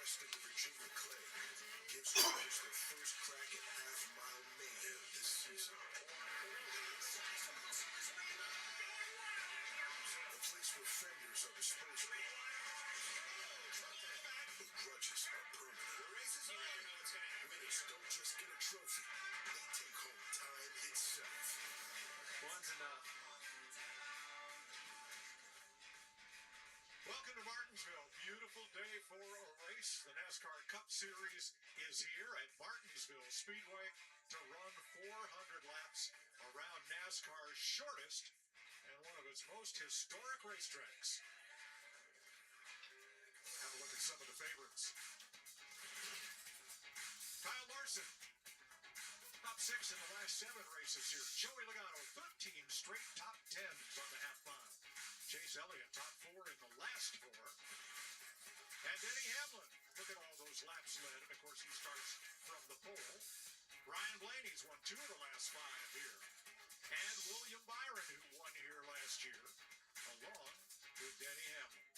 Preston Virginia Clay gives riders their first crack at half-mile mayhem this season. A place where fenders are disposable, but grudges are permanent. Winners don't just get a trophy, they take home time itself. One's enough. Welcome to Martinsville. Beautiful day for a race. The NASCAR Cup Series is here at Martinsville Speedway to run 400 laps around NASCAR's shortest and one of its most historic racetracks. Have a look at some of the favorites. Kyle Larson, top 6 in the last 7 races here. Joey Logano, 13 straight top 10s on the half mile. Chase Elliott, top 4 in the last 4. And Denny Hamlin, look at all those laps led. And, of course, he starts from the pole. Ryan Blaney's won 2 of the last 5 here. And William Byron, who won here last year, along with Denny Hamlin.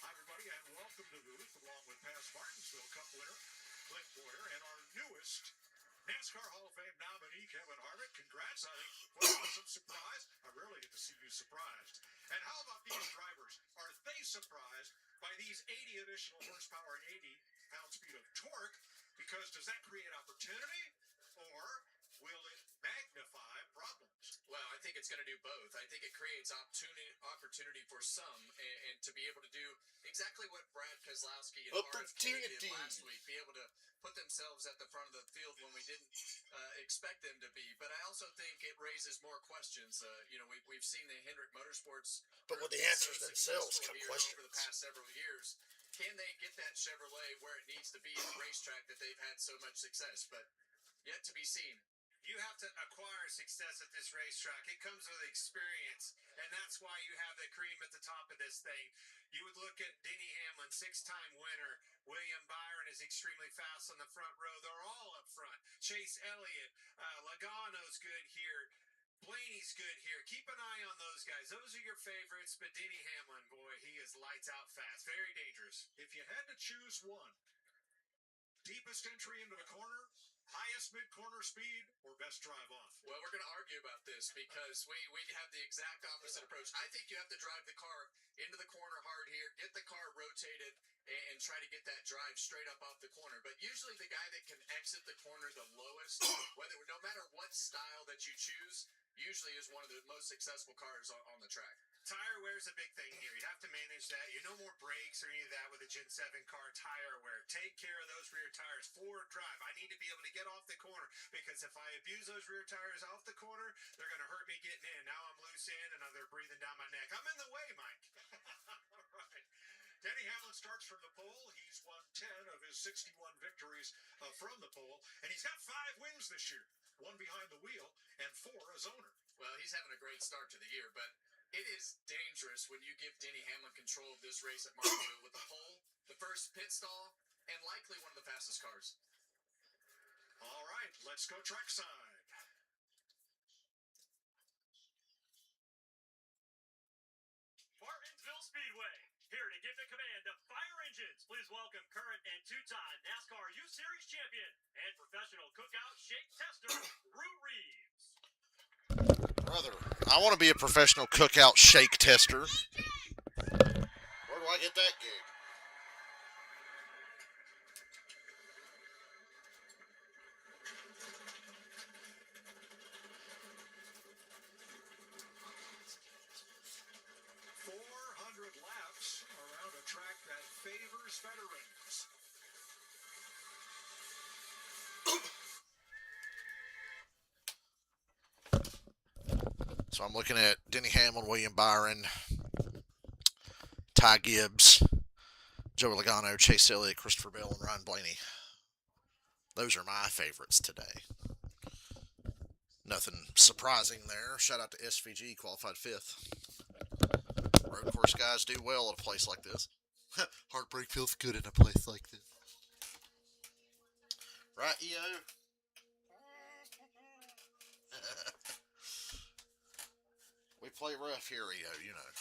Hi, everybody, and welcome to the booth, along with past Martinsville Cup winner Clint Boyer and our newest NASCAR Hall of Fame nominee, Kevin Harvick. Congrats. I think what an awesome surprise. I rarely get to see you surprised. And how about these drivers? Are they surprised by these 80 additional horsepower and 80 pound-feet of torque? Because does that create opportunity, or will it magnify problems? Well, I think it's going to do both. I think it creates opportunity for some, and to be able to do exactly what Brad Keselowski and RFK did last week, be able to put themselves at the front of the field when we didn't expect them to be. But I also think it raises more questions. We've seen the Hendrick Motorsports, but with the answers themselves come questions over the past several years. Can they get that Chevrolet where it needs to be at the racetrack that they've had so much success? But yet to be seen. You have to acquire success at this racetrack. It comes with experience, and that's why you have the cream at the top of this thing. You would look at Denny Hamlin, 6-time winner. William Byron is extremely fast on the front row. They're all up front. Chase Elliott, Logano's good here. Blaney's good here. Keep an eye on those guys. Those are your favorites, but Denny Hamlin, boy, he is lights out fast. Very dangerous. If you had to choose one, deepest entry into the corner, highest mid-corner speed, or best drive off? Well, we're going to argue about this because we have the exact opposite approach. I think you have to drive the car into the corner hard here, get the car rotated, and try to get that drive straight up off the corner. But usually the guy that can exit the corner the lowest, no matter what style that you choose, usually is one of the most successful cars on the track. Tire wear is a big thing here. You have to manage that. No more brakes or any of that with a Gen 7 car. Tire wear. Take care of those rear tires. Forward drive. I need to be able to get off the corner, because if I abuse those rear tires off the corner, they're going to hurt me getting in. Now I'm loose in, and they're breathing down my neck. I'm in the way, Mike. All right. Denny Hamlin starts from the pole. He's won 10 of his 61 victories from the pole, and he's got 5 wins this year. 1 behind the wheel and 4 as owner. Well, he's having a great start to the year, but it is dangerous when you give Denny Hamlin control of this race at Martinsville with the pole, the first pit stall, and likely one of the fastest cars. All right, let's go trackside. Martinsville Speedway, here to give the command to fire engines. Please welcome current and 2-time NASCAR U-Series champion and professional cookout shake tester, Root Reeves. Brother, I want to be a professional cookout shake tester. Where do I get that gig? Laps around a track that favors veterans. So I'm looking at Denny Hamlin, William Byron, Ty Gibbs, Joey Logano, Chase Elliott, Christopher Bell, and Ryan Blaney. Those are my favorites today. Nothing surprising there. Shout out to SVG, qualified 5th. Road course guys do well at a place like this. Heartbreak feels good in a place like this. Right, EO? We play rough here, EO, you know.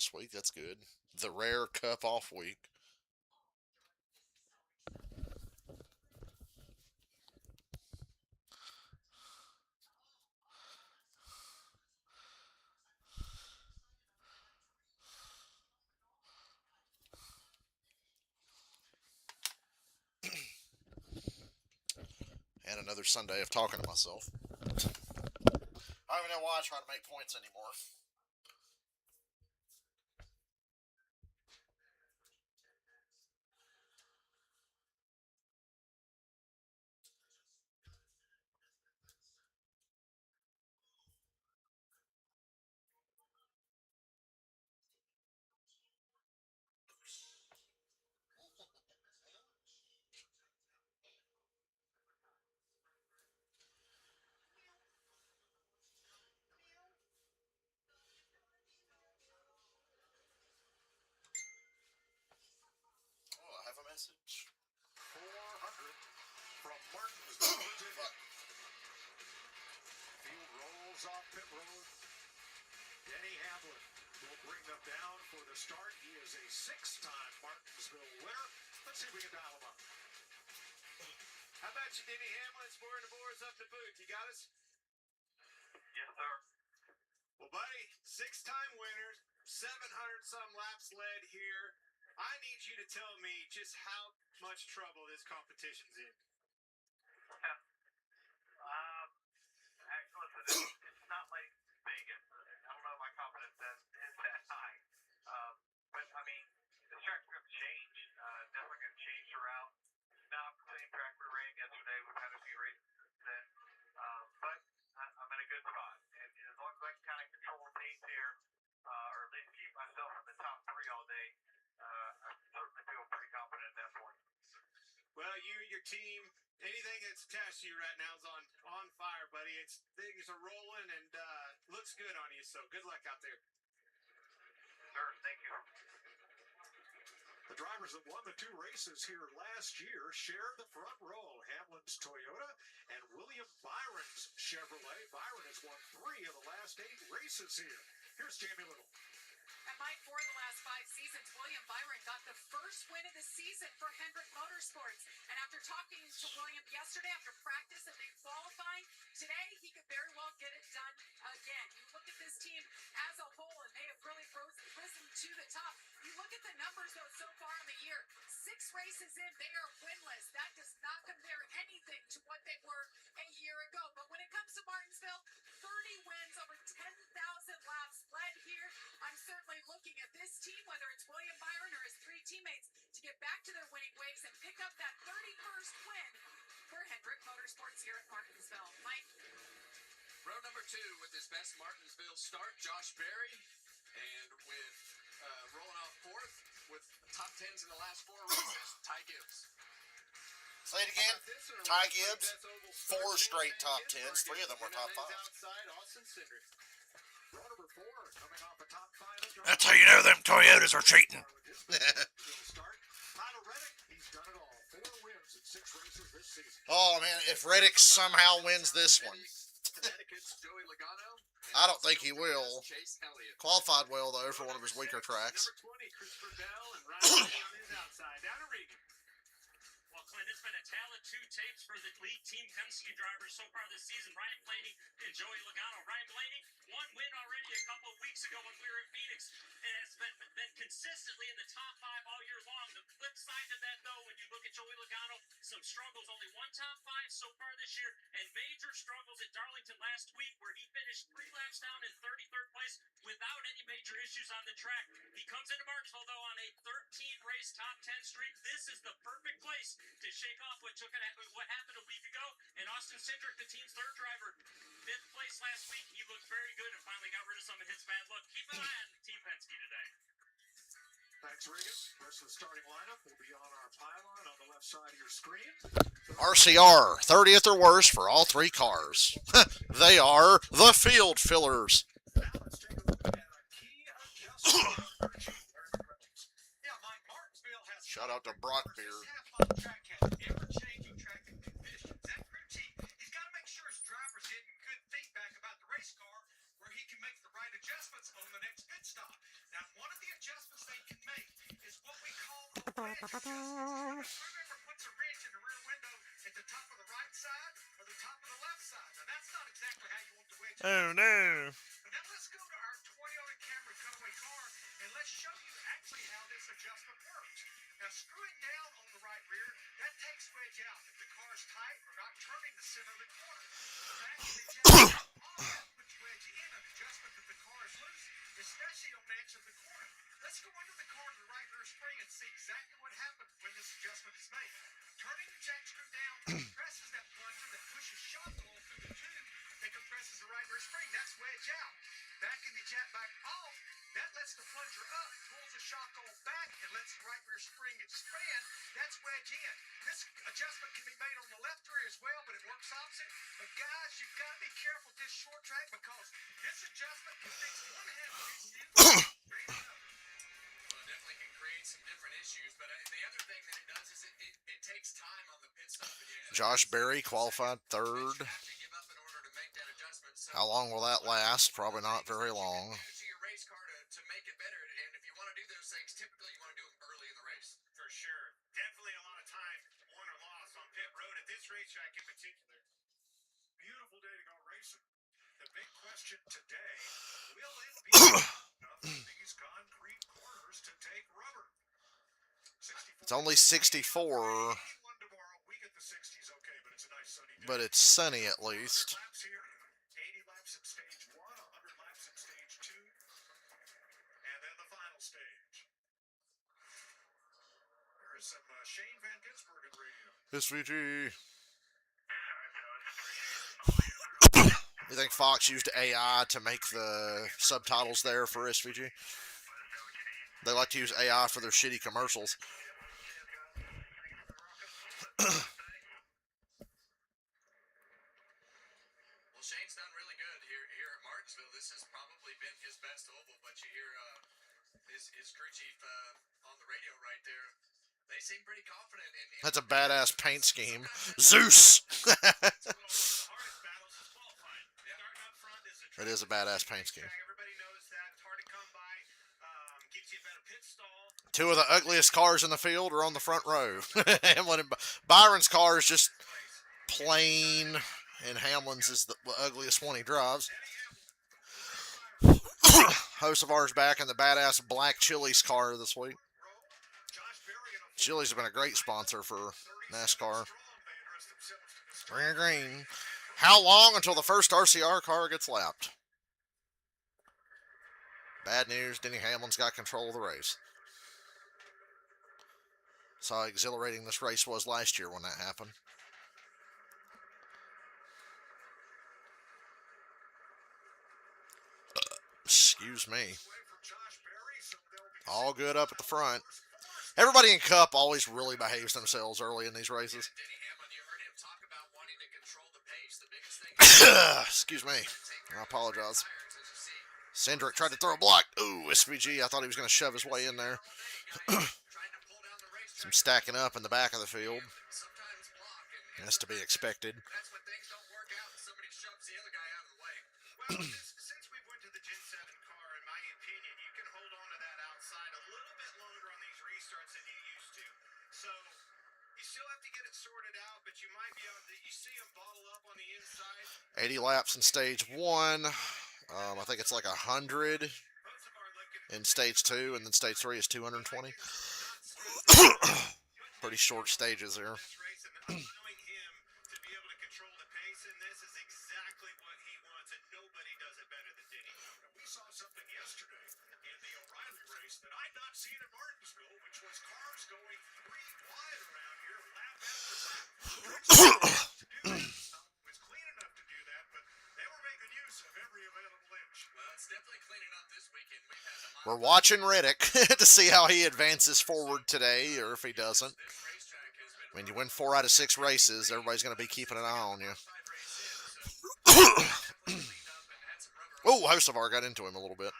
this week. That's good. The rare cup off week. And another Sunday of talking to myself. I don't even know why I try to make points anymore. Oh, I have a message. 400 from Martinsville, Virginia. Field rolls off pit road. Denny Hamlin will bring them down for the start. He is a 6-time Martinsville winner. Let's see if we can dial him up. How about you, Denny Hamlin, sporting the boards up the boot? You got us? Yes, sir. Well, buddy, 6-time winners, 700-some laps led here. I need you to tell me just how much trouble this competition's in. Listen, it's not like Vegas. I don't know if my confidence is that high. But, I mean, the track's going to change. Definitely going to change throughout. It's not the same track we ran yesterday. We've had a few races since then. But I'm in a good spot. And as long as I can kind of control the pace here, or at least keep myself in the top 3 all day, I certainly feel pretty confident at that point. Well, you and your team, anything that's attached to you right now is on fire, buddy. Things are rolling and looks good on you, so good luck out there. Sir, thank you. The drivers that won the 2 races here last year share the front row. Hamlin's Toyota and William Byron's Chevrolet. Byron has won 3 of the last 8 races here. Here's Jamie Little. And Mike, for the last 5 seasons, William Byron got the first win of the season for Hendrick Motorsports. And after talking to William yesterday after practice and then qualifying, today he could very well get it done again. You look at this team as a whole, and they have really risen to the top. You look at the numbers, though, so far in the year. 6 races in, they are winless. That does not compare anything to what they were a year ago. But when it comes to Martinsville, 30 wins, over 10,000 laps led here. I'm certainly looking at this team, whether it's William Byron or his 3 teammates, to get back to their winning ways and pick up that 31st win for Hendrick Motorsports here at Martinsville. Mike? Row number 2 with his best Martinsville start, Josh Berry, and with rolling off 4th with top 10s in the last 4 races, Ty Gibbs. Say it again. Ty Gibbs, 4 straight top 10s. 3 of them were top 5s. Outside Austin Cindric. Row number 4, coming off a top 5. That's how you know them Toyotas are cheating. Start. Tyler Reddick, he's done it all. 4 wins in 6 races this season. Oh, man, if Reddick somehow wins this one. Connecticut's Joey Logano. I don't think he will. Chase Elliott. Qualified well, though, for one of his weaker tracks. Number 20, Christopher Bell, and Ryan on his outside. Down to Regan. Well, Clint, it's been a tale of 2 tapes for the lead Team Penske drivers so far this season. Ryan Blaney and Joey Logano. Ryan Blaney, 1 win already a couple of weeks ago when we were at Phoenix, and has been consistently in the top 5 all year long. The flip side to that, though, when you look at Joey Logano, some struggles. Only 1 top 5 so far this year, and major struggles at Darlington last week, where he finished 3 laps down in 33rd place without any major issues on the track. He comes into Martinsville, though, on a 13-race top 10 streak. This is the perfect place to shake off what happened a week ago. And Austin Cindric, the team's 3rd driver, 5th place last week. He looked very good and finally got rid of some of his bad luck. Keep an eye on Team Penske today. Thanks, Regan. Rest of the starting lineup will be on our pylon on the left side of your screen. RCR, 30th or worse for all 3 cars. They are the field fillers. Now let's take a look at a key adjustment. Yeah, Mike, Martinsville has Shout out to Brock Beard. Track has ever-changing track conditions. That crew chief, he's got to make sure his driver's getting good feedback about the race car where he can make the right adjustments on the next pit stop. Now, one of Remember, puts a wrench in the rear window at the top of the right side or the top of the left side. Now, that's not exactly how you want the wedge. Oh no. But now let's go to our Toyota Camry cutaway car and let's show you actually how this adjustment works. Now, screwing down on the right rear, that takes wedge out if the car is tight or not turning the center of the corner. To actually jack off, puts wedge in an adjustment if the car is loose, especially on the edge of the corner. Let's go under the car to the right rear spring and see exactly what happens when this adjustment is made. Turning the jack screw down compresses that plunger that pushes shock oil through the tube that compresses the right rear spring. That's wedge out. Backing the jack back off, that lets the plunger up, pulls the shock oil back, and lets the right rear spring expand. That's wedge in. This adjustment can be made on the left rear as well, but it works opposite. But guys, you've got to be careful with this short track because this adjustment can fix one half of this straight up. Well, it definitely can create some different issues, but the other thing that it does is it takes time on the pit stop. Josh Berry qualified third. You have to give up in order to make that adjustment. So How long will that last? Probably not very long. to your race car to make it better, and if you want to do those things, typically you want to do them early in the race. For sure. Definitely a lot of time won or lost on pit road at this racetrack in particular. Beautiful day to go racing. The big question today, will it be enough of these concrete corners to take rubber? 64. It's only 64, 81 tomorrow. We get the 60s okay, but it's a nice sunny day. but it's sunny at 100 least. laps here, 80 laps in stage 1, 100 laps in stage 2, and then the final stage. There is some Shane Van Ginsberg in radio. SVG. You think Fox used AI to make the subtitles there for SVG? They like to use AI for their shitty commercials. Well, Shane's done really good here at Martinsville. This has probably been his best oval, but you hear his crew chief on the radio right there. They seem pretty confident in That's a badass paint scheme. Zeus! One of the hardest battles is qualifying. Starting up front is a It is a badass paint scheme. Everybody knows that. It's hard to come by. Gives you a better pit stall. Two of the ugliest cars in the field are on the front row. Hamlin and Byron's car is just plain, and Hamlin's is the ugliest one he drives. Hocevar's back in the badass black Chili's car this week. Chili's have been a great sponsor for NASCAR. Green, green. How long until the first RCR car gets lapped? Bad news, Denny Hamlin's got control of the race. Saw how exhilarating this race was last year when that happened. Excuse me. All good up at the front. Everybody in Cup always really behaves themselves early in these races. Denny Hamlin, you heard him talk about wanting to control the pace. The biggest thing Excuse me. I apologize. Cindric tried to throw a block. Ooh, SVG. I thought he was going to shove his way in there. Some stacking up in the back of the field. That's to be expected. That's when things don't work out and somebody shoves the other guy out of the way. Well, since we went to the Gen 7 car, in my opinion, you can hold on to that outside a little bit longer on these restarts than you used to. So you still have to get it sorted out, but you might be able to. You see them bottle up on the inside. 80 laps in stage 1. I think it's like 100 in stage 2, and then stage 3 is 220. Pretty short stages there. Allowing him to be able to control the pace in this is exactly what he wants, and nobody does it better than Denny. We saw something yesterday in the O'Reilly race that I'd not seen in Martinsville, which was cars going 3 wide around here, lap after lap. It was clean enough to do that, but they were making use of every available inch. Well, it's definitely cleaning up this weekend. We've had a lot We're watching Riddick to see how he advances forward today, or if he doesn't. this racetrack has been When you win 4 out of 6 races, everybody's going to be keeping an eye on you. 5 races. So Oh, Hocevar got into him a little bit.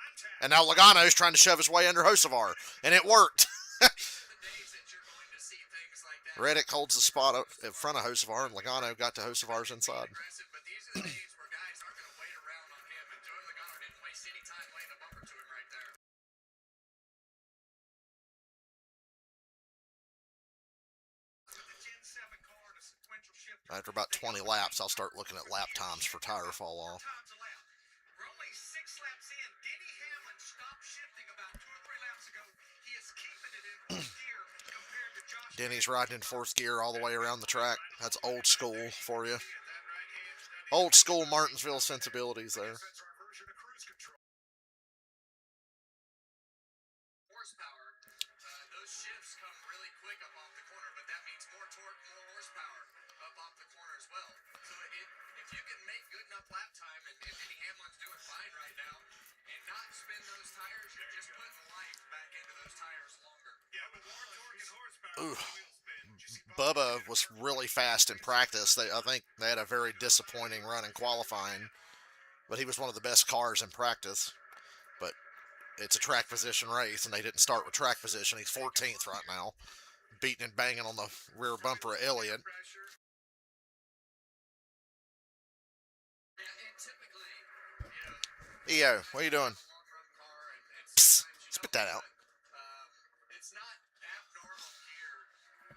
And now Logano's trying to shove his way under Hocevar, and it worked. the days that you're going to see things like that. Reddick holds the spot up in front of Hocevar, and Logano got to Hocevar's inside. Aggressive, but these are the days After about 20 laps, I'll start looking at lap times for tire fall off. Times a lap. We're only 6 laps in. Denny Hamlin stopped shifting about 2 or 3 laps ago. He is keeping it in fourth gear compared to Josh. Denny's riding in fourth gear all the way around the track. That's old school for you. Old school Martinsville sensibilities there. That's our version of cruise control. Horsepower, those shifts come really quick up off the corner, but that means more torque, more horsepower up off the corner as well. So if you can make good enough lap time, and Denny Hamlin's doing fine right now, and not spin those tires, you're just putting life back into those tires longer. Yeah, with more torque and horsepower, Ooh. the wheel spin. Did you see Bubba was really fast in practice. I think they had a very disappointing run in qualifying, but he was one of the best cars in practice. But it's a track position race, and they didn't start with track position. He's 14th right now, beating and banging on the rear bumper of Elliott. pressure? Yeah, and typically, you know, EO, what are you doing? long run car, and Psst, sometimes you spit don't that do out. it. It's not abnormal here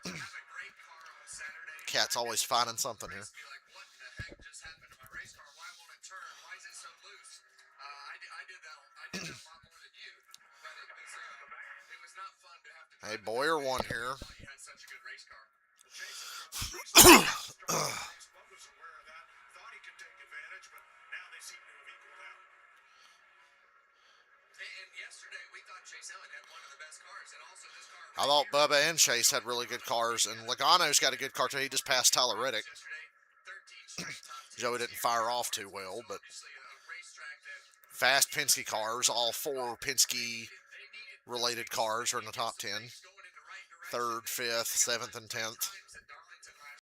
to have a great car on a Saturday. Cat's always finding something here. Be like, what in the heck just happened to my race car? Why won't it turn? Why is it so loose? I did that a lot more than you, but it was not fun to have to. Hey, Boyer won here. I thought you had such a good race car. Bubba's aware of that. Thought he could take advantage, but now they seem to have equaled out. And yesterday we thought Chase Elliott had one of the best cars, and also this car. I thought Bubba and Chase had really good cars, and Logano's got a good car too. He just passed Tyler Reddick. Yesterday, 13 straight top 10. Joey didn't fire off too well, but Obviously, a racetrack that fast Penske cars, all 4 Penske related cars are in the top 10. going in the right direction. 3rd, 5th, 7th, and 10th. Times at Darlington last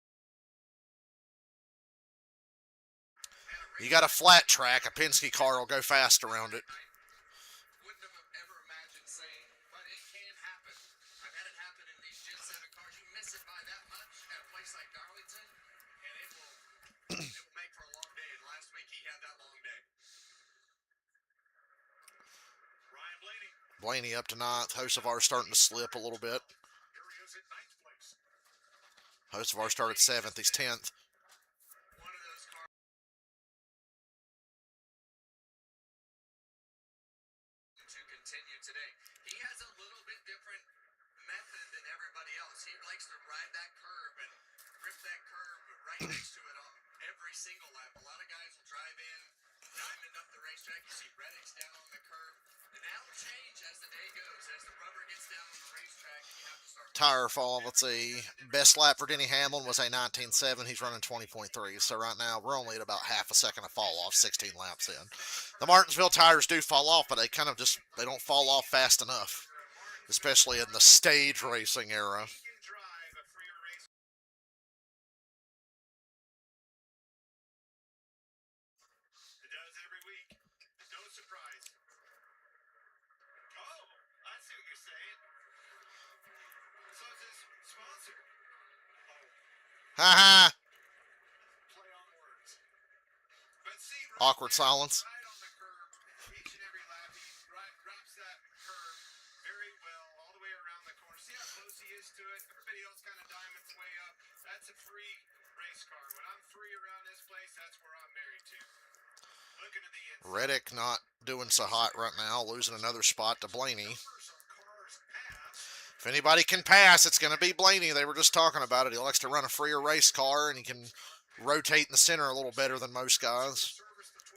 You got a flat track, a Penske car will go fast around it. wouldn't have ever imagined saying, but it can happen. I've had it happen in these Gen 7 cars. You miss it by that much at a place like Darlington, and it will make for a long day. And last week he had that long day. Ryan Blaney, Blaney up to 9th. Hocevar starting to slip a little bit. here he is in 9th place. Hocevar started 7th. He's 10th. One of those cars to continue today. He has a little bit different method than everybody else. He likes to ride that curve and rip that curve right next to it on every single lap. A lot of guys will drive in, diamond up the racetrack. You see Reddick's down on the curve. And that'll change as the day goes, as the rubber gets down on the racetrack, and you have to start. Tire fall, let's see. Best lap for Denny Hamlin was a 19.7. He's running 20.3. So right now we're only at about half a second of fall off, 16 laps in. The Martinsville tires do fall off, but they kind of just, they don't fall off fast enough, especially in the stage racing era. He can drive a freer race. It does every week. No surprise. Oh, I see what you're saying. So it's his sponsor. Ha ha! Play on words. But see, Awkward silence. right on the curb, each and every lap, he wraps that curve very well, all the way around the corner. See how close he is to it? Everybody else kind of diamonds way up. That's a free race car. When I'm free around this place, that's where I'm married to. Looking at the inside. Reddick not doing so hot right now, losing another spot to Blaney. Numbers of cars pass. If anybody can pass, it's going to be Blaney. They were just talking about it. He likes to run a freer race car, and he can rotate in the center a little better than most guys. Service the 20.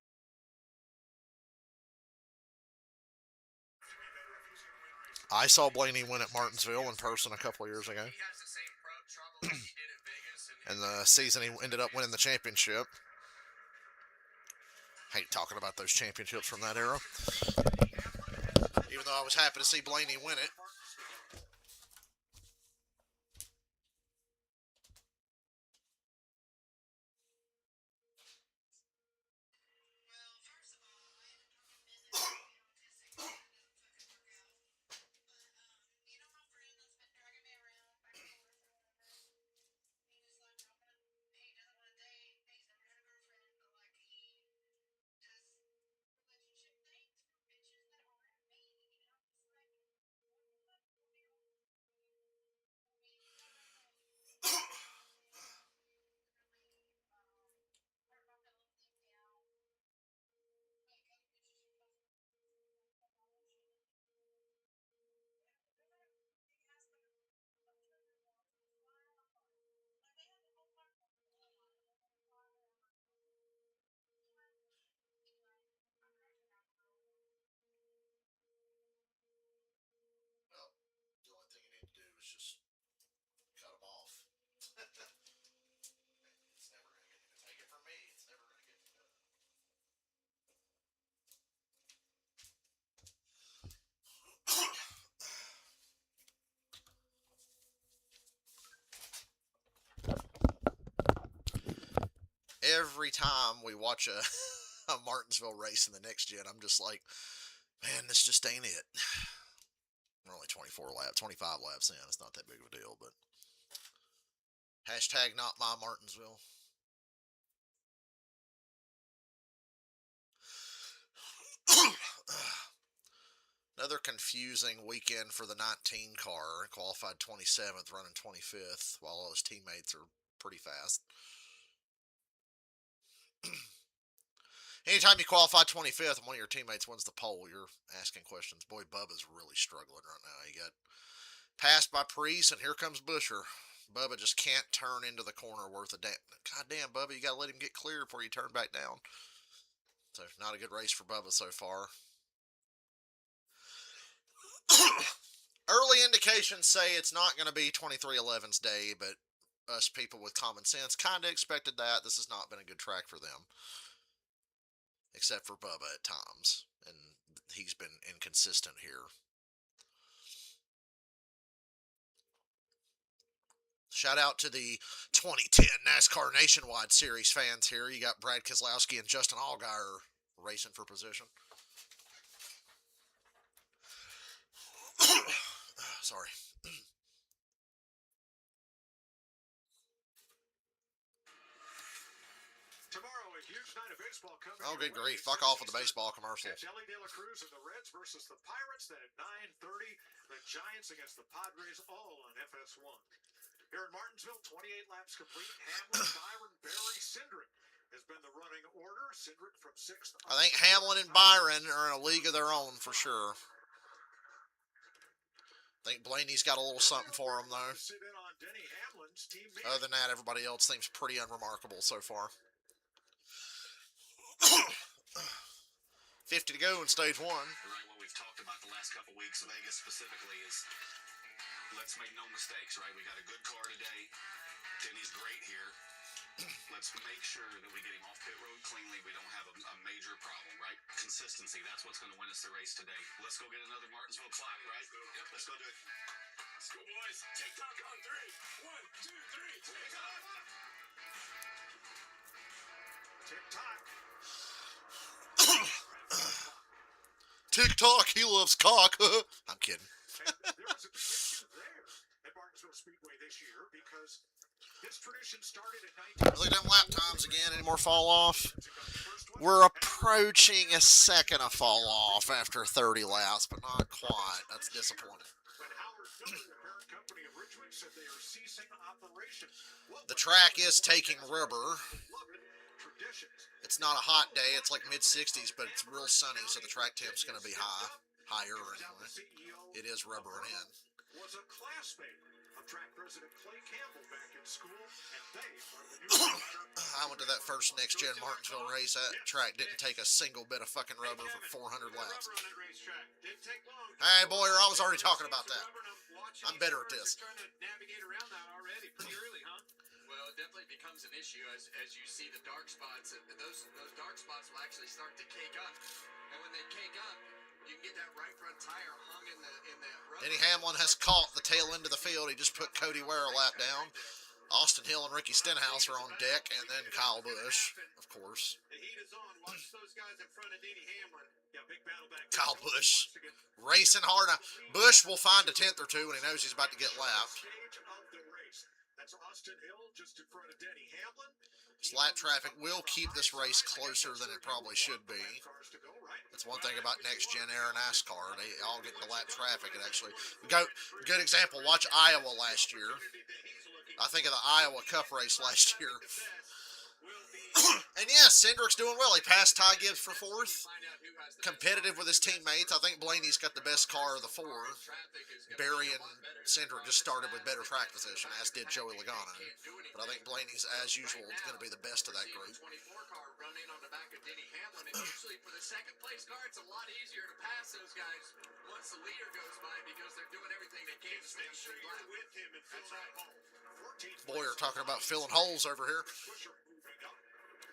To be better if he's going to win races. I saw Blaney win at Martinsville in person a couple of years ago. He has the same trouble that he did at Vegas, and And the season he ended up winning the championship. Hate talking about those championships from that era. Even though I was happy to see Blaney win it. is just cut them off. It's never going to get to take it from me. It's never going to get to Every time we watch a Martinsville race in the next gen, I'm just like, man, this just ain't it. We're only 25 laps in. It's not that big of a deal, but hashtag not my Martinsville. Another confusing weekend for the 19 car. Qualified 27th, running 25th, while all his teammates are pretty fast. Anytime you qualify 25th and one of your teammates wins the pole, you're asking questions. Boy, Bubba's really struggling right now. He got passed by Priest, and here comes Busher. Bubba just can't turn into the corner worth a damn. God damn, Bubba, you got to let him get clear before you turn back down. So, not a good race for Bubba so far. Early indications say it's not going to be 2311's day, but us people with common sense kind of expected that. This has not been a good track for them. Except for Bubba at times. And he's been inconsistent here. Shout out to the 2010 NASCAR Nationwide Series fans here. You got Brad Keselowski and Justin Allgaier racing for position. Sorry. Tomorrow, a huge night of baseball coming. Oh, good grief. Fuck off with the baseball commercial. It's Ellie De La Cruz and the Reds versus the Pirates. Then at 9:30, the Giants against the Padres, all on FS1. Here in Martinsville, 28 laps complete. Hamlin, Byron, Barry, Cindric has been the running order. Cindric from 6th. I think Hamlin and Byron are in a league of their own for sure. I think Blaney's got a little something for him, though. Other than that, everybody else seems pretty unremarkable so far. 50 to go in stage 1. Right, what we've talked about the last couple weeks, Vegas specifically, is let's make no mistakes, right? We got a good car today. Denny's great here. Let's make sure that we get him off pit road cleanly. We don't have a major problem, right? Consistency, that's what's going to win us the race today. Let's go get another Martinsville clock, right? Yep, let's go do it. Let's go, boys. TikTok on 3. 1, 2, 3. TikTok. TikTok. TikTok, he loves cock. I'm kidding. And there was a big issue there at Martinsville Speedway this year because this tradition started in 19... Look at them lap times again. Any more fall off? We're approaching a second of fall off after 30 laps, but not quite. That's disappointing. When Howard Miller, the parent company of Ridgewood, said they are ceasing operations. The track is taking rubber. Traditions. It's not a hot day. It's like mid-60s, but it's real sunny, so the track temp's going to be higher anyway. It is rubbering in. Was a classmate of track president Clay Campbell back in school, and they are the new I went to that first next-gen Martinsville race. That track didn't take a single bit of fucking rubber for 400 laps. Hey, Boyer, I was already talking about that. I'm better at this. Trying to navigate around that already pretty early, huh? Well, it definitely becomes an issue as you see the dark spots. And those dark spots will actually start to cake up. And when they cake up, you can get that right front tire hung in that rubber. Denny Hamlin has caught the tail end of the field. He just put Cody Ware a lap down. Austin Hill and Ricky Stenhouse are on deck, and then Kyle Busch, of course. The heat is on. Watch those guys in front of Denny Hamlin. Yeah, big battle back. Kyle Busch racing hard. Now, Busch will find a tenth or two when he knows he's about to get lapped. Stage of the race. That's Austin Hill just in front of Denny Hamlin. This lap traffic will keep this race closer than it probably should be. That's one thing about next-gen era NASCAR. They all get into lap traffic. It actually good example. Watch Iowa last year. I think of the Iowa Cup race last year. And yes, Cindric's doing well. He passed Ty Gibbs for fourth. Find out who has the Competitive with his teammates. I think Blaney's got the best car of the four. traffic is gonna Barry be a and lot better. Cindric just started with better track position, as did Joey Logano. Can't do anything. But I think Blaney's, as usual, is going to be the best of that Seeing group. the 24 car run in on the back of Denny Hamlin, and usually for the second place car, it's a lot easier to pass those guys once the leader goes by because they're doing everything they can to make sure you're with him and fill that hole. 14th Boy, place we're talking about filling holes over here. Pusher moving up.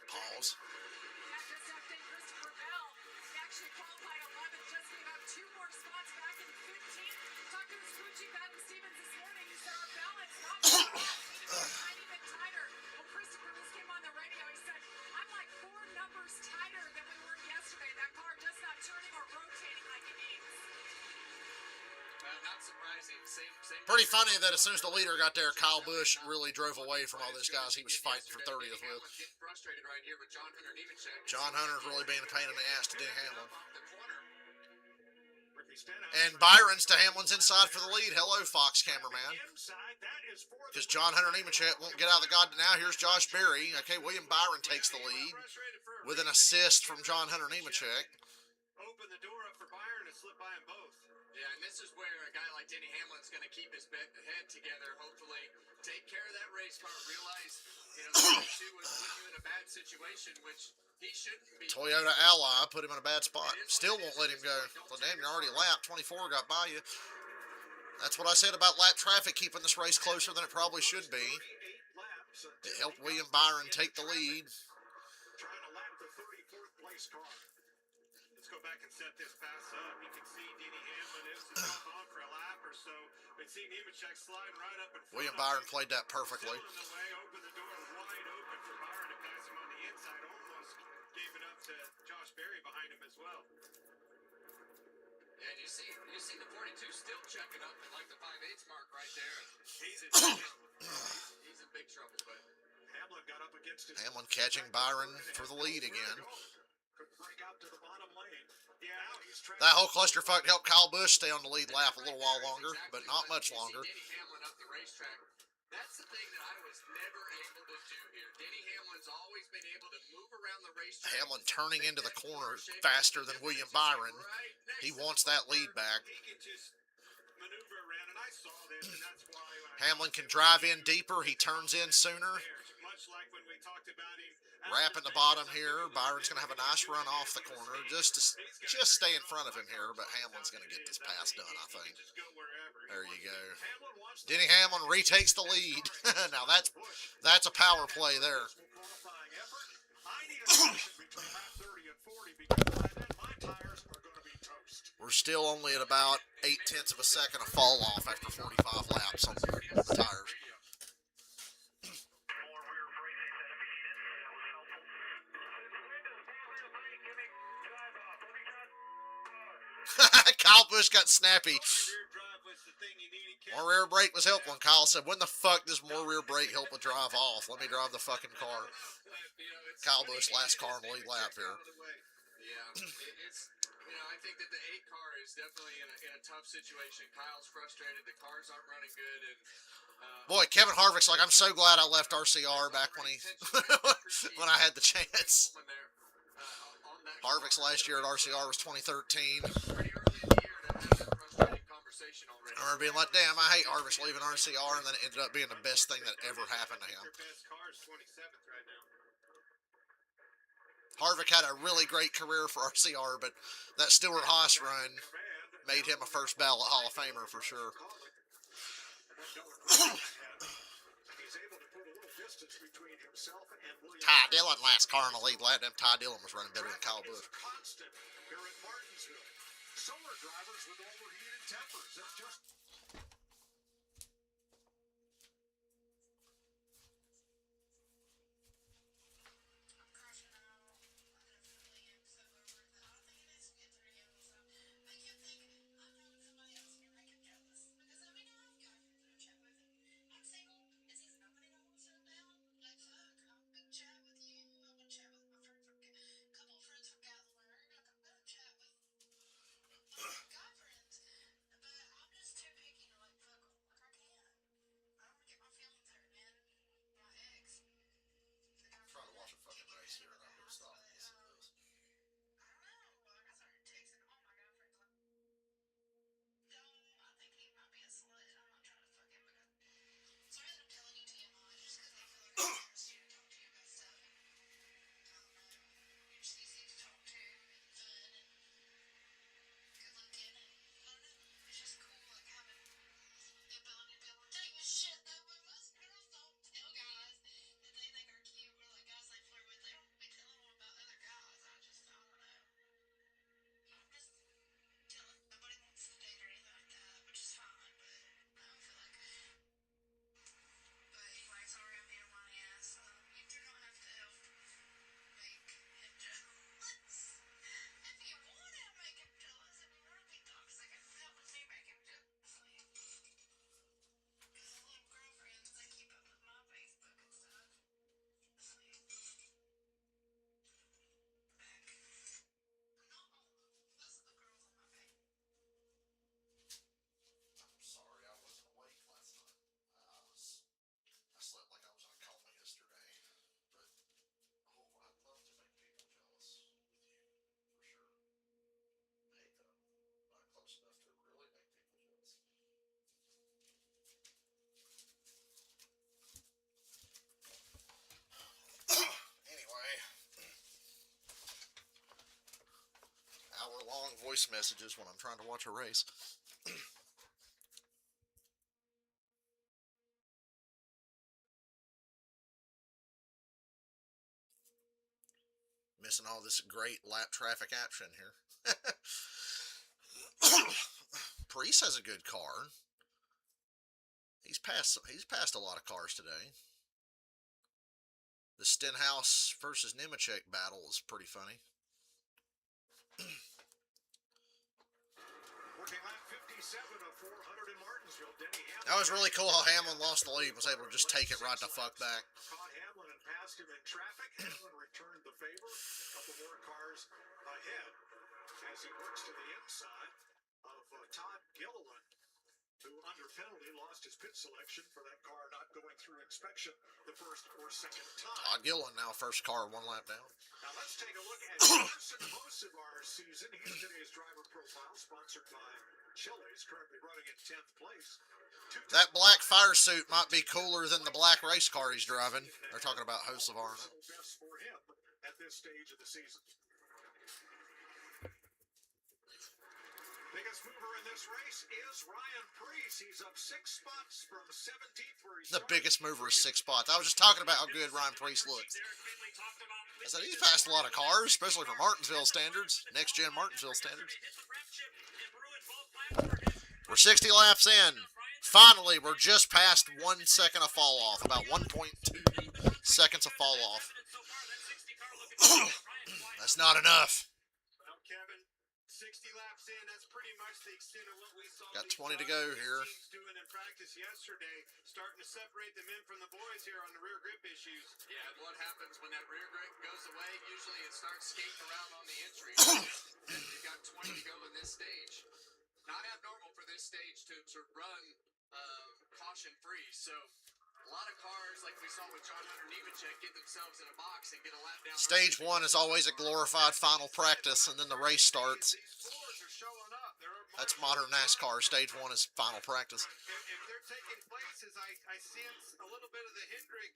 Pause. Yeah, just update Christopher Bell. He actually qualified 11th, just gave up 2 more spots back in 15th. Talked to his crew chief Adam Stevens this morning. He said our balance not good enough. We need to be a tiny bit tighter. Well, Christopher just came on the radio. He said, I'm like 4 numbers tighter than we were yesterday. That car just not turning or rotating like it needs. not surprising. Same Pretty funny that as soon as the leader got there, Kyle Busch really drove away from all those guys he was fighting for 30th with. Getting frustrated right here with John Hunter Nemechek. John Hunter's really being a pain in the ass to Denny Hamlin. Off the corner. Ricky Stenhouse. And Byron's to Hamlin's inside for the lead. Hello, Fox cameraman. Inside, that is for the Because John Hunter Nemechek won't get out of the god. Now here's Josh Berry. Okay, William Byron takes the lead with an assist from John Hunter Nemechek. Open the door up for Byron and slip by them both. Yeah, and this is where a guy like Denny Hamlin's going to keep his head together, hopefully take care of that race car, realize, the issue was putting you in a bad situation, which he shouldn't be. Toyota Ally put him in a bad spot. Still won't let him go. Well, damn, you're already lapped. 24 got by you. That's what I said about lap traffic, keeping this race closer than it probably should be. 8 laps. It helped William Byron take the lead. Trying to lap the 34th place car. Let's go back and set this pass up. You can see Denny Hamlin is on for a lap or so. But see Nemechek sliding right up in front. William Byron played that perfectly. Still in the way, open the door wide open for Byron to pass him on the inside. Almost gave it up to Josh Berry behind him as well. And you see the 42 still checking up at like the 5/8 mark right there. He's in He's in big trouble, but Hamlin got up against his Hamlin catching Byron for the lead again. Could break out to the bottom lane. Yeah, he's trying. That whole clusterfuck helped Kyle Busch stay on the lead lap a little while longer, but not much longer. You see Denny Hamlin up the racetrack. That's the thing that I was never able to do here. Denny Hamlin's always been able to move around the racetrack. Hamlin turning into the corner faster than William Byron. He wants that lead back. He can just maneuver around, and I saw this, and that's why when Hamlin can drive in deeper. He turns in sooner. much like when we talked about him. Wrapping the bottom here. Byron's going to have a nice run off the corner. Just stay in front of him here, but Hamlin's going to get this pass done, I think. Just go wherever. There you go. Hamlin wants Denny Hamlin retakes the lead. Now that's a power play there. qualifying effort. I need a station between lap 30 and 40 because by then my tires are going to be toast. We're still only at about 0.8 of a second of fall off after 45 laps on the tires. Kyle Busch got snappy. Rear drive was the thing you needed. More rear brake was helpful. And Kyle said, when the fuck does more rear brake help a drive off? Let me drive the fucking car. Kyle Busch, last car in the lead lap here. Yeah, it's I think that the 8 car is definitely in a tough situation. Kyle's frustrated. The cars aren't running good, and Boy, Kevin Harvick's like, I'm so glad I left RCR back when when I had the chance. Harvick's last year at RCR was 2013. Pretty early in the year to have that frustrating conversation already. I remember being like, damn, I hate Harvick's leaving RCR, and then it ended up being the best thing that ever happened to him. Their best car is 27th right now. Harvick had a really great career for RCR, but that Stewart Haas run made him a first ballot Hall of Famer for sure. He's able to put a little distance between himself and William. Ty Dillon last car in the lead lap. Them Ty Dillon was running better than Kyle Busch. Constant here at Martinsville. So are drivers with overheated tempers. That's just long voice messages when I'm trying to watch a race. Missing all this great lap traffic action here. Priest has a good car. He's passed a lot of cars today. The Stenhouse versus Nemechek battle is pretty funny. Working lap 57 of 400 in Martinsville. Denny Hamlin. That was really cool how Hamlin lost the lead, was able to just take it right the fuck back. Caught Hamlin and passed him in traffic. Hamlin returned the favor. A couple more cars ahead as he works to the inside of Todd Gilliland, who under penalty lost his pit selection for that car not going through inspection the first or second time. Todd Gilliland now first car 1 lap down. Now let's take a look at Jason Bosivar season. Here's today's driver profile, sponsored by Chili's, currently running in 10th place. That black fire suit might be cooler than the black race car he's driving. They're talking about Bosivar. Best for him at this stage of the season. Biggest mover in this race is Ryan Preece. He's up 6 spots from 17th where he's The biggest mover is 6 spots. I was just talking about how good Ryan Preece looks. I said he's passed a lot of cars, especially for Martinsville standards, next gen Martinsville standards. We're 60 laps in. Finally, we're just past 1 second of fall off, about 1.2 seconds of fall off. That's not enough. Well, Kevin, 60 laps in, that's pretty much the extent of what we saw. Got 20 to go here. Teams doing in practice yesterday, starting to separate the men from the boys here on the rear grip issues. Yeah, and what happens when that rear grip goes away? Usually it starts skating around on the entry. And you've got 20 to go in this stage. Not abnormal for this stage to run caution free. So a lot of cars, like we saw with John Hunter Nemechek, get themselves in a box and get a lap down. Stage 1 is always a glorified final practice, and then the race starts. These floors are showing up. That's modern NASCAR. Stage 1 is final practice. If they're taking places, I sense a little bit of the Hendrick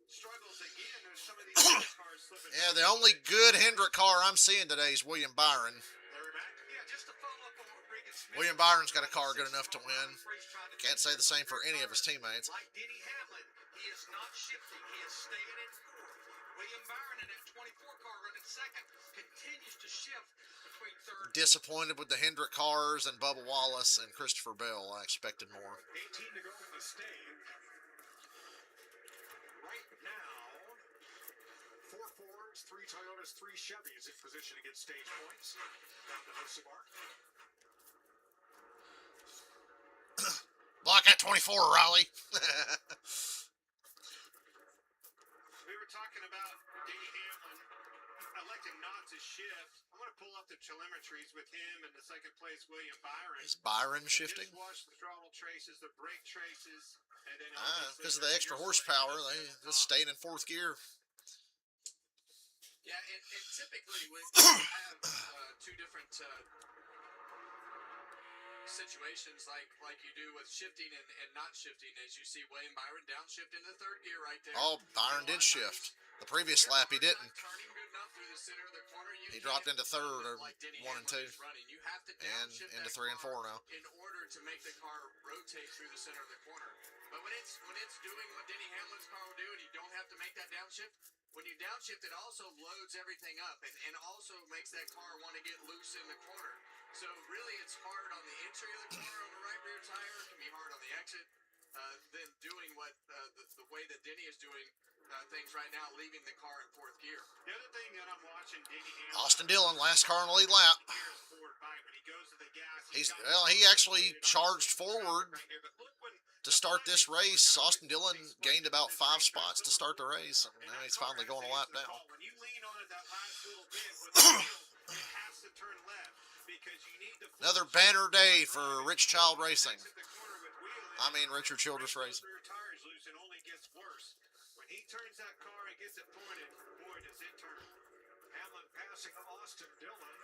struggles again. There's some of these other cars slipping. Yeah, the only good Hendrick car I'm seeing today is William Byron. Larry Mack? Yeah, just to follow up on what Regan Smith. William Byron's got a car good enough to win. Can't say the same for any of his teammates. Like Denny Hamlin, he is not shifting. He is staying in fourth. William Byron in that 24 car running second continues to shift between third. Disappointed with the Hendrick cars and Bubba Wallace and Christopher Bell. I expected more. 18 to go in the stage. Right now, 4 Fords, 3 Toyotas, 3 Chevys in position to get stage points. Down to Bosivar. Block at 24, Riley. We were talking about Denny Hamlin. I like him not to shift. I'm going to pull up the telemetries with him and the second place William Byron. Is Byron shifting? Just watch the throttle traces, the brake traces, and then Because of the extra horsepower, they just stayed in 4th gear. Yeah, and typically when you have 2 different situations like you do with shifting and not shifting, as you see William Byron downshift into 3rd gear right there. Oh, Byron did shift. The previous lap he didn't. Turning good enough through the center of the corner, He dropped into 3rd or like Denny 1 and 2. Hamlin is running. You have to And downshift into that 3 and 4 car now. in order to make the car rotate through the center of the corner. But when it's doing what Denny Hamlin's car will do, and you don't have to make that downshift, when you downshift, it also loads everything up and also makes that car want to get loose in the corner. So really, it's hard on the entry of the corner on the right rear tire. It can be hard on the exit. Then doing what the way that Denny is doing things right now, leaving the car in 4th gear. The other thing that I'm watching Denny Hamlin. Austin Dillon, last car on the lead lap. Forward bike, when he goes to the gas, He actually charged forward to start this race. Austin Dillon gained about 5 spots to start the race, and now he's finally going a lap down. When you lean on it that last little bit with the wheel, it has to turn left because you need to. Another banner day for Rich Child Racing. I mean Richard Childress Racing. Rear tires loose and only gets worse. When he turns that car and gets it pointed, boy, does it turn. Hamlin passing Austin Dillon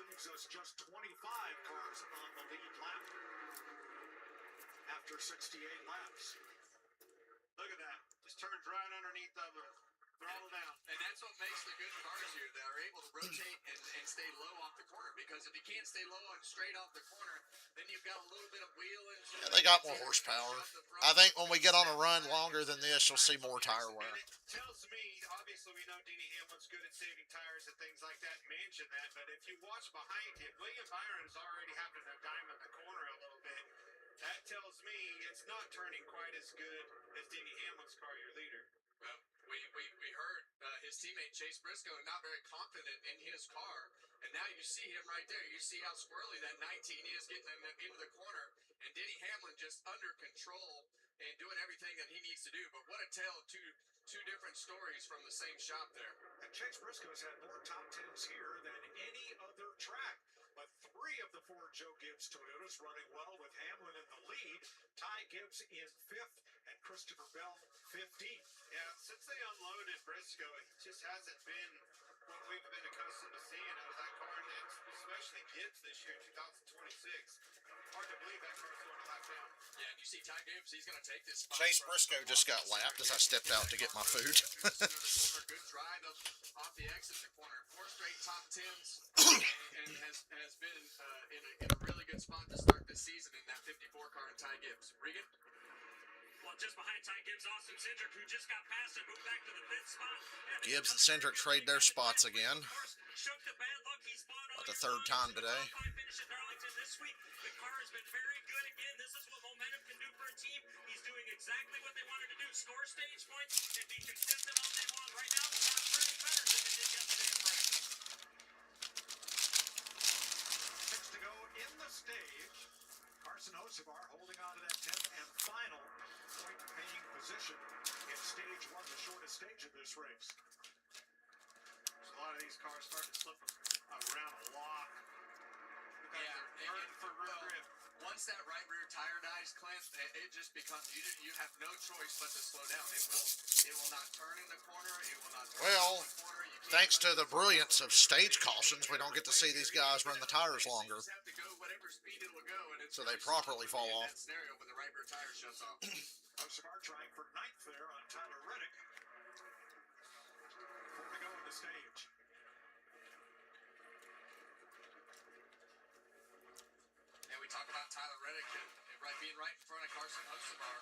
leaves us just 25 cars on the lead lap after 68 laps. Look at that. Just turns right underneath of him. Throttle down. And that's what makes the good cars here. They are able to rotate and stay low off the corner. Because if you can't stay low and straight off the corner, then you've got a little bit of wheel and Yeah, they got more horsepower. I think when we get on a run longer than this, you'll see more tire wear. And it tells me, obviously, we know Denny Hamlin's good at saving tires and things like that, mention that, but if you watch behind him, William Byron's already having a diamond the corner a little bit. That tells me it's not turning quite as good as Denny Hamlin's car, your leader. Well, we heard his teammate Chase Briscoe not very confident in his car. And now you see him right there. You see how squirrely that 19 is getting into the corner. And Denny Hamlin just under control and doing everything that he needs to do. But what a tale of two different stories from the same shop there. And Chase Briscoe's had more top tens here than any other track. But 3 of the 4 Joe Gibbs Toyotas running well with Hamlin in the lead. Ty Gibbs in 5th and Christopher Bell 15th. Yeah, since they unloaded Briscoe, it just hasn't been what we've been accustomed to seeing out of that car, and especially Gibbs this year, 2026. Hard to believe that car's going a lap down. Yeah, and you see Ty Gibbs, he's going to take this spot. Chase Briscoe just got lapped as I stepped out to get my food. Good drive off the exit the corner. 4 straight top 10s and has been in a really good spot to start this season in that 54 car in Ty Gibbs. Regan? Well, just behind Ty Gibbs, Austin Cindric, who just got past him, moved back to the 5th spot. Gibbs and Cindric trade their spots again. Shook the bad luck. He spawned About the 3rd time today. Finish at Darlington this week. The car has been very good again. This is what momentum can do for a team. He's doing exactly what they wanted to do: score stage points and be consistent all day long. Right now, the car's really better than it did yesterday in practice. 6 to go in the stage. Carson Hocevar holding on to that 10th and final point-paying position in stage 1, the shortest stage of this race. A lot of these cars starting to slip around a lot. Yeah, Hurting for rear grip. Once that right rear tire dies, Clint, it just becomes you have no choice but to slow down. It will not turn in the corner. It will not turn Well, in the corner. You can't thanks to the brilliance of stage cautions, we don't get to see these guys run the tires longer. You just have to go whatever speed it'll go, and it's So they very properly slow fall in off. that scenario when the right rear tire shuts off. Hocevar trying for 9th there on Tyler Reddick. 4 to go in the stage. And we talk about Tyler Reddick and being right in front of Carson Hocevar.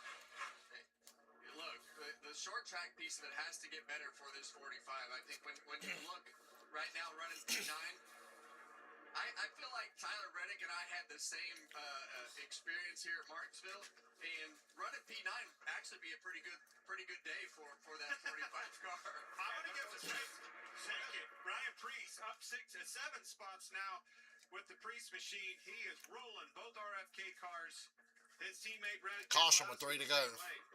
Look, the short track piece of it has to get better for this 45. I think when you look right now running P9, I feel like Tyler Reddick and I had the same experience here at Martinsville, and running P9 actually be a pretty good day for that 45 car. I'm going to give the second. Ryan Priest up 7 spots now with the Priest machine. He is rolling both RFK cars. His teammate Brad. Caution with 3 to go.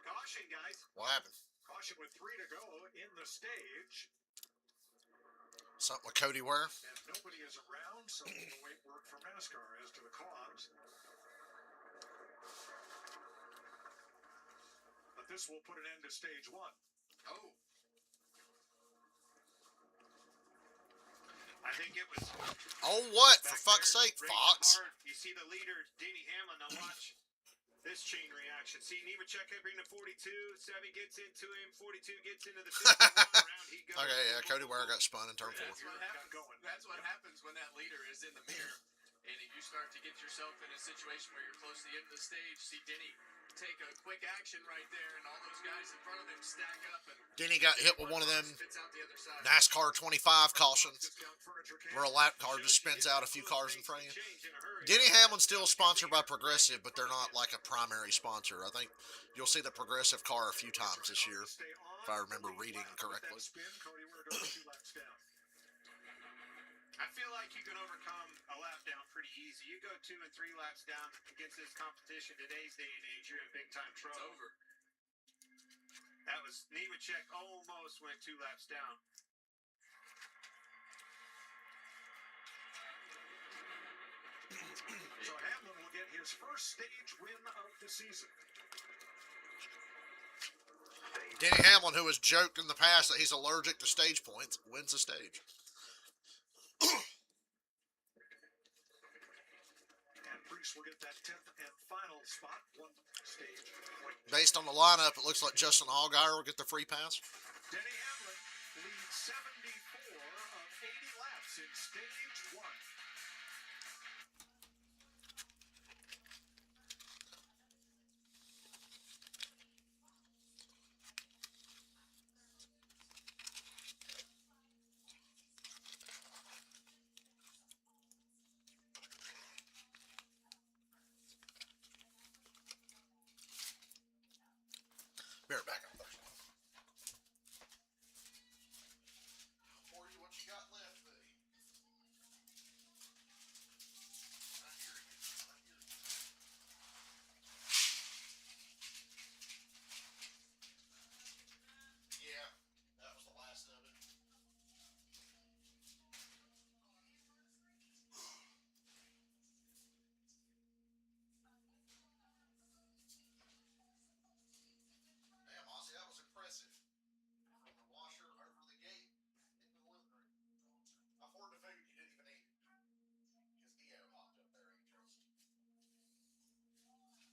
Caution, guys. What happened? Caution with 3 to go in the stage. Something with Cody Ware? And nobody is around, so we'll await word from NASCAR as to the cause. But this will put an end to stage 1. Oh. I think it was. Oh, what? For back fuck's there, sake, racing Fox. hard. You see the leader, Denny Hamlin. Now watch this chain reaction. See Nemechek bringing the 42. Sevy gets into him. 42 gets into the 51. Around he goes. Okay, yeah, Cody Ware got spun in turn 4. That's what happens when that leader is in the mirror, and if you start to get yourself in a situation where you're close to the end of the stage, see Denny take a quick action right there, and all those guys in front of him stack up, and Denny got hit with one of them spits out the other side. NASCAR 25 cautions, where a lap car just spins out a few cars in front of you. Denny Hamlin's still sponsored by Progressive, but they're not like a primary sponsor. I think you'll see the Progressive car a few times this year, if I remember reading correctly. I feel like you can overcome a lap down pretty easy. You go 2 and 3 laps down against this competition today's day and age, you're in big time trouble. It's over. That was Nemechek almost went 2 laps down. So Hamlin will get his first stage win of the season. Denny Hamlin, who has joked in the past that he's allergic to stage points, wins the stage. And Priest will get that 10th and final spot, 1 stage point. Based on the lineup, it looks like Justin Allgaier will get the free pass. Denny Hamlin 74 of 80 laps in stage 1. Be right back. What you got left, buddy? I hear you. Yeah, that was the last of it. Damn, Aussie, that was impressive. From the washer over the gate into the living room. I poured the food, you didn't even eat it. Because Dio hopped up there and trust.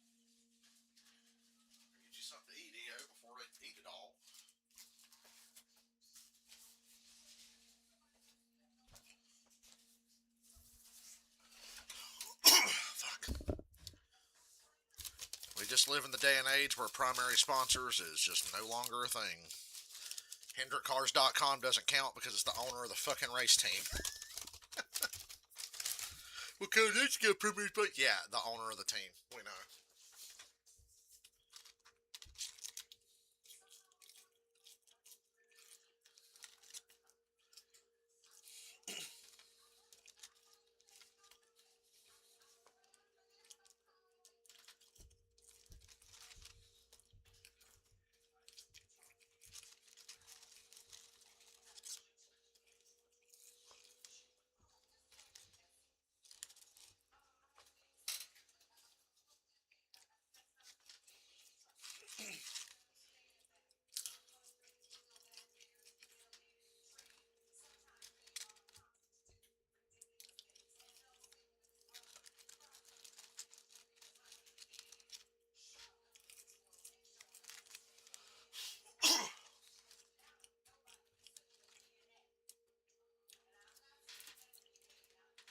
Get you something to eat, Dio, before they eat it all. Fuck. We just live in the day and age where primary sponsors is just no longer a thing. HendrickCars.com doesn't count because it's the owner of the fucking race team. Well, cool, let's go primary sponsor. Yeah, the owner of the team. We know.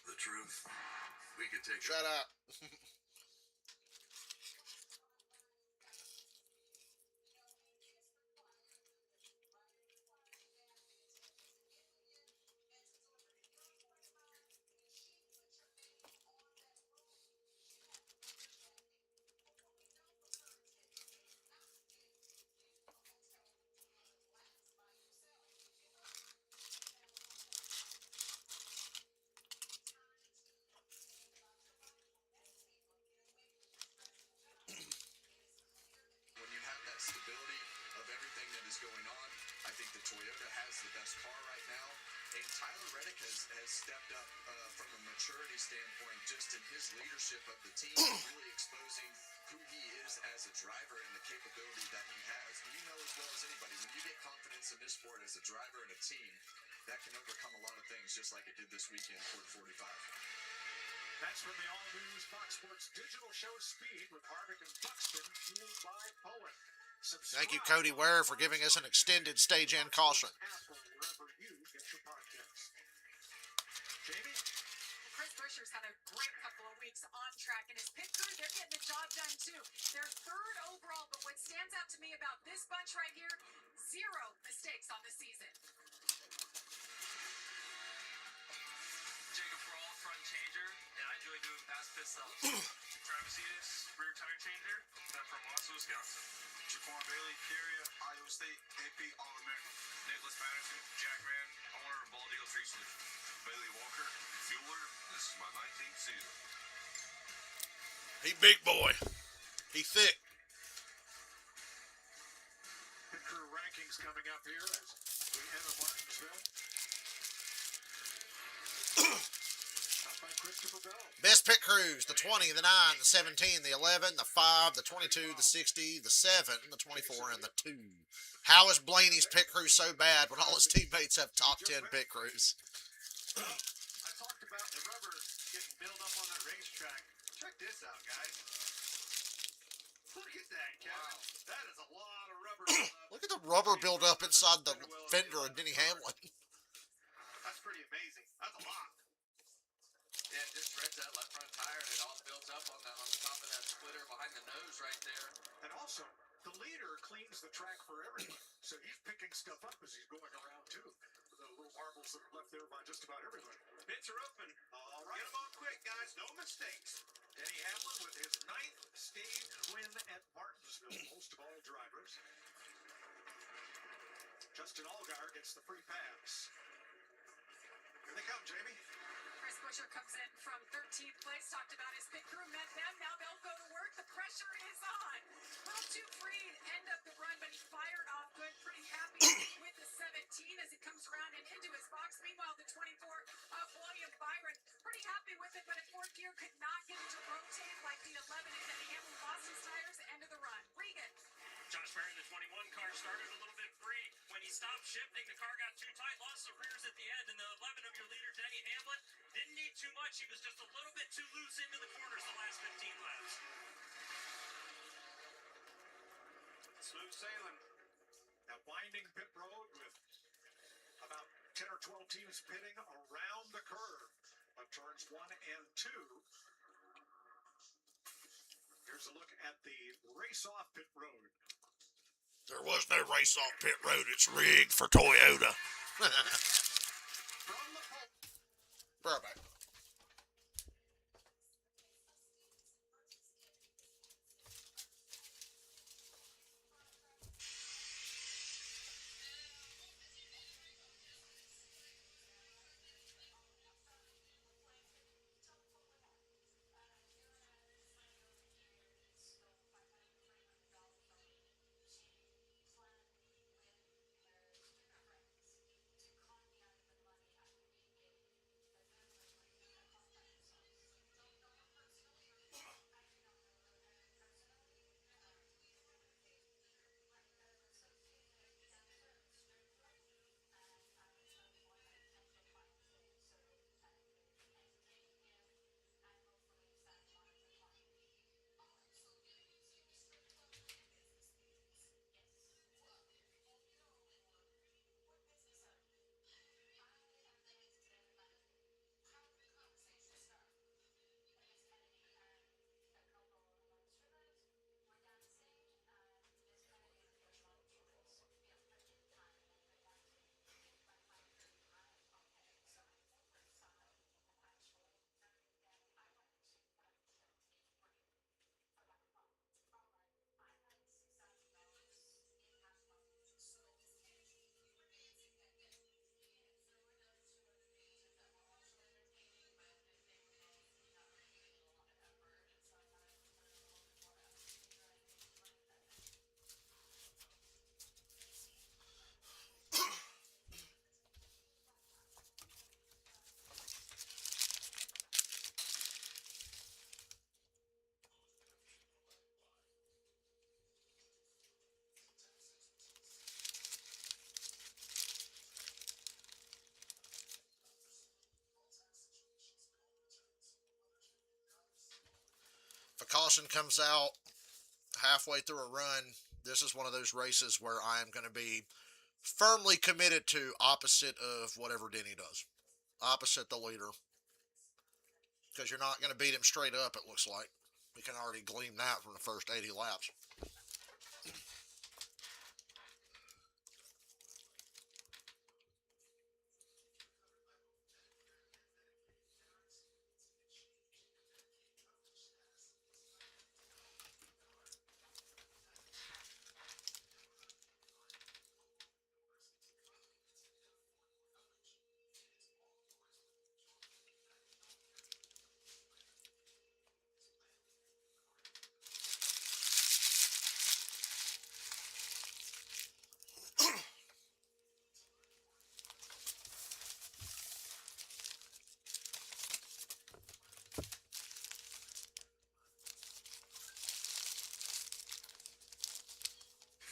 The truth. We could take Shut up. When you have that stability of everything that is going on, I think the Toyota has the best car right now. And Tyler Reddick has stepped up from a maturity standpoint, just in his leadership of the team, really exposing who he is as a driver and the capability that he has. You know as well as anybody, when you get confidence in this sport as a driver and a team, that can overcome a lot of things, just like it did this weekend for 45. That's from the all-news Fox Sports digital show Speed with Harvick and Buxton, fueled by Poland. Thank you, Cody Ware, for giving us an extended stage end caution. Apple, wherever you get your podcasts. Jamie? Chris Buescher's had a great couple of weeks on track, and his pit crew, they're getting the job done too. They're third overall, but what stands out to me about this bunch right here, 0 mistakes on the season. Jacob Brawl, front changer, and I enjoy doing fast pit stops. Travis Etis, rear tire changer, and I'm from Wausau, Wisconsin. Jaquan Bailey, Carrier, Iowa State, AP All-American. Nicholas Patterson, Jackman, owner of Bald Eagle Tree Solutions. Bailey Walker, fueler. This is my 19th season. He big boy. He thick. Pit crew rankings coming up here as we enter Martinsville. Top by Christopher Bell. Best pit crews, the 20, the 9, the 17, the 11, the 5, the 22, the 60, the 7, the 24, and the 2. How is Blaney's pit crew so bad when all his teammates have top 10 pit crews? I talked about the rubber getting built up on that racetrack. Check this out, guys. Look at that, Kevin. Wow. That is a lot of rubber buildup. Look at the rubber buildup inside the fender of Denny Hamlin. cleans the track for everyone. So he's picking stuff up as he's going around too. The little marbles that are left there by just about everybody. Pits are open. All right. Get them on quick, guys. No mistakes. Denny Hamlin with his 9th stage win at Martinsville, most of all drivers. Justin Allgaier gets the free pass. Here they come, Jamie. Chris Buescher comes in from 13th place, talked about his pit crew, met them, now they'll go to work. The pressure is on. A little too free to end up the run, but he fired off good, pretty happy with the 17 as he comes around and into his box. Meanwhile, the 24 of William Byron, pretty happy with it, but at fourth gear could not get it to rotate like the 11, and then Hamlin lost his tires, end of the run. Regan. Josh Berry in the 21 car started a little bit free. When he stopped shifting, the car got too tight, lost the rears at the end, and the 11 of your leader, Denny Hamlin, didn't need too much. He was just a little bit too loose into the corners the last 15 laps. Smooth sailing. That winding pit road with about 10 or 12 teams pitting around the curve of turns 1 and 2. Here's a look at the race-off pit road. There was no race off pit road. It's rigged for Toyota. From the pole. Throwback. If a caution comes out halfway through a run, this is one of those races where I am going to be firmly committed to opposite of whatever Denny does. Opposite the leader. Because you're not going to beat him straight up, it looks like. We can already glean that from the first 80 laps.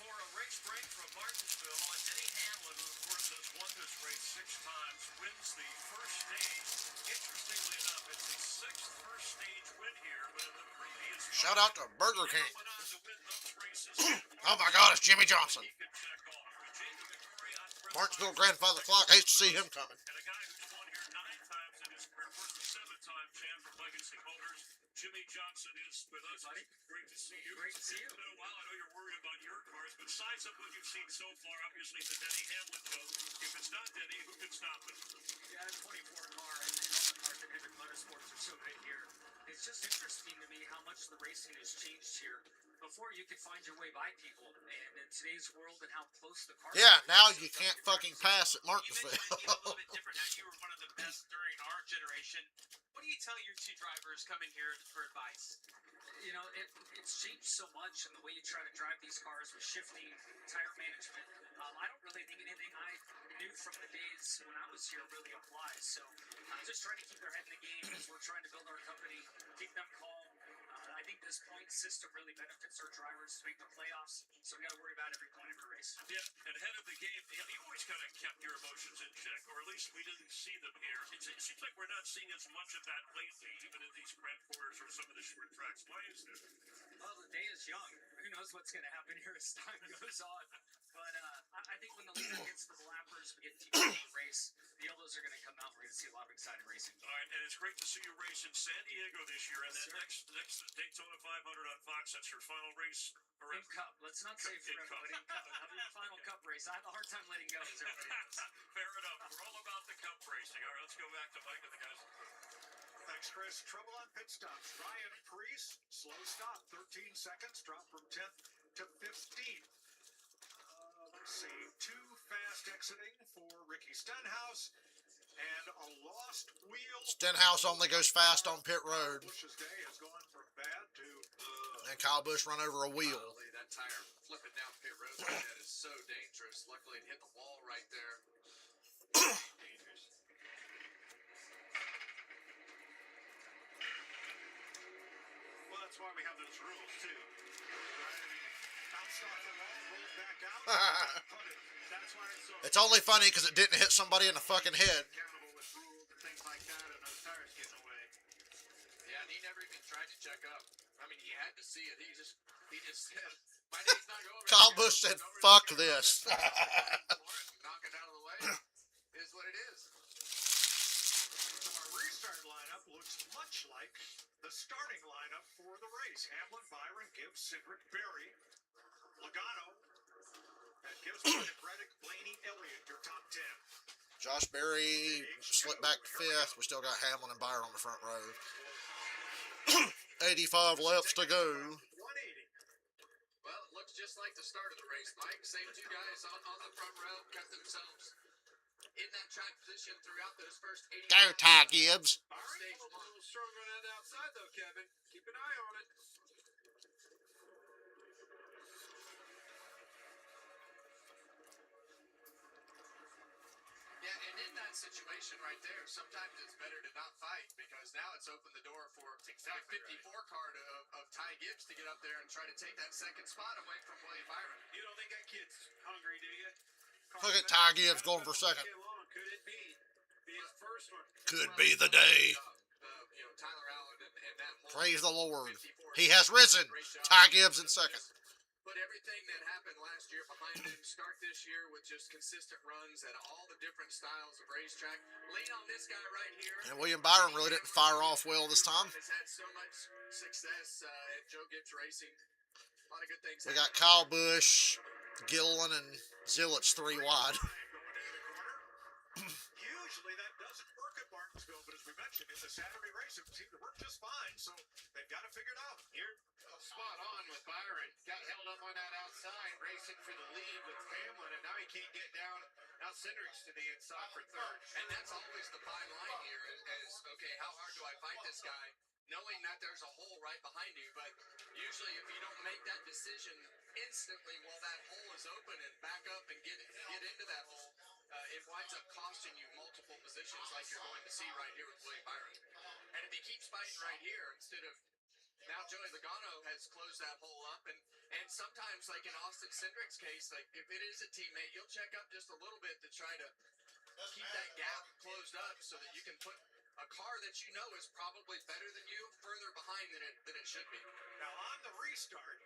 For a race break from Martinsville, and Denny Hamlin, who of course has won this race 6 times, wins the first stage. Interestingly enough, it's his 6th first stage win here, but in the previous Shout out to Burger King. went on to win those races. Oh my God, it's Jimmy Johnson. He could check off. With Jamie McMurray on Chris Martinsville grandfather clock. I hate to see him coming. and a guy who's won here 9 times in his career, of course, the 7-time champ for Mike Racing Motors. Jimmy Johnson is with us. Buddy. Great to see you. Great to see you. It's been a while. I know you're worried about your cars, but size up what you've seen so far. Obviously, the Denny Hamlin vote. If it's not Denny, who can stop it? Yeah, 24 car and all the cars at Hendrick Motorsports are so good here. It's just interesting to me how much the racing has changed here. Before you could find your way by people, and in today's world and how close the cars Yeah, are, now it's you so can't tough. fucking pass at You Martinsville. mentioned it a little bit different now. You were one of the best during our generation. What do you tell your two drivers coming here for advice? You know, it's changed so much in the way you try to drive these cars with shifting, tire management. I don't really think anything I knew from the days when I was here really applies. So just trying to keep their head in the game as we're trying to build our company, keep them calm. I think this point system really benefits our drivers to make the playoffs, so we got to worry about every point of the race. Yeah, and ahead of the game, you always kind of kept your emotions in check, or at least we didn't see them here. It seems like we're not seeing as much of that lately, even in these Grand Tours or some of the short tracks. Why is that? Well, the day is young. Who knows what's going to happen here as time goes on. But I think when the leader gets the lappers, we get deep into the race, the yellows are going to come out. We're going to see a lot of exciting racing. All right, and it's great to see you race in San Diego this year, and Yes, then sir. next Daytona 500 on Fox. That's your final race In forever. Cup. Let's not say In forever, Cup. but in Cup. That'll be the final Cup race. I have a hard time letting go, as everybody knows. Fair enough. We're all about the Cup racing. All right, let's go back to Mike and the guys. Thanks, Chris. Trouble on pit stops. Ryan Preece, slow stop, 13 seconds, drop from 10th to 15th. Let's see, too fast exiting for Ricky Stenhouse, and a lost wheel. Stenhouse only goes fast on pit road, Bush's day has gone from bad to and Kyle Busch run over a wheel. Golly, that tire flipping down pit road like that is so dangerous. Luckily, it hit the wall right there. Dangerous. Well, that's why we have those rules, too. bounced off the wall, rolled back out, punted. That's why it's so It's only funny because it didn't hit somebody in the fucking head. accountable with rules and things like that, and those tires getting away. Yeah, and he never even tried to check up. I mean, he had to see it. He just said, "My name's not going." Kyle Busch said, "Fuck this." Knock it out of the way. Is what it is. So our restart lineup looks much like the starting lineup for the race. Hamlin, Byron, Gibbs, Cindric, Berry, Logano, and Gibbs, Reddick, Blaney, Elliott, your top 10. Josh Berry slipped back to fifth. We still got Hamlin and Byron on the front row. 85 laps to go. 180. Well, it looks just like the start of the race, Mike. Same two guys on the front row kept themselves in that track position throughout those first 80 Go, Ty Gibbs. Stage A one. little stronger on that outside, though, Kevin. Keep an eye on it. Yeah, and in that situation right there, sometimes it's better to not fight because now it's opened the door for the 54 car of Ty Gibbs to get up there and try to take that second spot away from William Byron. You don't think that kid's hungry, do you? Look at Ty Gibbs going for second. Could it be his first one? Could be the day. Tyler Allen and that whole Praise the Lord. 54 He has risen. Great job. Ty Gibbs in second. But everything that happened last year behind him, start this year with just consistent runs at all the different styles of racetrack. Lean on this guy right here. And William Byron really didn't fire off well this time. Has had so much success at Joe Gibbs Racing. A lot of good things. We got happening. Kyle Busch, Gilliland, and Zillich 3 wide. Going into the corner. Usually that doesn't work at Martinsville, but as we mentioned, in the Saturday race, it seemed to work just fine, so they've got to figure it out. You're spot on with Byron. Got held up on that outside, racing for the lead with Hamlin, and now he can't get down. Now Cindric's to the inside for third. And that's always the fine line here is, okay, how hard do I fight this guy? Knowing that there's a hole right behind you, but usually if you don't make that decision instantly while that hole is open and back up and get into that hole, it winds up costing you multiple positions like you're going to see right here with William Byron. And if he keeps fighting right here instead of now Joey Logano has closed that hole up, and sometimes like in Austin Cindric's case, like if it is a teammate, you'll check up just a little bit to try to keep that gap closed up so that you can put a car that you know is probably better than you further behind than it should be. Now on the restart,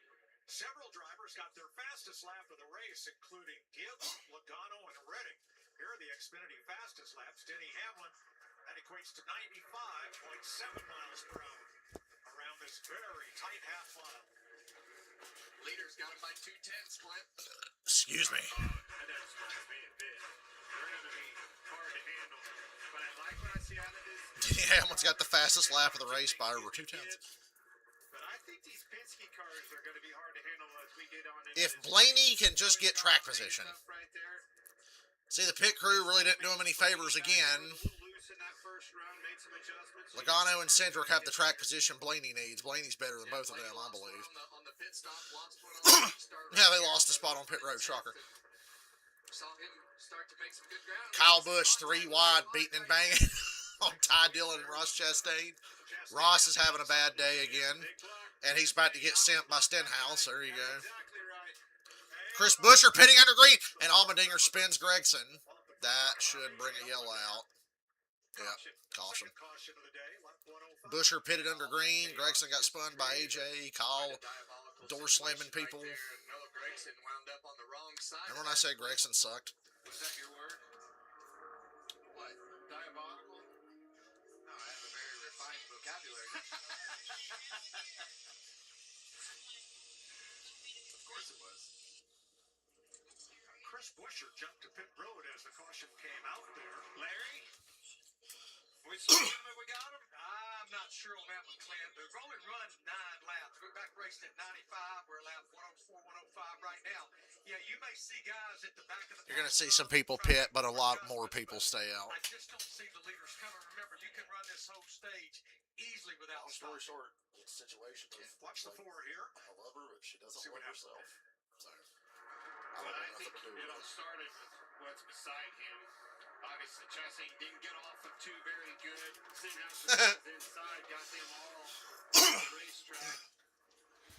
several drivers got their fastest lap of the race, including Gibbs, Logano, and Reddick. Here are the Xfinity fastest laps. Denny Hamlin at That equates to 95.7 miles per hour around this very tight half mile. Leaders got him by 2/10, Clint. Excuse me. And that surprised me a bit. They're going to be hard to handle. But I like what I see out of this. Yeah, Hamlin's got the fastest lap of the race by over 2/10. But I think these Penske cars are going to be hard to handle as we get on into If this Blaney race. can just get track position. Right there. See, the pit crew really didn't do him any favors again. A little loose in that first run, made some adjustments. Logano and Cindric have the track position Blaney needs. Blaney's better than both of them, I believe. On the pit stop, lost one on the restart. Yeah, they lost a spot on pit road, shocker. Saw him start to make some good ground. Kyle Busch, 3 wide, beating and banging on Ty Dillon and Ross Chastain. Ross is having a bad day again, and he's about to get sent by Stenhouse. There you go. Exactly right. Chris Buescher pitting under green, and Allmendinger spins Gregson. That should bring a yellow out. Yeah, caution. Caution of the day, lap 105. Buescher pitted under green. Gregson got spun by AJ. Kyle door slamming people. Noah Gragson wound up on the wrong side. Remember when I said Gregson sucked? Was that your word? What? Diabolical? No, I have a very refined vocabulary. Of course it was. Chris Buescher jumped to pit road as the caution came out there. Larry? We saw him and we got him? I'm not sure on that one, Clint. We've only run 9 laps. We're back racing at 95. We're at lap 104, 105 right now. Yeah, you may see guys at the back of the You're going to see some people pit, but a lot more people stay out. I just don't see the leaders coming. Remember, you can run this whole stage easily without stopping. short, it's a situation Watch the 4 here. I love her, but she doesn't See what happens. So, But I think it all started with what's beside him. Obviously, Chastain didn't get off of 2 very good. Stenhouse was inside, got them all on the racetrack.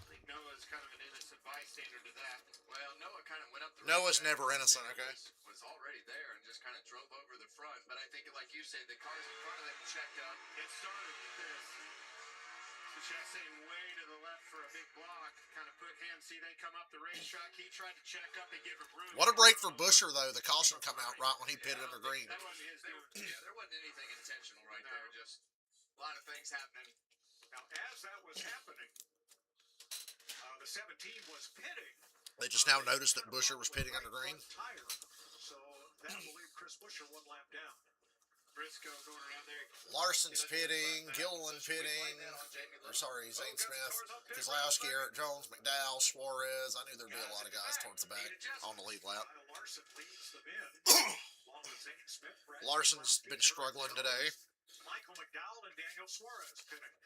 I think Noah's kind of an innocent bystander to that. Well, Noah kind of went up the Noah's racetrack. never innocent, okay? Was already there and just kind of drove over the front. But I think, like you said, the cars in front of them checked up. It started with this. So Chastain way to the left for a big block. Kind of put him, see they come up the racetrack. He tried to check up and give him room. what a break for Buescher, though. The caution come out right when he pitted under green. That wasn't his doing. Yeah, there wasn't anything intentional right there. Just a lot of things happening. Now, as that was happening, the 17 was pitting. They just now noticed that Buescher was pitting under green. Tire. So that will leave Chris Buescher 1 lap down. Briscoe going around there. Larson's pitting, Gilliland pitting, or sorry, Zane Smith, Keselowski, Eric Jones, McDowell, Suarez. I knew there'd be a lot of guys towards the back on the lead lap. Kyle Larson leads the bid. Along with Zane Smith, Brett Larson's been struggling today. Michael McDowell and Daniel Suarez pitting.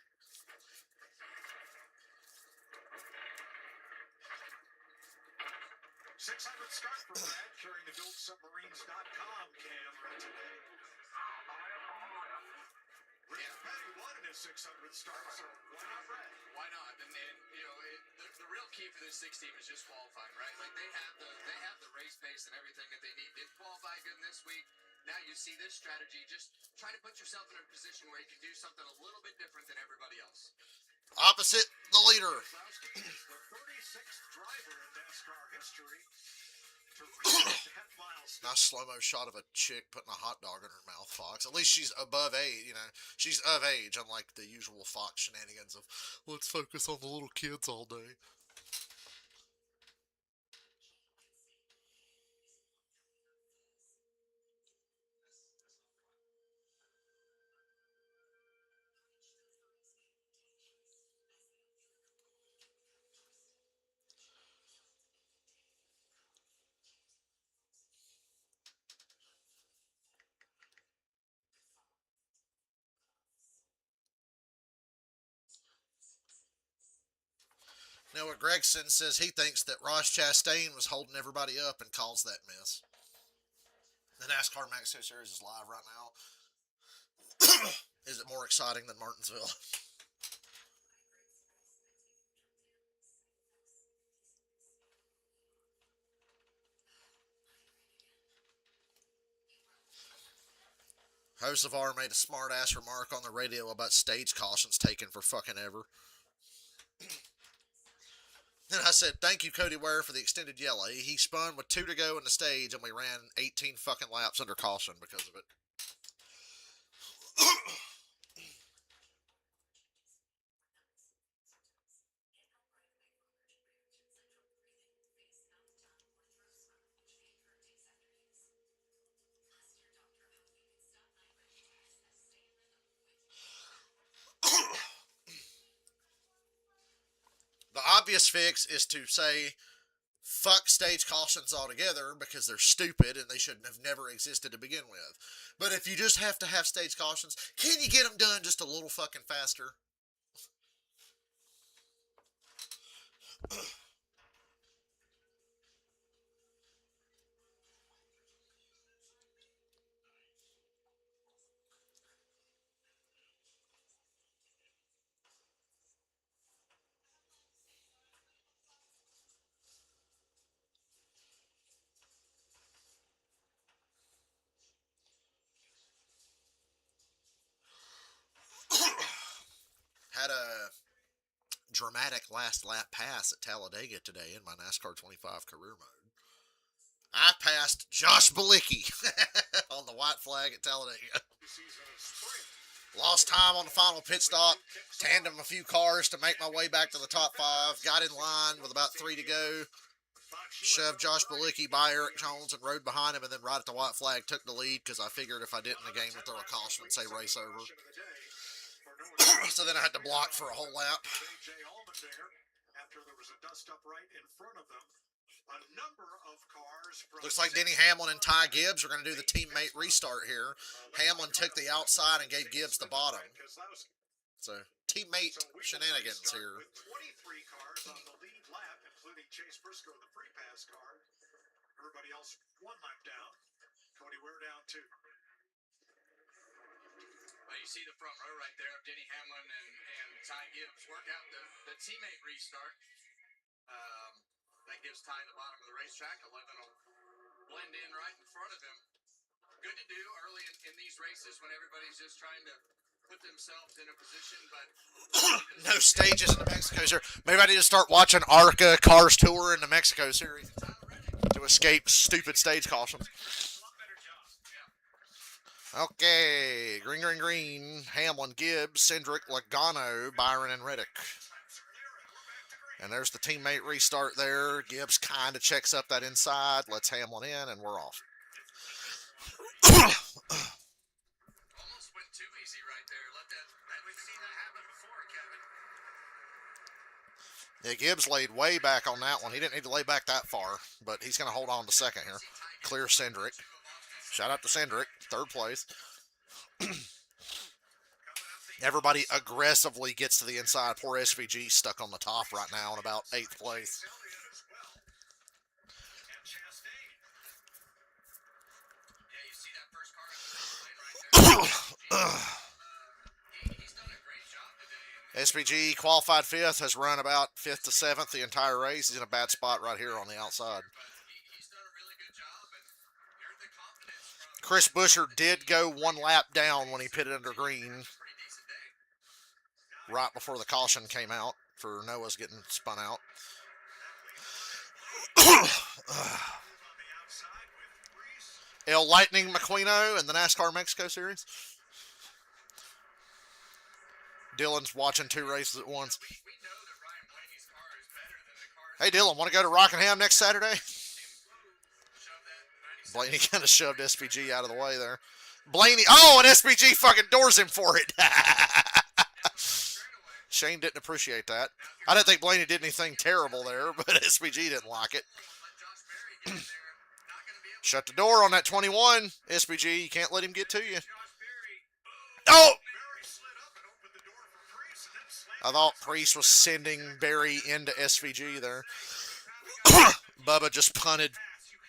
$600 start for Brad carrying the GoldSubmarines.com camera today. Rick Petty won in his 600 start, so why not Brad? Why not? And you know, the real key for this 6 team is just qualifying, right? Like they have the race pace and everything that they need. Didn't qualify good this week. Now you see this strategy. Just try to put yourself in a position where you can do something a little bit different than everybody else. Opposite the leader. Keselowski is the 36th driver in NASCAR history to reach 10 miles. Nice slow-mo shot of a chick putting a hot dog in her mouth, Fox. At least she's above age, you know. She's of age, unlike the usual Fox shenanigans of, let's focus on the little kids all day. Now, what Gregson says he thinks that Ross Chastain was holding everybody up and caused that mess. The NASCAR Mexico Series is live right now. Is it more exciting than Martinsville? Hocevar made a smart-ass remark on the radio about stage cautions taken for fucking ever. Then I said, thank you, Cody Ware, for the extended yellow. He spun with 2 to go in the stage, and we ran 18 fucking laps under caution because of it. The obvious fix is to say, fuck stage cautions altogether because they're stupid and they shouldn't have never existed to begin with. But if you just have to have stage cautions, can you get them done just a little fucking faster? Had a dramatic last lap pass at Talladega today in my NASCAR 25 career mode. I passed Josh Bilicki on the white flag at Talladega. Lost time on the final pit stop, tandem a few cars to make my way back to the top 5, got in line with about 3 to go, shoved Josh Bilicki by Eric Jones and rode behind him, and then right at the white flag took the lead because I figured if I didn't, the game would throw a caution and say race over. So then I had to block for a whole lap. After there was a dust up right in front of them, a number of cars. Looks like Denny Hamlin and Ty Gibbs are going to do the teammate restart here. Hamlin took the outside and gave Gibbs the bottom. So teammate shenanigans here. With 23 cars on the lead lap, including Chase Briscoe, the free pass car. Everybody else 1 lap down. Cody Ware down 2. Well, you see the front row right there of Denny Hamlin and Ty Gibbs work out the teammate restart. That gives Ty the bottom of the racetrack. 11 will blend in right in front of him. Good to do early in these races when everybody's just trying to put themselves in a position, but no stages in the Mexico Series. Maybe I need to start watching ARCA Cars Tour in the Mexico Series to escape stupid stage cautions. Okay, green, green, green. Hamlin, Gibbs, Cindric, Logano, Byron, and Reddick. And there's the teammate restart there. Gibbs kind of checks up that inside, lets Hamlin in, and we're off. almost went too easy right there. We've seen that happen before, Kevin. Yeah, Gibbs laid way back on that one. He didn't need to lay back that far, but he's going to hold on to second here. Clear Cindric. Shout out to Cindric, 3rd place. Everybody aggressively gets to the inside. Poor SVG stuck on the top right now in about 8th place. SVG qualified 5th, has run about 5th to 7th the entire race. He's in a bad spot right here on the outside. Chris Buescher did go 1 lap down when he pitted under green right before the caution came out for Noah's getting spun out. El Lightning McQueeno in the NASCAR Mexico Series. Dylan's watching 2 races at once. Hey Dylan, want to go to Rockingham next Saturday? Blaney kind of shoved SPG out of the way there. Blaney, and SPG fucking doors him for it. Shane didn't appreciate that. I didn't think Blaney did anything terrible there, but SPG didn't like it. Shut the door on that 21, SPG. You can't let him get to you. Oh! I thought Priest was sending Barry into SVG there. Bubba just punted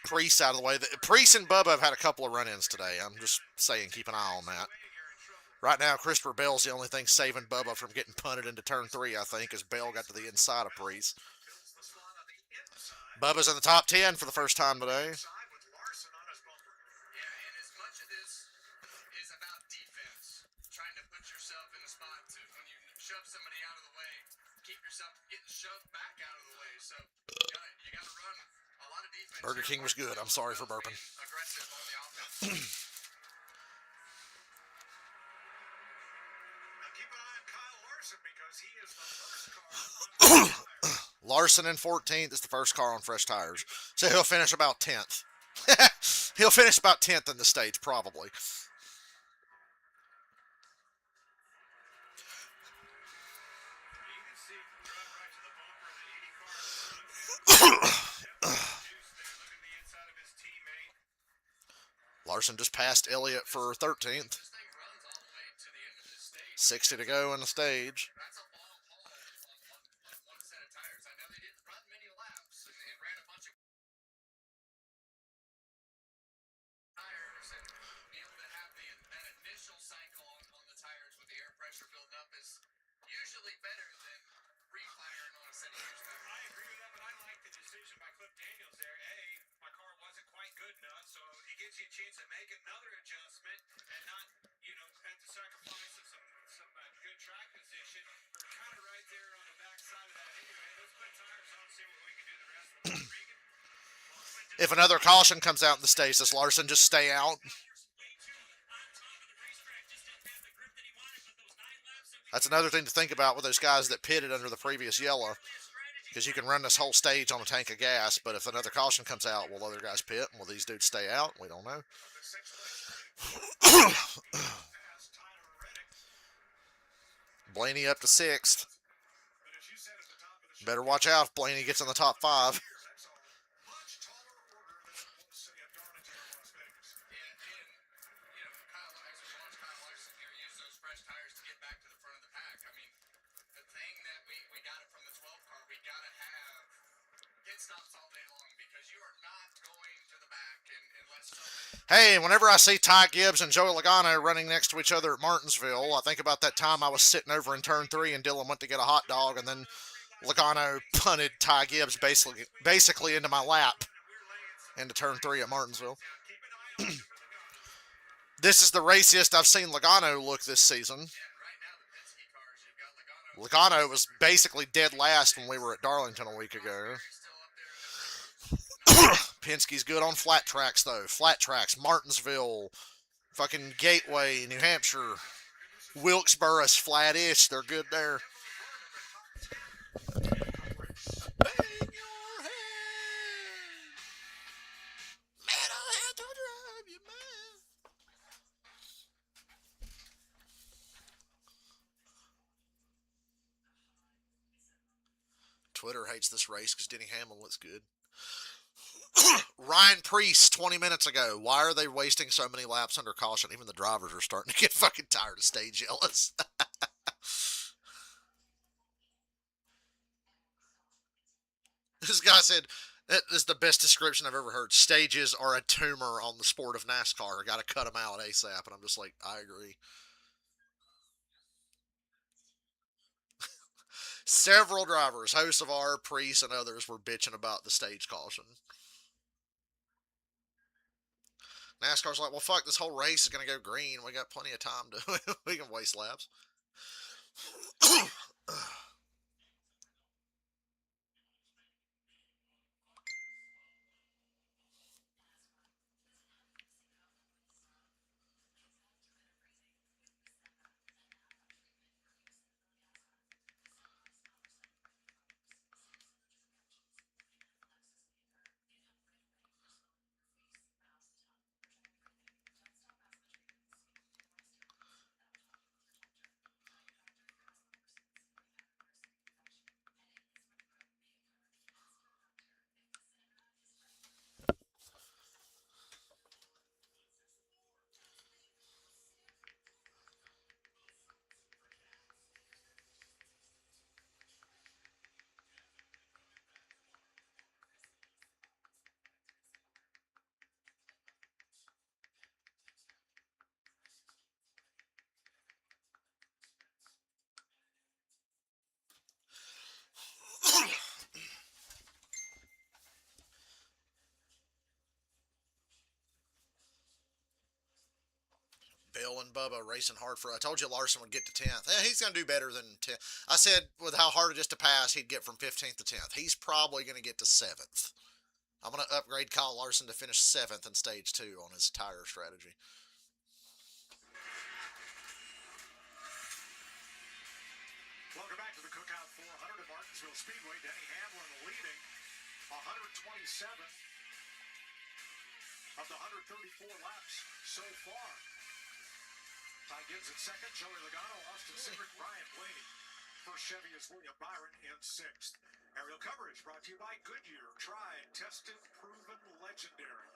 Priest out of the way. Priest and Bubba have had a couple of run-ins today. I'm just saying, keep an eye on that. Right now, Christopher Bell's the only thing saving Bubba from getting punted into turn 3, I think, as Bell got to the inside of Priest. Bubba's in the top 10 for the first time today. Burger King was good. I'm sorry for burping. he is the first car on fresh tires. Larson in 14th is the first car on fresh tires. So he'll finish about 10th. He'll finish about 10th in the stage, probably. You can see right to the bumper of the 80 car in front of him. Juice there. Look at the inside of his teammate. Larson just passed Elliott for 13th. This thing runs all the way to the end of this stage. 60 to go in the stage. That's a long haul on one set of tires. I know they didn't run many laps and ran a bunch of tires, and be able to have that initial cycle on the tires with the air pressure building up is usually better than refiring on a set of years back. I agree with that, but I like the decision by Cliff Daniels there. My car wasn't quite good enough, so it gives you a chance to make another adjustment and not, at the sacrifice of some good track position. We're kind of right there on the backside of that anyway. Let's put tires on, see what we can do the rest of the week. If another caution comes out in the stage, does Larson just stay out? That's another thing to think about with those guys that pitted under the previous yellow. Because you can run this whole stage on a tank of gas, but if another caution comes out, will other guys pit? Will these dudes stay out? We don't know. Blaney up to 6th. Better watch out if Blaney gets in the top 5. Hey, whenever I see Ty Gibbs and Joey Logano running next to each other at Martinsville, I think about that time I was sitting over in turn 3 and Dylan went to get a hot dog, and then Logano punted Ty Gibbs basically into my lap into turn 3 at Martinsville. This is the raciest I've seen Logano look this season. Logano was basically dead last when we were at Darlington a week ago. Penske's good on flat tracks, though. Flat tracks, Martinsville, fucking Gateway, New Hampshire, Wilkes-Barre's flat-ish. They're good there. Bang your head. Metal head to drive you mad. Twitter hates this race because Denny Hamlin looks good. Ryan Preece 20 minutes ago. Why are they wasting so many laps under caution? Even the drivers are starting to get fucking tired of stage yellows. This guy said, that is the best description I've ever heard. Stages are a tumor on the sport of NASCAR. Got to cut them out ASAP. And I'm just like, I agree. Several drivers, Hocevar, Preece, and others were bitching about the stage caution. NASCAR's like, well, fuck, this whole race is going to go green. We got plenty of time to, we can waste laps. Bill and Bubba racing hard for. I told you Larson would get to 10th. He's going to do better than 10th. I said with how hard it is to pass, he'd get from 15th to 10th. He's probably going to get to 7th. I'm going to upgrade Kyle Larson to finish 7th in stage 2 on his tire strategy. Welcome back to the Cookout 400 at Martinsville Speedway. Denny Hamlin leading 127 of the 134 laps so far. Ty Gibbs in second, Joey Logano, Austin Cindric, Ryan Blaney. First Chevy is William Byron in sixth. Aerial coverage brought to you by Goodyear. Tried, tested, proven, legendary.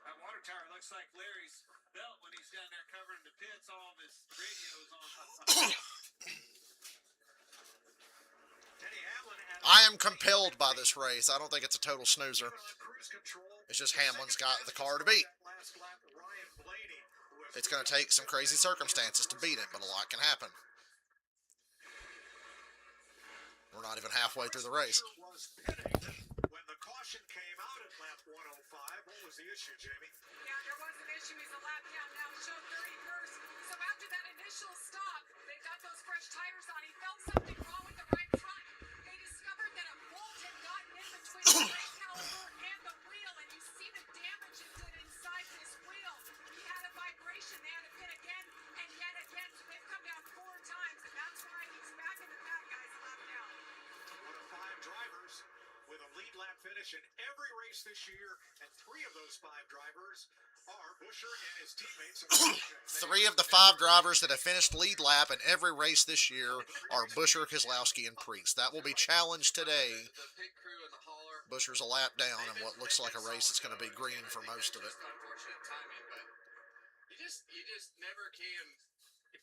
That water tower looks like Larry's belt when he's down there covering the pits. All of his radios on. Denny Hamlin I am compelled by this race. I don't think it's a total snoozer. on cruise control. It's just Hamlin's got the car to beat. Last lap, Ryan Blaney, who has It's going to take some crazy circumstances to beat him, but a lot can happen. We're not even halfway through the race. was pitting when the caution came out at lap 105. What was the issue, Jamie? Yeah, there was an issue. He's a lap down now, showed 31st. So after that initial stop, they got those fresh tires on. He felt something wrong with the right front. They discovered that a bolt had gotten in between the brake caliper and the wheel, and you see the damage it did inside this wheel. He had a vibration. They had to fit again and yet again. So they've come down 4 times, and that's why he's back in the pack, guys, a lap down. One of 5 drivers with a lead lap finish in every race this year, and 3 of those 5 drivers are Buescher and his teammates. 3 of the 5 drivers that have finished lead lap in every race this year are Buescher, Keselowski, and Priest. That will be challenged today. The pit crew and the hauler. Buescher's a lap down in what looks like a race that's going to be green for most of it. Just unfortunate timing, but you just never can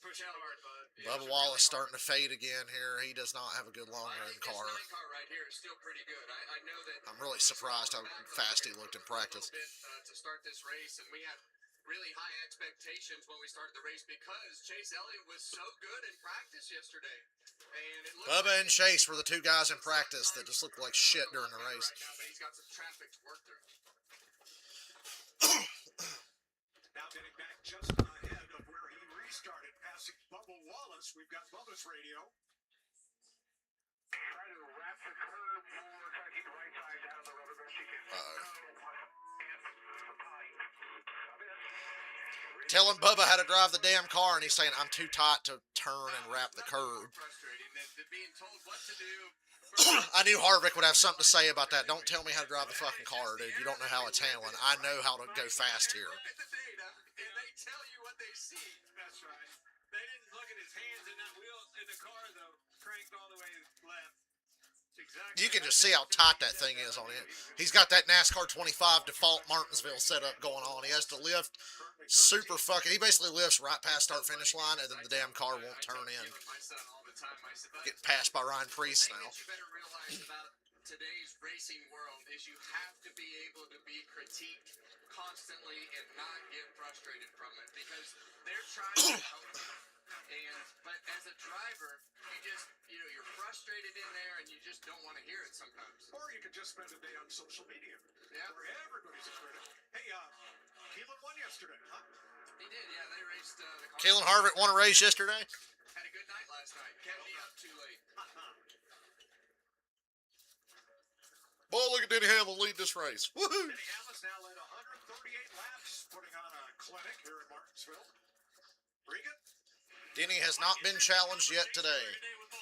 push out hard, bud. Bubba Wallace starting to fade again here. He does not have a good long run car. This 9 car right here is still pretty good. I know that. I'm really surprised how fast he looked in practice. To start this race, and we had really high expectations when we started the race because Chase Elliott was so good in practice yesterday. And it Bubba and Chase were the 2 guys in practice that just looked like shit during the race. Right now, but he's got some traffic to work through. Now getting back just ahead of where he restarted, passing Bubba Wallace. We've got Bubba's radio. Try to wrap the curve more, try to keep the right side down the rubber best you can. Telling Bubba how to drive the damn car, and he's saying, I'm too tight to turn and wrap the curb. Frustrating than being told what to do. I knew Harvick would have something to say about that. Don't tell me how to drive the fucking car, dude. You don't know how it's handling. I know how to go fast here. Look at the data, and they tell you what they see. That's right. They didn't look at his hands in that wheel in the car though. Cranked all the way left. Exactly. You can just see how tight that thing is on it. He's got that NASCAR 25 default Martinsville setup going on. He has to lift super fucking. He basically lifts right past start finish line, and then the damn car won't turn in. My son all the time. I said, Get passed by Ryan Priest the thing now. that you better realize about today's racing world is you have to be able to be critiqued constantly and not get frustrated from it because they're trying to help you. But as a driver, you're frustrated in there and you just don't want to hear it sometimes. Or you could just spend a day on social media. Yeah. Where everybody's a critic. Hey, Keelan won yesterday, huh? He did, yeah. They raced the car. Keelan Harvick won a race yesterday. Had a good night last night. Kept me up too late. Boy, look at Denny Hamlin lead this race. Woohoo! Denny Hamlin's now led 138 laps, putting on a clinic here in Martinsville. Regan? Denny has not been challenged yet today,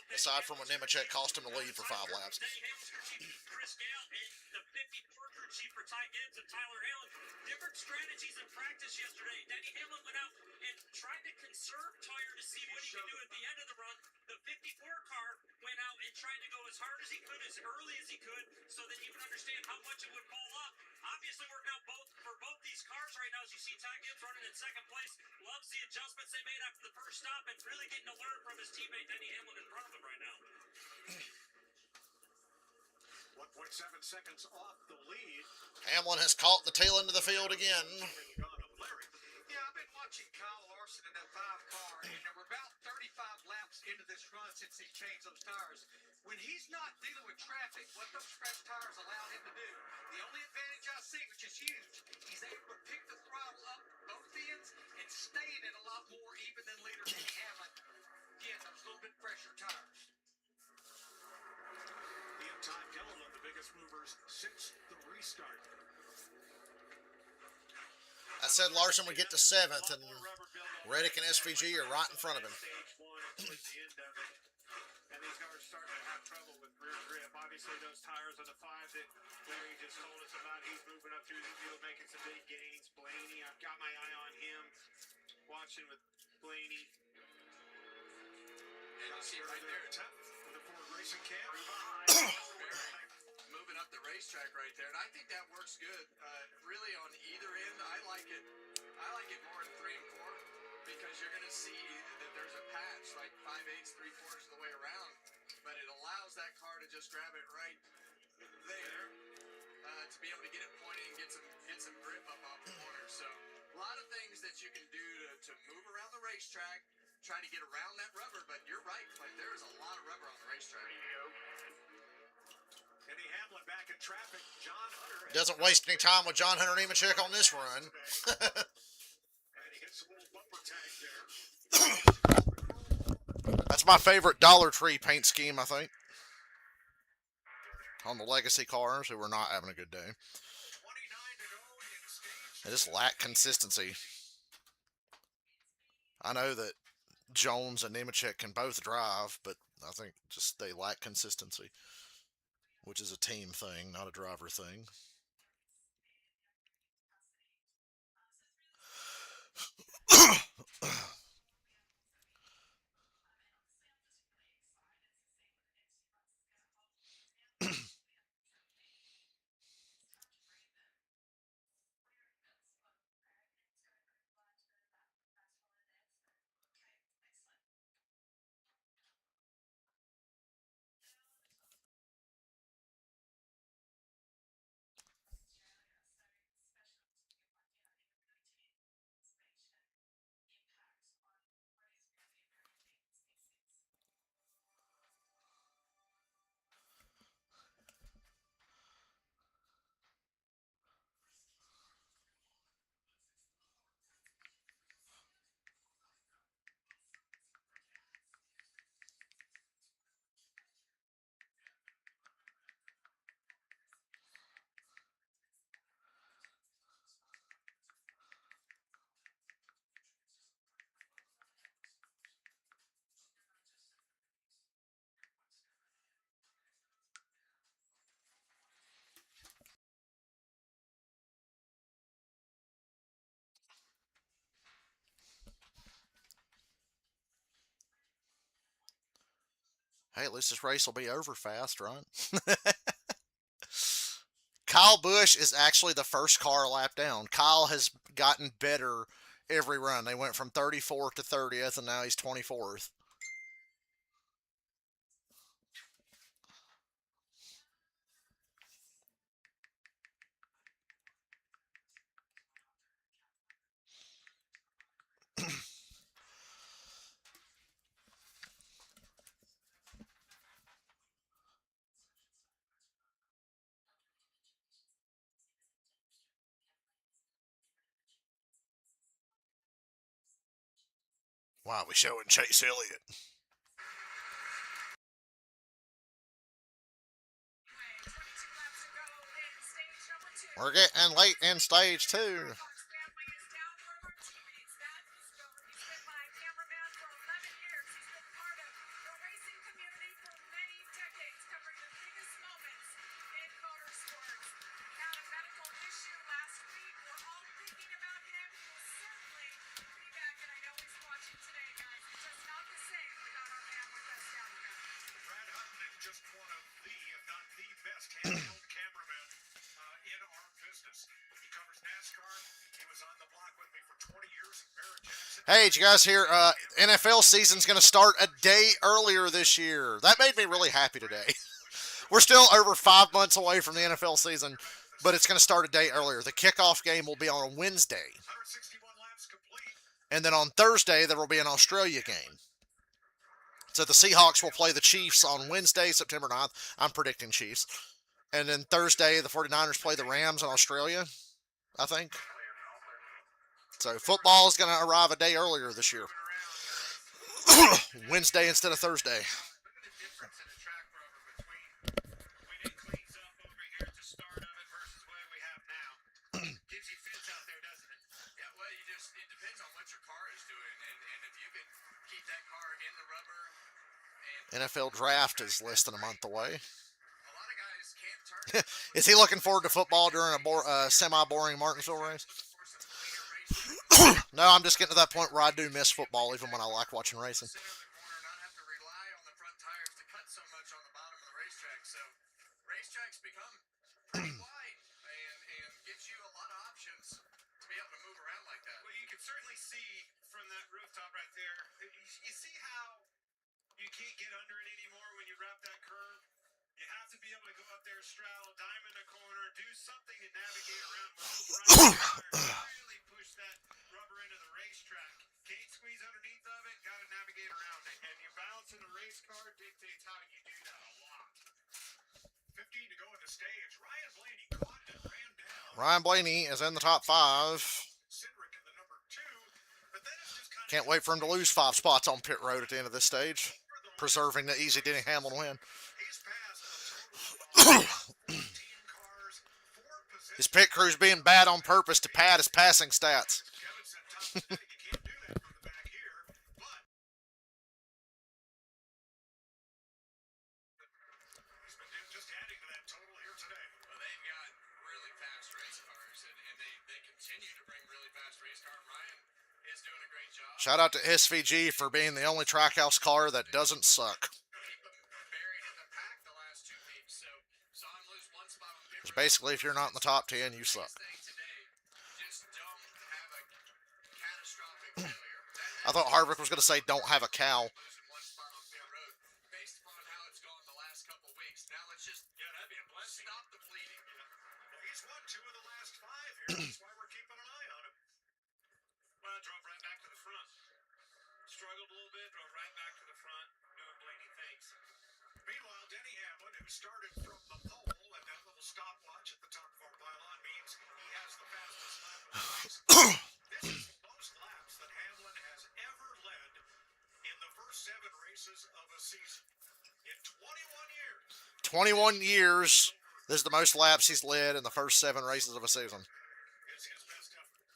aside from when Nemechek cost him the lead for 5 laps. Chris Gale and the 54 crew chief for Ty Gibbs and Tyler Allen. Different strategies in practice yesterday. Denny Hamlin went out and tried to conserve tire to see what he could do at the end of the run. The 54 car went out and tried to go as hard as he could, as early as he could, so that he would understand how much it would fall off. Obviously working out for both these cars right now, as you see Ty Gibbs running in second place. Loves the adjustments they made after the first stop and really getting to learn from his teammate Denny Hamlin in front of him right now. 1.7 seconds off the lead. Hamlin has caught the tail end of the field again. Yeah, I've been watching Kyle Larson in that 5 car, and we're about 35 laps into this run since he changed those tires. When he's not dealing with traffic, what those fresh tires allow him to do, the only advantage I see, which is huge, he's able to pick the throttle up both ends and stay in it a lot more even than leader Denny Hamlin. Again, those little bit fresher tires. He and Todd Gilliland, the biggest movers since the restart. I said Larson would get to 7th, and Reddick and SVG are right in front of him. Stage 1 towards the end of it. And these cars obviously those tires on the 5 that Larry just told us about. He's moving up through the field, making some big gains. Blaney, I've got my eye on him. Watching with Blaney. And you see right there, With the Ford Racing Cam. moving up the racetrack right there, and I think that works good. Really, on either end, I like it. I like it more in 3 and 4 because you're going to see that there's a patch like 5/8, 3/4 of the way around, but it allows that car to just grab it right there to be able to get it pointed and get some grip up off the corner. So a lot of things that you can do to move around the racetrack, try to get around that rubber. But you're right, like there is a lot of rubber on the racetrack. Kenny Hamlin back in traffic. John Hunter Doesn't waste any time with John Hunter Nemechek on this run. and he hits a little bumper tag there. That's my favorite Dollar Tree paint scheme, I think. On the legacy cars who were not having a good day. 29 to go in stage. They just lack consistency. I know that Jones and Nemechek can both drive, but I think just they lack consistency, which is a team thing, not a driver thing. Hey, at least this race will be over fast, right? Kyle Busch is actually the first car a lap down. Kyle has gotten better every run. They went from 34th to 30th, and now he's 24th. Wow, we showing Chase Elliott. We're getting late in stage 2. Brad Hutton is just one of the, if not the best handheld cameraman in our business. He covers NASCAR. He was on the block with me for 20 years. Barrett Jackson. Hey, did you guys hear? NFL season's going to start a day earlier this year. That made me really happy today. We're still over 5 months away from the NFL season, but it's going to start a day earlier. The kickoff game will be on a Wednesday. 161 laps complete. And then on Thursday, there will be an Australia game. So the Seahawks will play the Chiefs on Wednesday, September 9th. I'm predicting Chiefs. And then Thursday, the 49ers play the Rams in Australia, I think. So football is going to arrive a day earlier this year. Wednesday instead of Thursday. Look at the difference in the track rubber between when it cleans up over here at the start of it versus what we have now. Gives you fits out there, doesn't it? Yeah, well, it depends on what your car is doing, and if you can keep that car in the rubber. And NFL draft is less than a month away. a lot of Is he looking forward to football during a semi-boring Martinsville race? No, I'm just getting to that point where I do miss football, even when I like watching racing. Sit in the corner, not have to rely on the front tires to cut so much on the bottom of the racetrack. So racetracks become pretty wide and gives you a lot of options to be able to move around like that. Well, you can certainly see from that rooftop right there. You see how you can't get under it anymore when you wrap that curve? You have to be able to go up there, straddle, dime in the corner, do something to navigate around really push that rubber into the racetrack. Can't squeeze underneath of it, got to navigate around it. And your balance in the race car dictates how you do that a lot. 15 to go in the stage. Ryan Blaney caught it and ran down. Ryan Blaney is in the top 5. Cindric in the number 2. But then it's just kind Can't wait for him to lose 5 spots on pit road at the end of this stage, preserving the easy Denny Hamlin win. he's passed a total of 14 cars, 4 positions. His pit crew's being bad on purpose to pad his passing stats. Kevin said top 10, you can't do that from the back here. But he's been just adding to that total here today. Well, they've got really fast race cars, and they continue to bring really fast race car. Ryan is doing a great job. Shout out to SVG for being the only trackhouse car that doesn't suck. Keep them buried in the pack the last 2 weeks, so saw him lose 1 spot on pit Because road. basically, if you're not in the top 10, you suck. Biggest thing today, just don't have a catastrophic failure. I thought Harvick was going to say, don't have a cow. Losing 1 spot on pit road, based upon how it's gone the last couple weeks. Now let's just That'd be a blessing. stop the bleeding. Well, he's won 2 of the last 5 here. That's why we're keeping an eye on him. Well, drove right back to the front. Struggled a little bit, drove right back to the front, doing Blaney things. Meanwhile, Denny Hamlin, who started from the pole, and that little stopwatch at the top of our pylon means he has the fastest lap of the race. This is the most laps that Hamlin has ever led in the first 7 races of a season. In 21 years. 21 years. This is the most laps he's led in the first 7 races of a season. It's his best effort.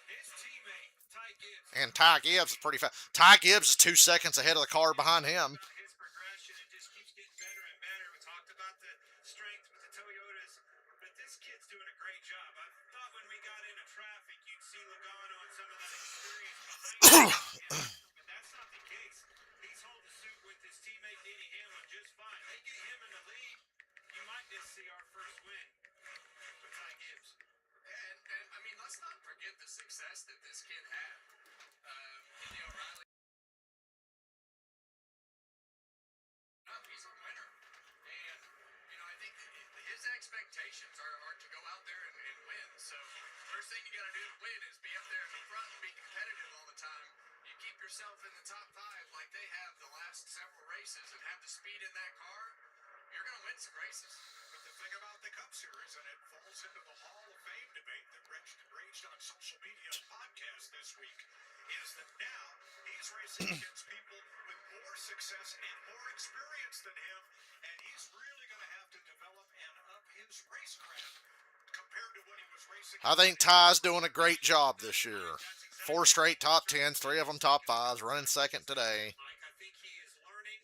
His teammate, Ty Gibbs. And Ty Gibbs is pretty fast. Ty Gibbs is 2 seconds ahead of the car behind him. About his progression, it just keeps getting better and better. We talked about the strength with the Toyotas, but this kid's doing a great job. I thought when we got into traffic, you'd see Logano and some of that experience behind him, but that's not the case. He's holding suit with his teammate Denny Hamlin just fine. They get him in the lead, you might just see our first win with Ty Gibbs. And I mean, let's not forget the success that this kid had. In the O'Reilly. He's a winner. And, you know, I think his expectations are to go out there and win. So, first thing you got to do to win is be up there in the front and be competitive all the time. You keep yourself in the top 5 like they have the last several races and have the speed in that car, you're going to win some races. But the thing about the Cup Series, and it falls into the Hall of Fame debate that raged on social media and podcasts this week, is that now he's racing against people with more success and more experience than him, and he's really going to have to develop and up his racecraft compared to when he was racing. I think Ty's doing a great job this year. 4 straight top 10s, 3 of them top 5s, running second today. Mike, I think he is learning.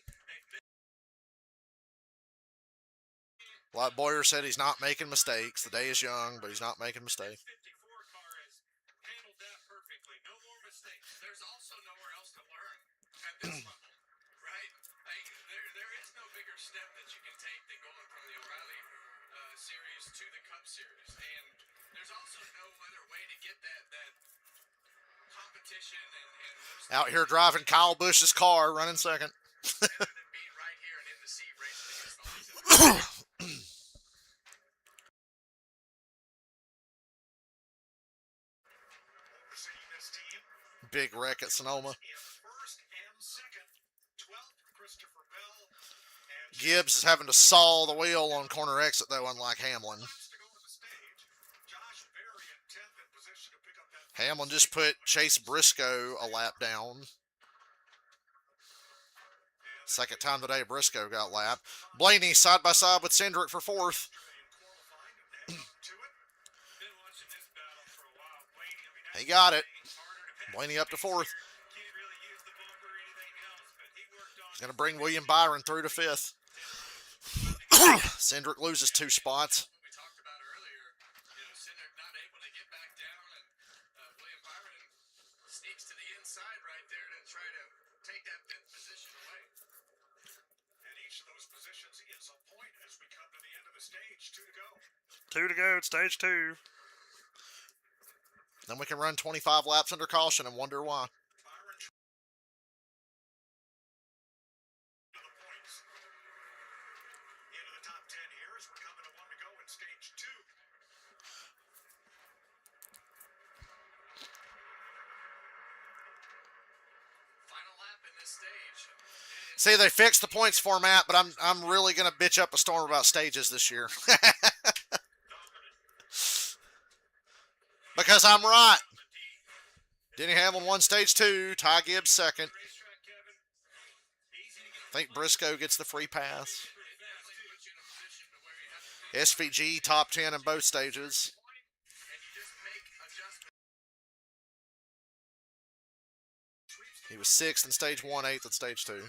Like Boyer said, he's not making mistakes. The day is young, but he's not making mistakes. 54 car has handled that perfectly. No more mistakes. There's also nowhere else to learn at this level, right? Like, there is no bigger step that you can take than going from the O'Reilly series to the Cup series, and there's also no other way to get that competition and those Out here driving Kyle Busch's car, running second. better than being right here and in the seat racing against all these other Overseeing this team Big wreck at Sonoma. in first and second, 12th Christopher Bell, and Gibbs is having to saw the wheel on corner exit, though, unlike Hamlin. laps to go on the stage. Josh Berry in 10th in position to pick up that. Hamlin just put Chase Briscoe a lap down. Second time today Briscoe got lapped. Blaney side by side with Cindric for 4th. In qualifying and then up to it. Been watching this battle for a while. Blaney, I mean, that's He got it. harder to pass. Blaney up to 4th. Can't really use the bumper or anything else, but he worked on He's going to bring William Byron through to 5th. Cindric loses 2 spots. What we talked about earlier, Cindric not able to get back down, and William Byron sneaks to the inside right there to try to take that 5th position away. And each of those positions is a point as we come to the end of the stage. 2 to go. 2 to go, stage 2. Then we can run 25 laps under caution and wonder why. Byron to the points. Into the top 10 here as we're coming to 1 to go in stage 2. Final lap in this stage. See, they fixed the points format, but I'm really gonna bitch up a storm about stages this year. Because I'm right. Denny Hamlin won stage 2, Ty Gibbs second. I think Briscoe gets the free pass. SVG top 10 in both stages. He was 6th in stage 1, 8th in stage 2.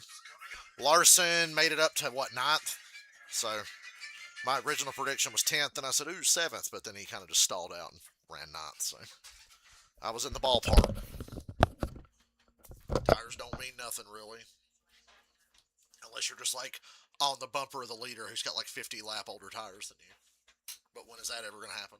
Larson made it up to, what, 9th? So, my original prediction was 10th, and I said, ooh, 7th, but then he kind of just stalled out and ran 9th, so I was in the ballpark. Tires don't mean nothing, really. Unless you're just, like, on the bumper of the leader who's got, like, 50 lap older tires than you. But when is that ever going to happen?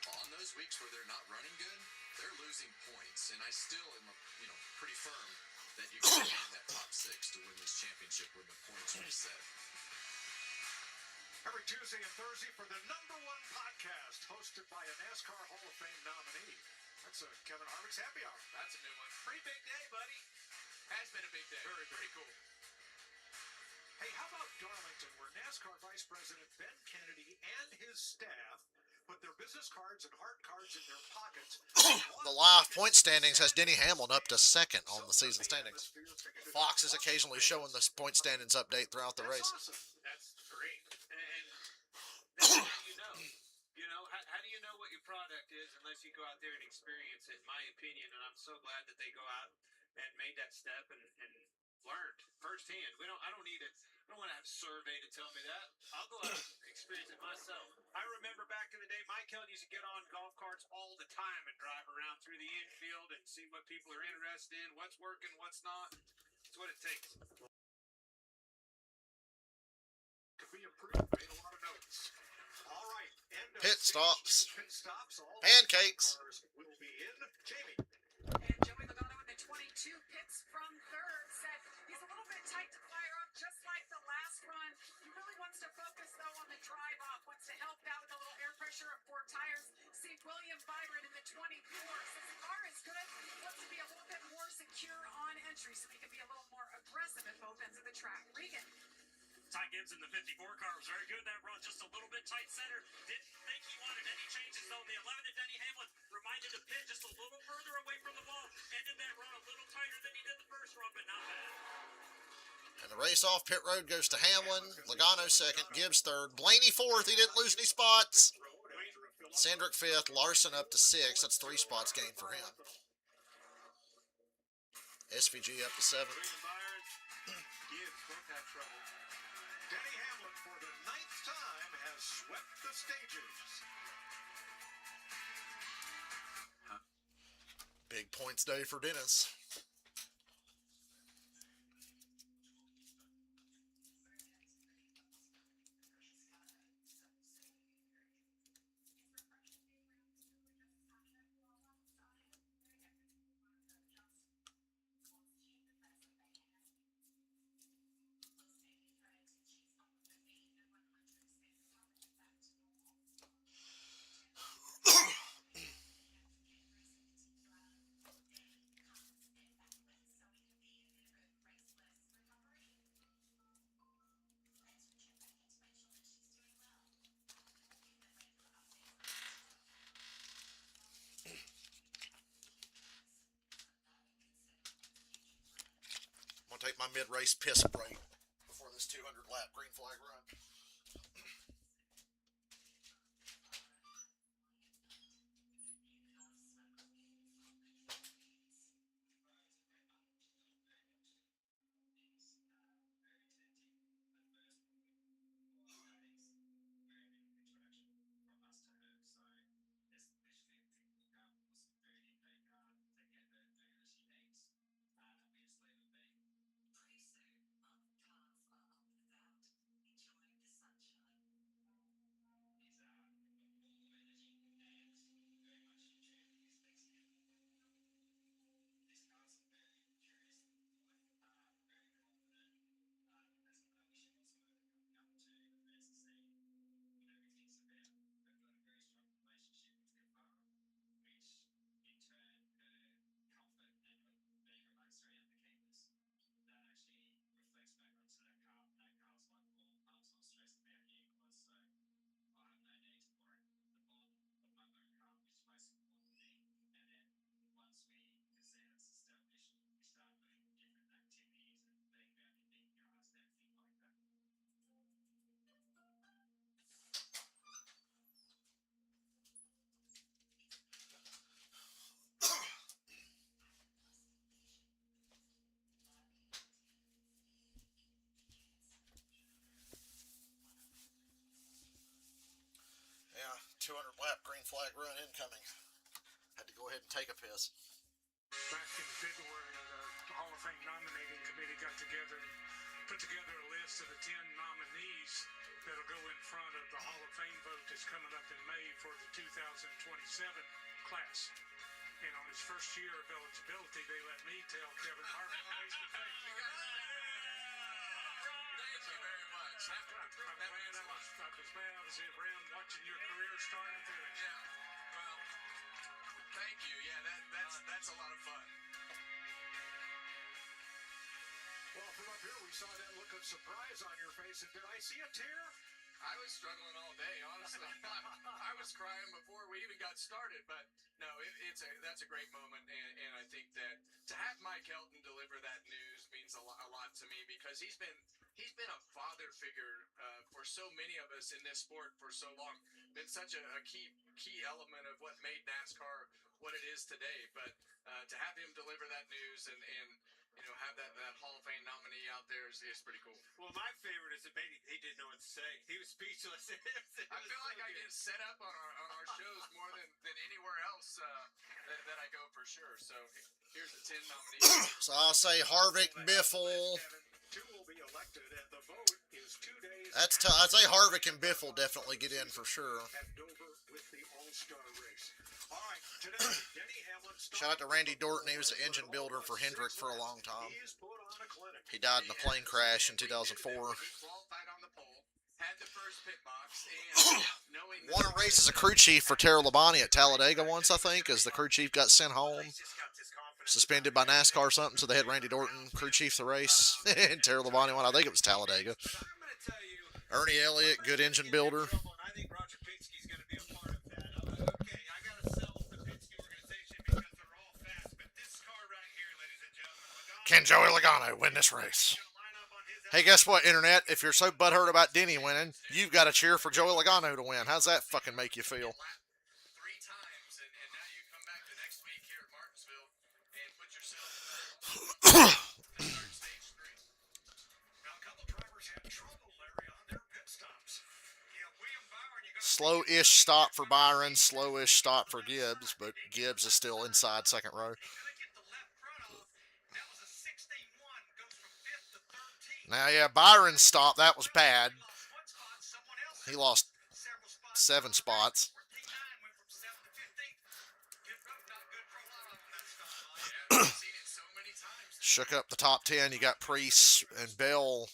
On those weeks where they're not running good, they're losing points, and I still am, pretty firm that you can get that top 6 to win this championship when the points reset. Every Tuesday and Thursday for the #1 podcast, hosted by a NASCAR Hall of Fame nominee. That's Kevin Harvick's Happy Hour. That's a new one. Pretty big day, buddy. Has been a big day. Pretty cool. Hey, how about Darlington, where NASCAR Vice President Ben Kennedy and his staff put their business cards and heart cards in their pockets. The live point standings has Denny Hamlin up to 2nd on the season standings. Fox is occasionally showing the point standings update throughout the race. Awesome. That's great. And that's how you know. How do you know what your product is unless you go out there and experience it, in my opinion. And I'm so glad that they go out and made that step and learned firsthand. I don't need it. I don't want to have a survey to tell me that. I'll go out and experience it myself. I remember back in the day, Mike Hilton used to get on golf carts all the time and drive around through the infield and see what people are interested in, what's working, what's not. It's what it takes. Could be improved. Made a lot of notes. All right. Pit stops. Pit stops. All Pancakes. cars will be in. Jamie. And Joey Logano in the 22 pits from third said he's a little bit tight to fire up, just like the last run. He really wants to focus, though, on the drive off, wants to help out with a little air pressure of 4 tires. See William Byron in the 24. Since the car is good, he wants to be a little bit more secure on entry so he can be a little more aggressive at both ends of the track. Regan. Ty Gibbs in the 54 car was very good that run, just a little bit tight center. Didn't think he wanted any changes though. In the 11 and Denny Hamlin reminded the pit just a little further away from the ball. Ended that run a little tighter than he did the first run, but not bad. And the race off pit road goes to Hamlin. Logano second, Gibbs third, Blaney fourth. He didn't lose any spots. Sandrick fifth, Larson up to sixth. That's 3 spots gained for him. SVG up to seventh. Gibbs won't have trouble. Denny Hamlin, for the 9th time, has swept the stages. Big points day for Dennis. I'm going to take my mid-race piss break before this 200-lap green flag run. Yeah, 200-lap green flag run incoming. Had to go ahead and take a piss. Back in February, the Hall of Fame nominating committee got together and put together a list of the 10 nominees that'll go in front of the Hall of Fame vote that's coming up in May for the 2027 class. And on his first year of eligibility, they let me tell Kevin Harvick face to face. Thank you very much. That means a lot. I was glad I was around watching your career start and finish. Yeah. Well, thank you. Yeah, that's a lot of fun. Well, from up here, we saw that look of surprise on your face. And did I see a tear? I was struggling all day, honestly. I was crying before we even got started, but no, that's a great moment, and I think that to have Mike Helton deliver that news means a lot to me, because he's been a father figure for so many of us in this sport for so long. Been such a key element of what made NASCAR what it is today. But to have him deliver that news and have that Hall of Fame nominee out there is pretty cool. Well, my favorite is that he didn't know what to say. He was speechless. I feel like I get set up on our shows more than anywhere else that I go for sure. So here's the 10 nominees. So I'll say Harvick, Biffle. Two will be elected, and the vote is 2 days. That's I'd say Harvick and Biffle definitely get in for sure. At Dover with the All-Star race. All right, today, Denny Hamlin. Shout out to Randy Dorton. He was the engine builder for Hendrick for a long time. He's put on a clinic. He died in a plane crash in 2004. He qualified on the pole, had the first pit box, and knowing Won a race as a crew chief for Terry Labonte at Talladega once, I think, as the crew chief got sent home. Suspended by NASCAR or something, so they had Randy Dorton crew chief the race. And Terry Labonte won. I think it was Talladega. Ernie Elliott, good engine builder. I think Roger Pinsky's going to be a part of that. Okay, I got to sell the Pinsky organization because they're all fast, but this car right here, ladies and gentlemen, Can Joey Logano win this race? Hey, guess what, Internet? If you're so butthurt about Denny winning, you've got to cheer for Joey Logano to win. How's that fucking make you feel? 3 times, and now you come back the next week here at Martinsville and put yourself stage 3. Now, a couple drivers had trouble, Larry, on their pit stops. Yeah, William Byron, you got Slow-ish stop for Byron, slow-ish stop for Gibbs, but Gibbs is still inside second row. Now, yeah, Byron's stop, that was bad. He lost 7 spots. Shook up the top 10. You got Priest and Bell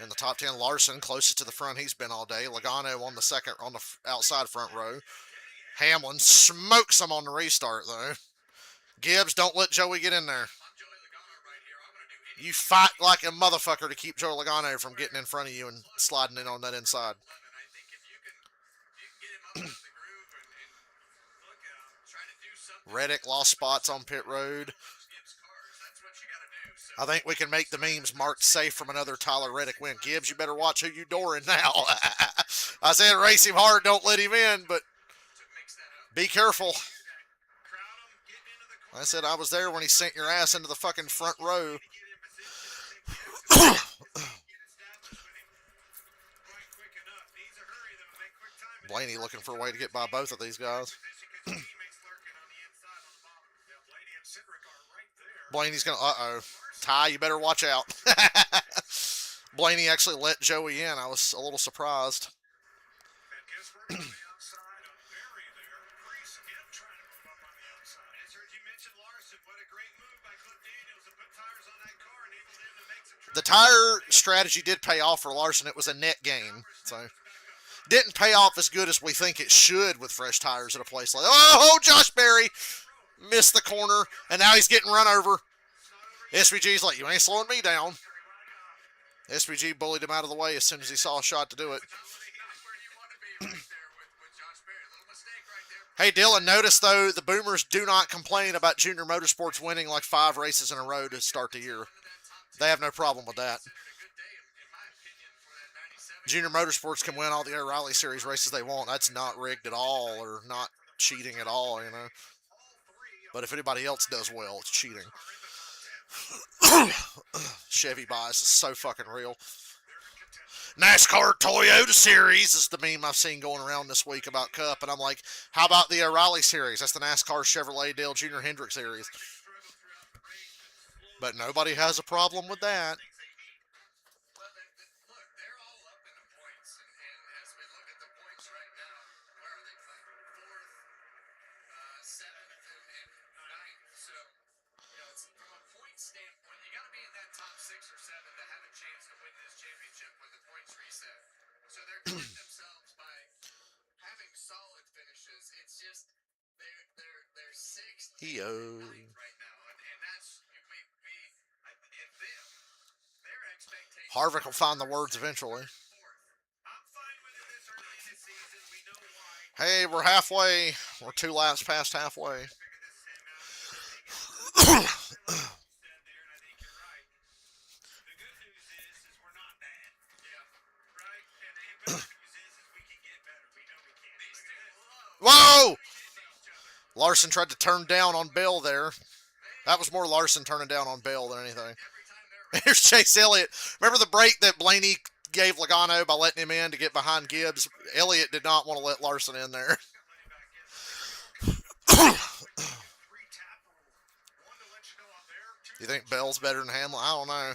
in the top 10. Larson closest to the front he's been all day. Logano on the outside front row. Hamlin smokes him on the restart, though. Gibbs, don't let Joey get in there. You fight like a motherfucker to keep Joey Logano from getting in front of you and sliding in on that inside. Reddick lost spots on pit road. I think we can make the memes marked safe from another Tyler Reddick win. Gibbs, you better watch who you dooring now. I said race him hard, don't let him in, but be careful. I said I was there when he sent your ass into the fucking front row. Blaney looking for a way to get by both of these guys. Blaney's going to, Ty, you better watch out. Blaney actually let Joey in. I was a little surprised. The tire strategy did pay off for Larson. It was a net gain. So, didn't pay off as good as we think it should with fresh tires at a place like, oh, Josh Berry missed the corner, and now he's getting run over. SVG's like, you ain't slowing me down. SVG bullied him out of the way as soon as he saw a shot to do it. Hey, Dylan, notice, though, the Boomers do not complain about Junior Motorsports winning like 5 races in a row to start the year. They have no problem with that. Junior Motorsports can win all the O'Reilly Series races they want. That's not rigged at all or not cheating at all, you know. But if anybody else does well, it's cheating. Chevy bias is so fucking real. NASCAR Toyota Series is the meme I've seen going around this week about Cup, and I'm like, how about the O'Reilly Series? That's the NASCAR Chevrolet Dale Jr. Hendrick Series. But nobody has a problem with that. Harvick will find the words eventually. Hey, we're halfway. We're 2 laps past halfway. Whoa! Larson tried to turn down on Bell there. That was more Larson turning down on Bell than anything. Here's Chase Elliott. Remember the break that Blaney gave Logano by letting him in to get behind Gibbs? Elliott did not want to let Larson in there. You think Bell's better than Hamlin? I don't know.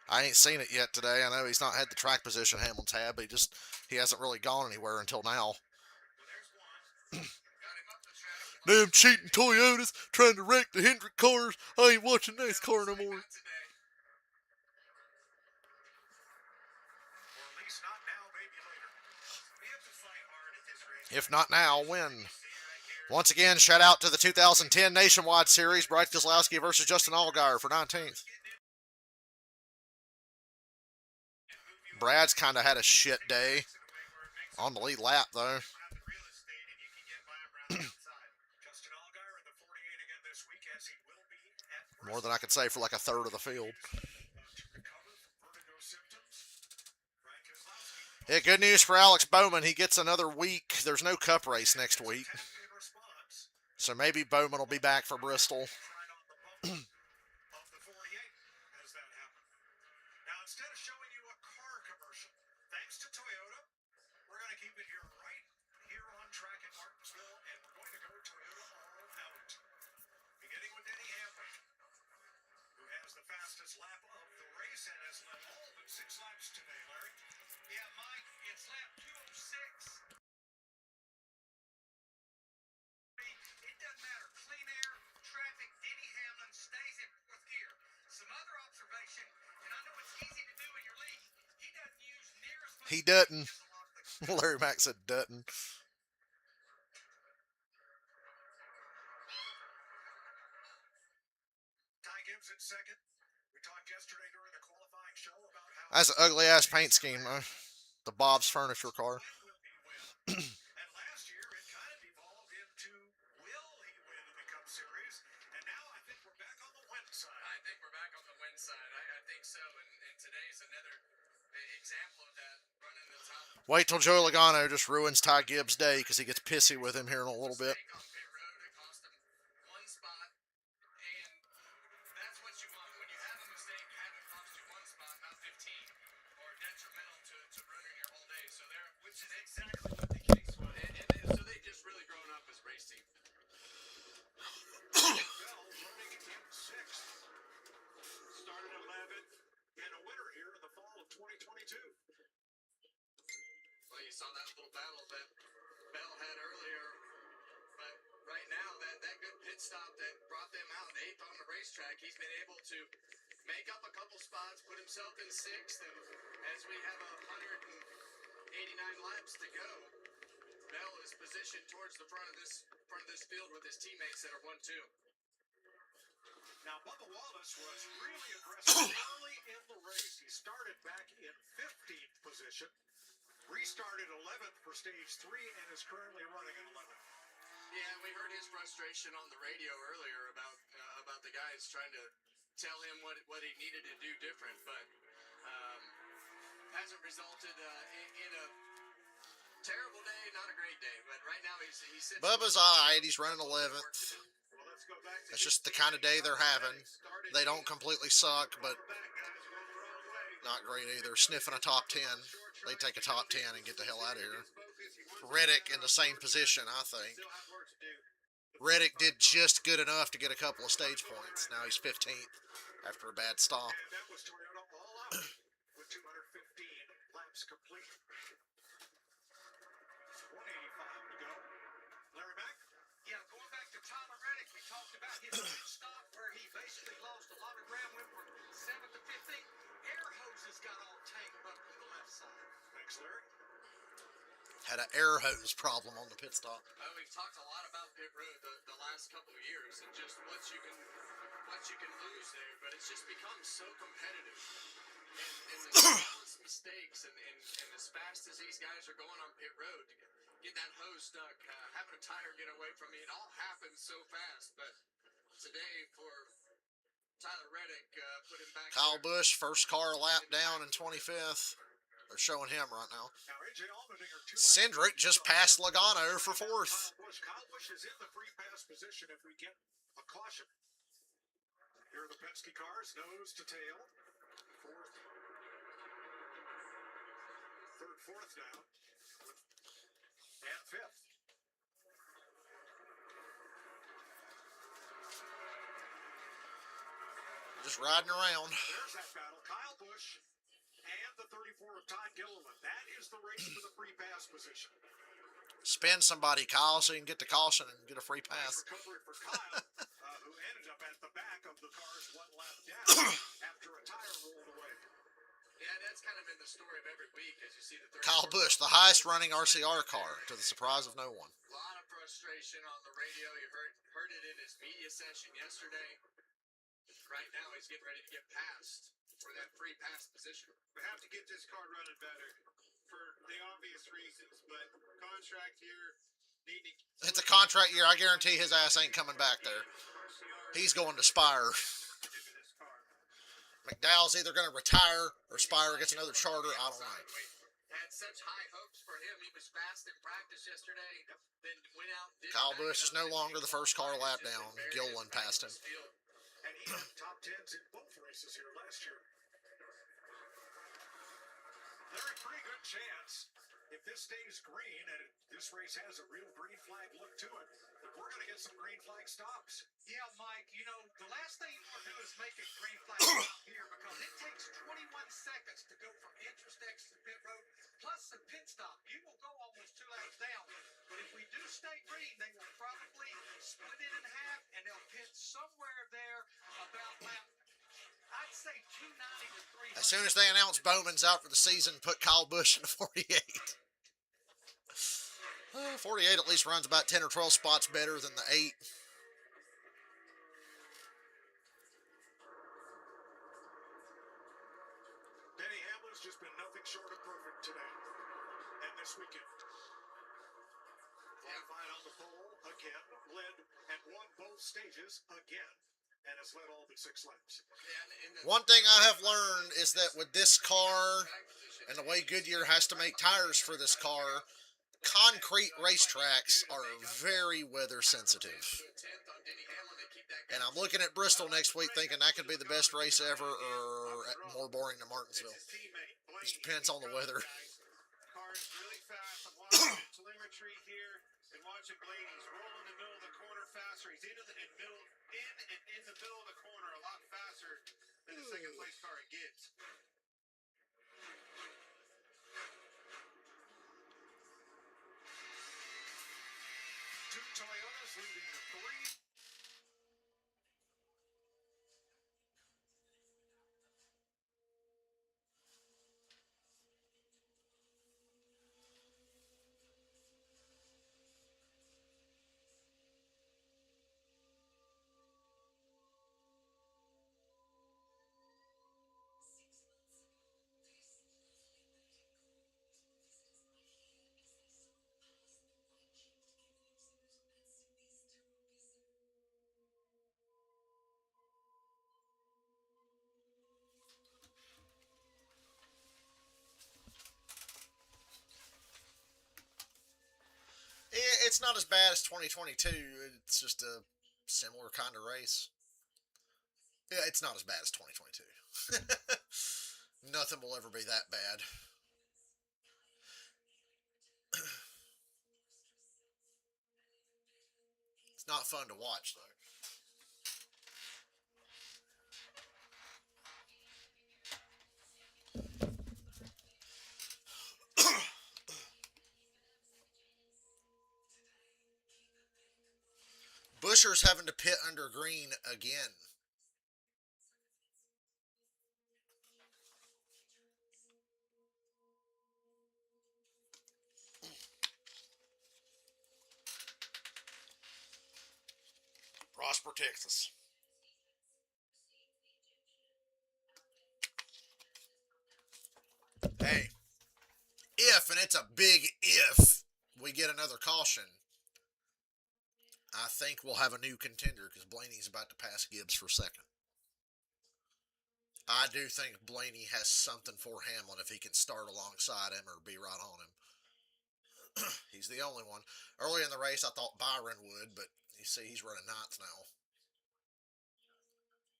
I ain't seen it yet today. I know he's not had the track position Hamlin's had, but he hasn't really gone anywhere until now. Damn cheating Toyotas trying to wreck the Hendrick cars. I ain't watching NASCAR no more. If not now, when? Once again, shout out to the 2010 Nationwide Series, Brad Keselowski versus Justin Allgaier for 19th. Brad's kind of had a shit day on the lead lap, though. More than I could say for like a third of the field. Yeah, good news for Alex Bowman. He gets another week. There's no Cup race next week. So maybe Bowman will be back for Bristol. Now, instead of showing you a car commercial, thanks to Toyota, we're going to keep it here right here on track in Martinsville, and we're going to go Toyota all out. Beginning with Denny Hamlin, who has the fastest lap of the race and has led all but 6 laps today, Larry. Yeah, Mike, it's lap 206. It doesn't matter. Clean air, traffic, Denny Hamlin stays in 4th gear. Some other observation, and I know it's easy to do in your league, he doesn't use near as much. He doesn't. Larry Mack said doesn't. Ty Gibbs in second. We talked yesterday during the qualifying show about how That's an ugly ass paint scheme, though. The Bob's Furniture car. and last year it kind of evolved into will he win in the Cup Series, and now I think we're back on the win side. I think we're back on the win side. I think so, and today's another example of that, running the top. Wait till Joey Logano just ruins Ty Gibbs' day because he gets pissy with him here in a little bit. On pit road, it cost him 1 spot, and that's what you want. When you have a mistake, have it cost you 1 spot, not 15, or detrimental to ruining your whole day. So which is exactly what the case was. And so they just really grown up as race team. Bell running in 6th. Started 11th and a winner here in the fall of 2022. Well, you saw that little battle that Bell had earlier, but right now that good pit stop that brought them out 8th on the racetrack, he's been able to make up a couple spots, put himself in 6th, and as we have 189 laps to go, Bell is positioned towards the front of this field with his teammates that are 1-2. Now, Bubba Wallace was really aggressive early in the race. He started back in 15th position, restarted 11th for stage 3, and is currently running in 11th. Yeah, we heard his frustration on the radio earlier about the guys trying to tell him what he needed to do different, but hasn't resulted in a terrible day, not a great day. But right now he's Bubba's alright. He's running 11th. That's just the kind of day they're having. They don't completely suck, but not great either. Sniffing a top 10. They take a top 10 and get the hell out of here. Reddick in the same position, I think. Reddick did just good enough to get a couple of stage points. Now he's 15th after a bad stop. And that was Toyota all out with 215 laps complete. 185 to go. Larry Mack? Yeah, going back to Tyler Reddick, we talked about his pit stop where he basically lost a lot of ground, went from 7th to 15th. Air hoses got all tangled up to the left side. Thanks, Larry. Had an air hose problem on the pit stop. We've talked a lot about pit road the last couple of years and just what you can lose there, but it's just become so competitive. And the smallest mistakes and as fast as these guys are going on pit road, get that hose stuck, having a tire get away from me, it all happens so fast. But today for Tyler Reddick, put him back. Kyle Busch, first car lap down in 25th. They're showing him right now. Now, AJ Allmendinger, 2 Cindric just passed Logano for fourth. Kyle Busch is in the free pass position if we get a caution. Here are the Penske cars, nose to tail. Fourth. Third, fourth now. And fifth. Just riding around. There's that battle. Kyle Busch and the 34 of Todd Gilliland. That is the race for the free pass position. Spin somebody, Kyle, so you can get the caution and get a free pass. Nice recovery for Kyle, who ended up at the back of the cars 1 lap down after a tire rolled away. Yeah, that's kind of been the story of every week as you see the Kyle Busch, the highest running RCR car, to the surprise of no one. A lot of frustration on the radio. You heard it in his media session yesterday. Right now, he's getting ready to get passed for that free pass position. We have to get this car running better for the obvious reasons, but contract year needing. It's a contract year. I guarantee his ass ain't coming back there. He's going to Spire. McDowell's either going to retire or Spire gets another charter. I don't know. Had such high hopes for him. He was fast in practice yesterday. Then went out. Kyle Busch is no longer the first car lap down. Gilliland passed him. And he had top 10s in both races here last year. Larry, pretty good chance if this stays green, and this race has a real green flag look to it, that we're going to get some green flag stops. Yeah, Mike, you know, the last thing you want to do is make a green flag stop here because it takes 21 seconds to go from entrance to exit pit road, plus the pit stop. You will go almost 2 laps down. But if we do stay green, they will probably split it in half, and they'll pit somewhere there about lap, I'd say 290 to 300. As soon as they announce Bowman's out for the season, put Kyle Busch in the 48. 48 at least runs about 10 or 12 spots better than the 8. Denny Hamlin's just been nothing short of perfect today and this weekend. Qualified on the pole again, led and won both stages again, and has led all but 6 laps. One thing I have learned is that with this car and the way Goodyear has to make tires for this car, concrete racetracks are very weather sensitive. And I'm looking at Bristol next week thinking that could be the best race ever or more boring than Martinsville. Just depends on the weather. Car is really fast. I'm watching telemetry here and watching Blaney. He's rolling in the middle of the corner faster. He's in the middle of the corner a lot faster than the second place car he gets. Two Toyotas leading the 3. It's not as bad as 2022. It's just a similar kind of race. Yeah, it's not as bad as 2022. Nothing will ever be that bad. It's not fun to watch, though. Buscher's having to pit under green again. Prosper, Texas. Hey, if, and it's a big if, we get another caution, I think we'll have a new contender because Blaney's about to pass Gibbs for second. I do think Blaney has something for Hamlin if he can start alongside him or be right on him. He's the only one. Early in the race, I thought Byron would, but you see he's running ninth now.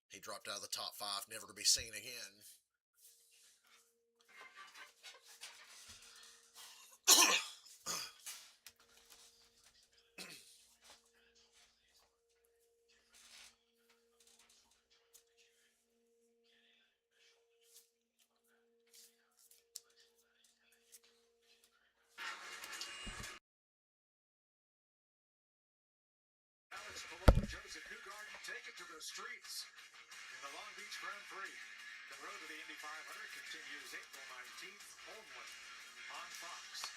He dropped out of the top 5, never to be seen again. Alex Palou, Joseph Newgarden take it to the streets in the Long Beach Grand Prix. The road to the Indy 500 continues April 19th only on Fox.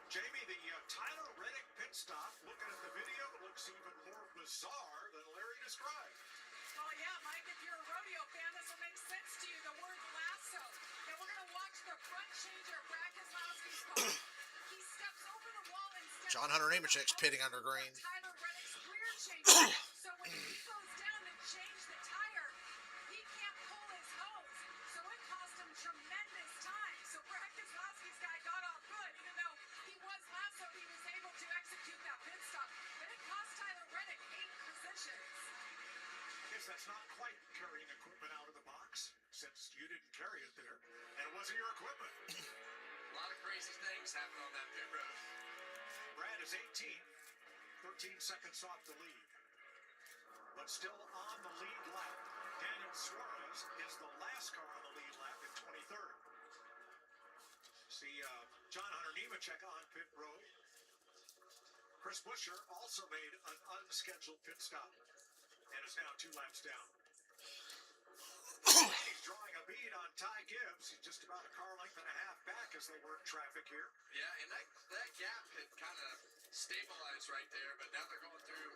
Jamie, the Tyler Reddick pit stop, looking at the video, looks even more bizarre than Larry described. Well, yeah, Mike, if you're a rodeo fan, this will make sense to you. The word lasso. Now we're going to watch the front changer, Brad Keselowski's car. He steps over the wall and steps John Hunter Nemechek's pitting under green. Tyler Reddick's rear changer. So when he goes down to change the tire, he can't pull his hose. So it cost him tremendous time. So Brad Keselowski's guy got off good, even though he was lassoed, he was able to execute that pit stop. But it cost Tyler Reddick 8 positions. Guess that's not quite carrying equipment out of the box, since you didn't carry it there, and it wasn't your equipment. A lot of crazy things happen on that pit road. Brad is 18, 13 seconds off the lead, but still on the lead lap. Daniel Suarez is the last car on the lead lap in 23rd. See John Hunter Nemechek on pit road. Chris Buescher also made an unscheduled pit stop and is now 2 laps down. He's drawing a bead on Ty Gibbs. He's just about a car length and a half back as they work traffic here. Yeah, and that gap had kind of stabilized right there, but now they're going through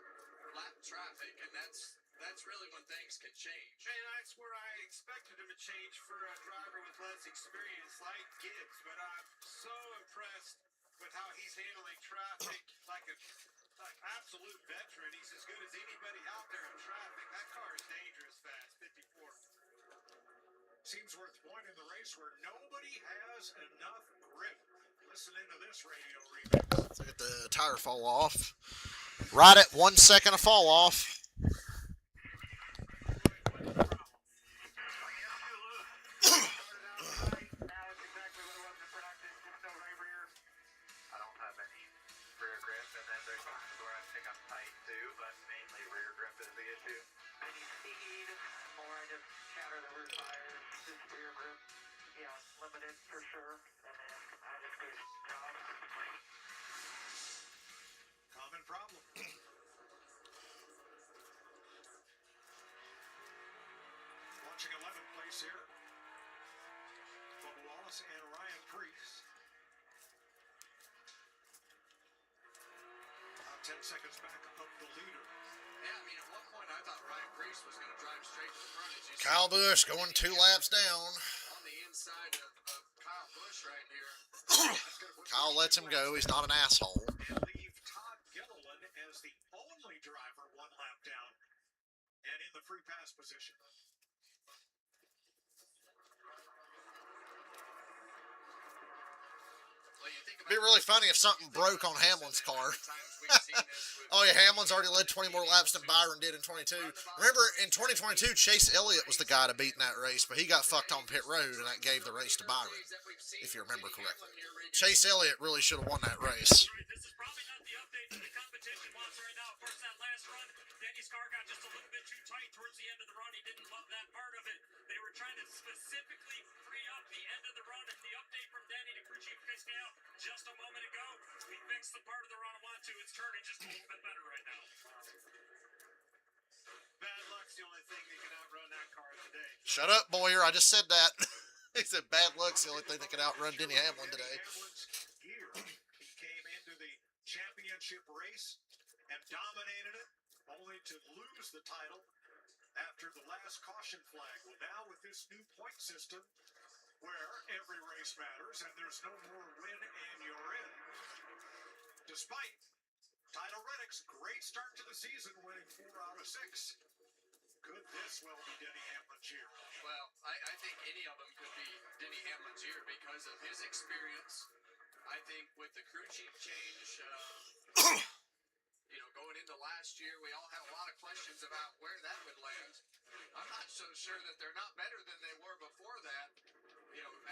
lap traffic, and that's really when things can change. And that's where I expected him to change for a driver with less experience like Gibbs, but I'm so impressed with how he's handling traffic like absolute veteran. He's as good as anybody out there in traffic. That car is dangerous fast, 54. Seems worth pointing in the race where nobody has enough grip. Listen into this radio remix. Let's look at the tire fall off. Right at 1 second of fall off. Common problem. Watching 11th place here. Bubba Wallace and Ryan Preece. About 10 seconds back of the leader. Yeah, I mean, at one point I thought Ryan Preece was going to drive straight to the front. As you Kyle see, Busch going 2 laps down. on the inside of Kyle Busch right here. Kyle lets him go. He's not an asshole. And leave Todd Gilliland as the only driver 1 lap down and in the free pass position. Well, you think It'd be really funny if something broke on Hamlin's car. Oh yeah, Hamlin's already led 20 more laps than Byron did in 22. Remember, in 2022, Chase Elliott was the guy to beat in that race, but he got fucked on pit road, and that gave the race to Byron, if you remember correctly. Chase Elliott really should have won that race. This is probably not the update that the competition wants right now. Of course, that last run, Denny's car got just a little bit too tight towards the end of the run. He didn't love that part of it. They were trying to specifically free up the end of the run, and the update from Denny to crew chief Cascale just a moment ago. We fixed the part of the run I want to. It's turning just a little bit better right now. Bad luck's the only thing that can outrun that car today. Shut up, Boyer. I just said that. He said bad luck's the only thing that can outrun Denny Hamlin today. Hamlin's gear. He came into the championship race and dominated it, only to lose the title after the last caution flag. Well, now with this new point system, where every race matters and there's no more win and you're in, despite Tyler Reddick Athletics, great start to the season, winning 4 out of 6. Could this well be Denny Hamlin's year? Well, I think any of them could be Denny Hamlin's year because of his experience. I think with the crew chief change, going into last year, we all had a lot of questions about where that would land. I'm not so sure that they're not better than they were before that.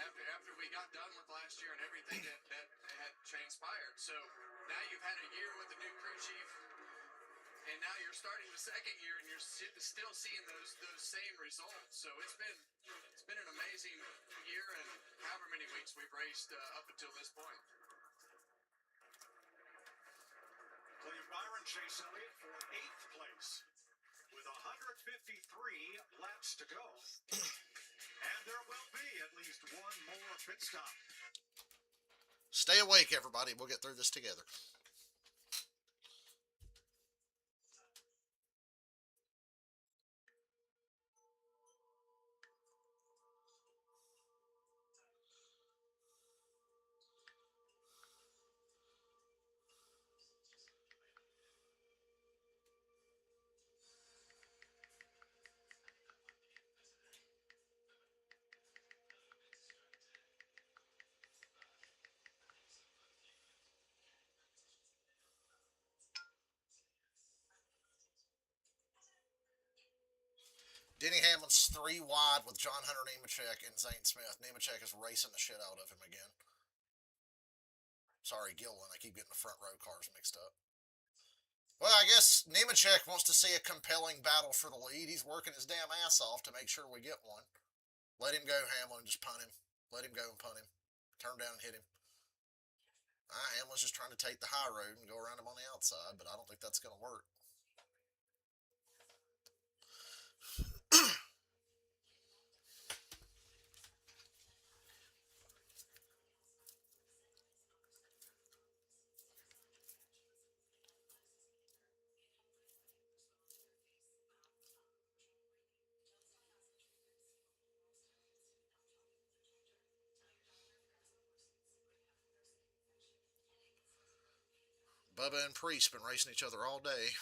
After we got done with last year and everything that had transpired. So now you've had a year with the new crew chief, and now you're starting the second year, and you're still seeing those same results. So it's been an amazing year, and however many weeks we've raced up until this point. William Byron, Chase Elliott for 8th place with 153 laps to go. And there will be at least one more pit stop. Stay awake, everybody. We'll get through this together. Denny Hamlin's 3 wide with John Hunter Nemechek and Zane Smith. Nemechek is racing the shit out of him again. Sorry, Gilliland. I keep getting the front row cars mixed up. Well, I guess Nemechek wants to see a compelling battle for the lead. He's working his damn ass off to make sure we get one. Let him go, Hamlin. Just punt him. Let him go and punt him. Turn down and hit him. Hamlin's just trying to take the high road and go around him on the outside, but I don't think that's going to work. Bubba and Priest been racing each other all day.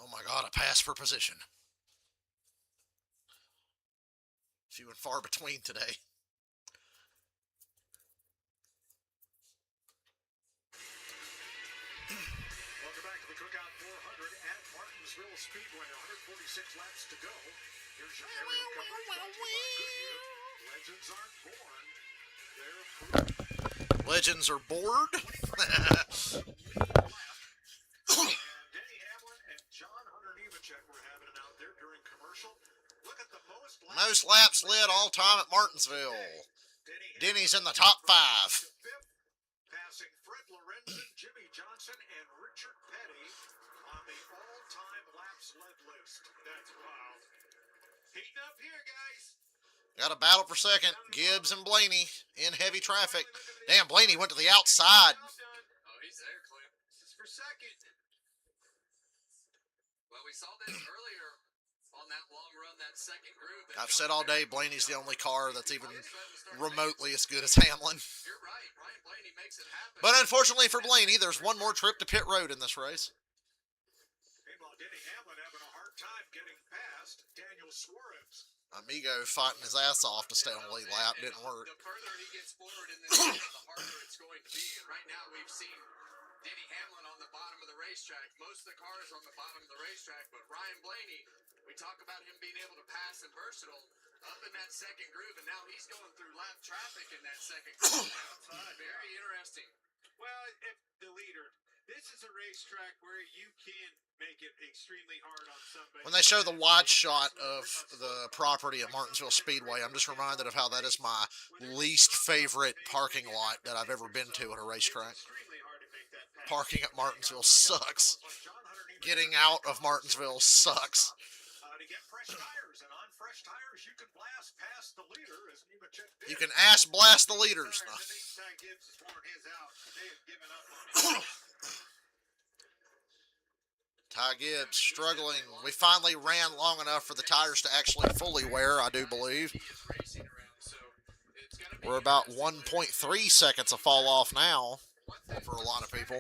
Oh my God, a pass for position. Few and far between today. Welcome back to the Cookout 400 at Martinsville Speedway. 146 laps to go. Here's your aerial coverage brought to you by Goodyear. Legends aren't born. They're proven. Legends are bored. And Denny Hamlin and John Hunter Nemechek were having it out there during commercial. Look at the Most laps led all time at Martinsville. Denny's in the top 5. Passing Fred Lorenzen, Jimmy Johnson, and Richard Petty on the all-time laps led list. That's wild. Heating up here, guys. Got a battle for second. Gibbs and Blaney in heavy traffic. Damn, Blaney went to the outside. Oh, he's there, Clint. This is for second. Well, we saw this earlier on that long run, that second groove. I've said all day Blaney's the only car that's even remotely as good as Hamlin. You're right. Ryan Blaney makes it happen. But unfortunately for Blaney, there's one more trip to pit road in this race. Meanwhile, Denny Hamlin having a hard time getting past Daniel Suarez. Amigo fighting his ass off to stay on the lead lap. Didn't work. The further he gets forward in this race, the harder it's going to be. And right now we've seen Denny Hamlin on the bottom of the racetrack. Most of the cars on the bottom of the racetrack. But Ryan Blaney, we talk about him being able to pass and versatile up in that second groove. And now he's going through lap traffic in that second groove. Very interesting. Well, if the leader, this is a racetrack where you can make it extremely hard on somebody. When they show the wide shot of the property at Martinsville Speedway, I'm just reminded of how that is my least favorite parking lot that I've ever been to at a racetrack. It's extremely hard to make that pass. Parking at Martinsville sucks. Getting out of Martinsville sucks. To get fresh tires, and on fresh tires, you can blast past the leader as Nemechek did. You can ass blast the leaders. I think Ty Gibbs is pouring his out. They have given up on it. Ty Gibbs struggling. We finally ran long enough for the tires to actually fully wear, I do believe. We're about 1.3 seconds of fall off now for a lot of people.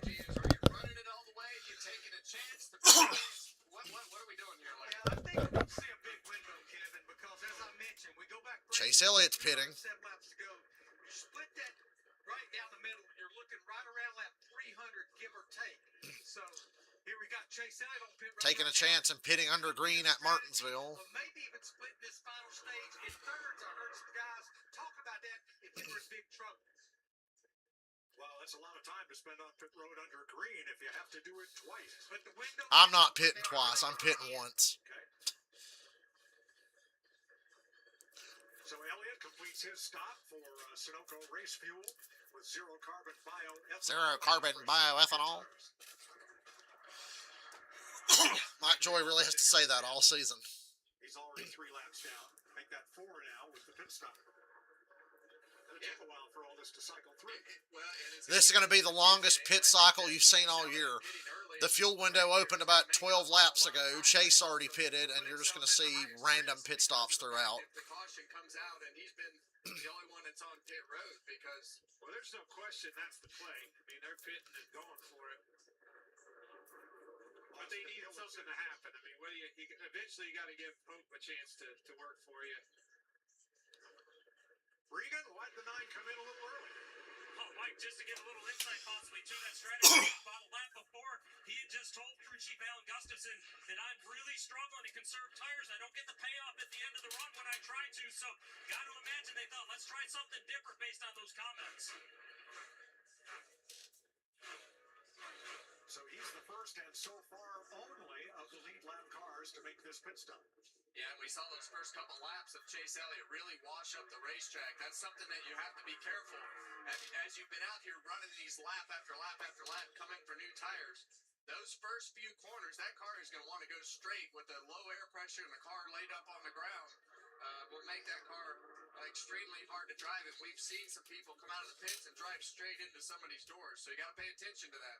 I think we'll see a big window, Kevin, because as I mentioned, we go back Chase Elliott's pitting. 7 laps ago. You split that right down the middle, you're looking right around lap 300, give or take. So here we got Chase Elliott on pit road. Taking a chance and pitting under green at Martinsville. Maybe even splitting this final stage in thirds. I heard some guys talk about that if you were in big trouble. Well, that's a lot of time to spend on pit road under green if you have to do it twice. But the window. I'm not pitting twice. I'm pitting once. Okay. So Elliott completes his stop for Sunoco Race Fuel with zero carbon bioethanol. Zero carbon bioethanol. Mike Joy really has to say that all season. He's already 3 laps down. Make that 4 now with the pit stop. It'll take a while for all this to cycle through. This is going to be the longest pit cycle you've seen all year. The fuel window opened about 12 laps ago. Chase already pitted, and you're just going to see random pit stops throughout. If the caution comes out and he's been the only one that's on pit road because... Well, there's no question that's the play. I mean, they're pitting and going for it. But they need something to happen. I mean, Eventually, you got to give Pope a chance to work for you. Regan, why'd the 9 come in a little early? Oh, Mike, just to give a little insight possibly to that strategy. About a lap before, he had just told crew chief Alan Gustafson that I'm really struggling to conserve tires. I don't get the payoff at the end of the run when I try to. So, got to imagine they thought, let's try something different based on those comments. So he's the first and so far only of the lead lap cars to make this pit stop. Yeah, and we saw those first couple laps of Chase Elliott really wash up the racetrack. That's something that you have to be careful. As you've been out here running these lap after lap after lap, coming for new tires, those first few corners, that car is going to want to go straight with the low air pressure and the car laid up on the ground. Will make that car extremely hard to drive. And we've seen some people come out of the pits and drive straight into somebody's doors. So you got to pay attention to that.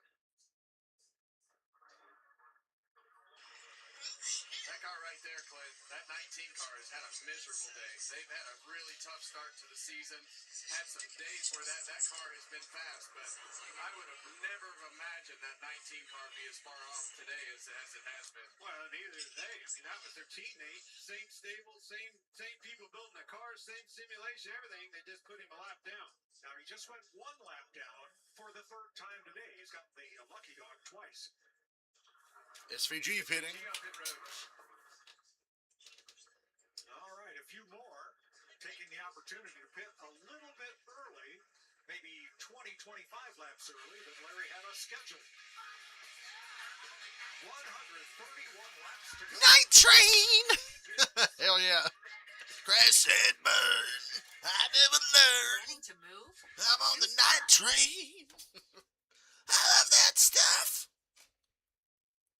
That car right there, Clay, that 19 car has had a miserable day. They've had a really tough start to the season. Had some days where that car has been fast, but I would have never imagined that 19 car be as far off today as it has been. Well, neither did they. I mean, that was their teammate. Same stable, same people building the cars, same simulation, everything. They just put him a lap down. Now, he just went 1 lap down for the 3rd time today. He's got the lucky dog twice. SVG pitting. All right, a few more. Taking the opportunity to pit a little bit early, maybe 20, 25 laps early than Larry had us scheduled. 131 laps to go. Night train! Hell yeah. Crash and burn. I never learned. To move? I'm on the night train. I love that stuff.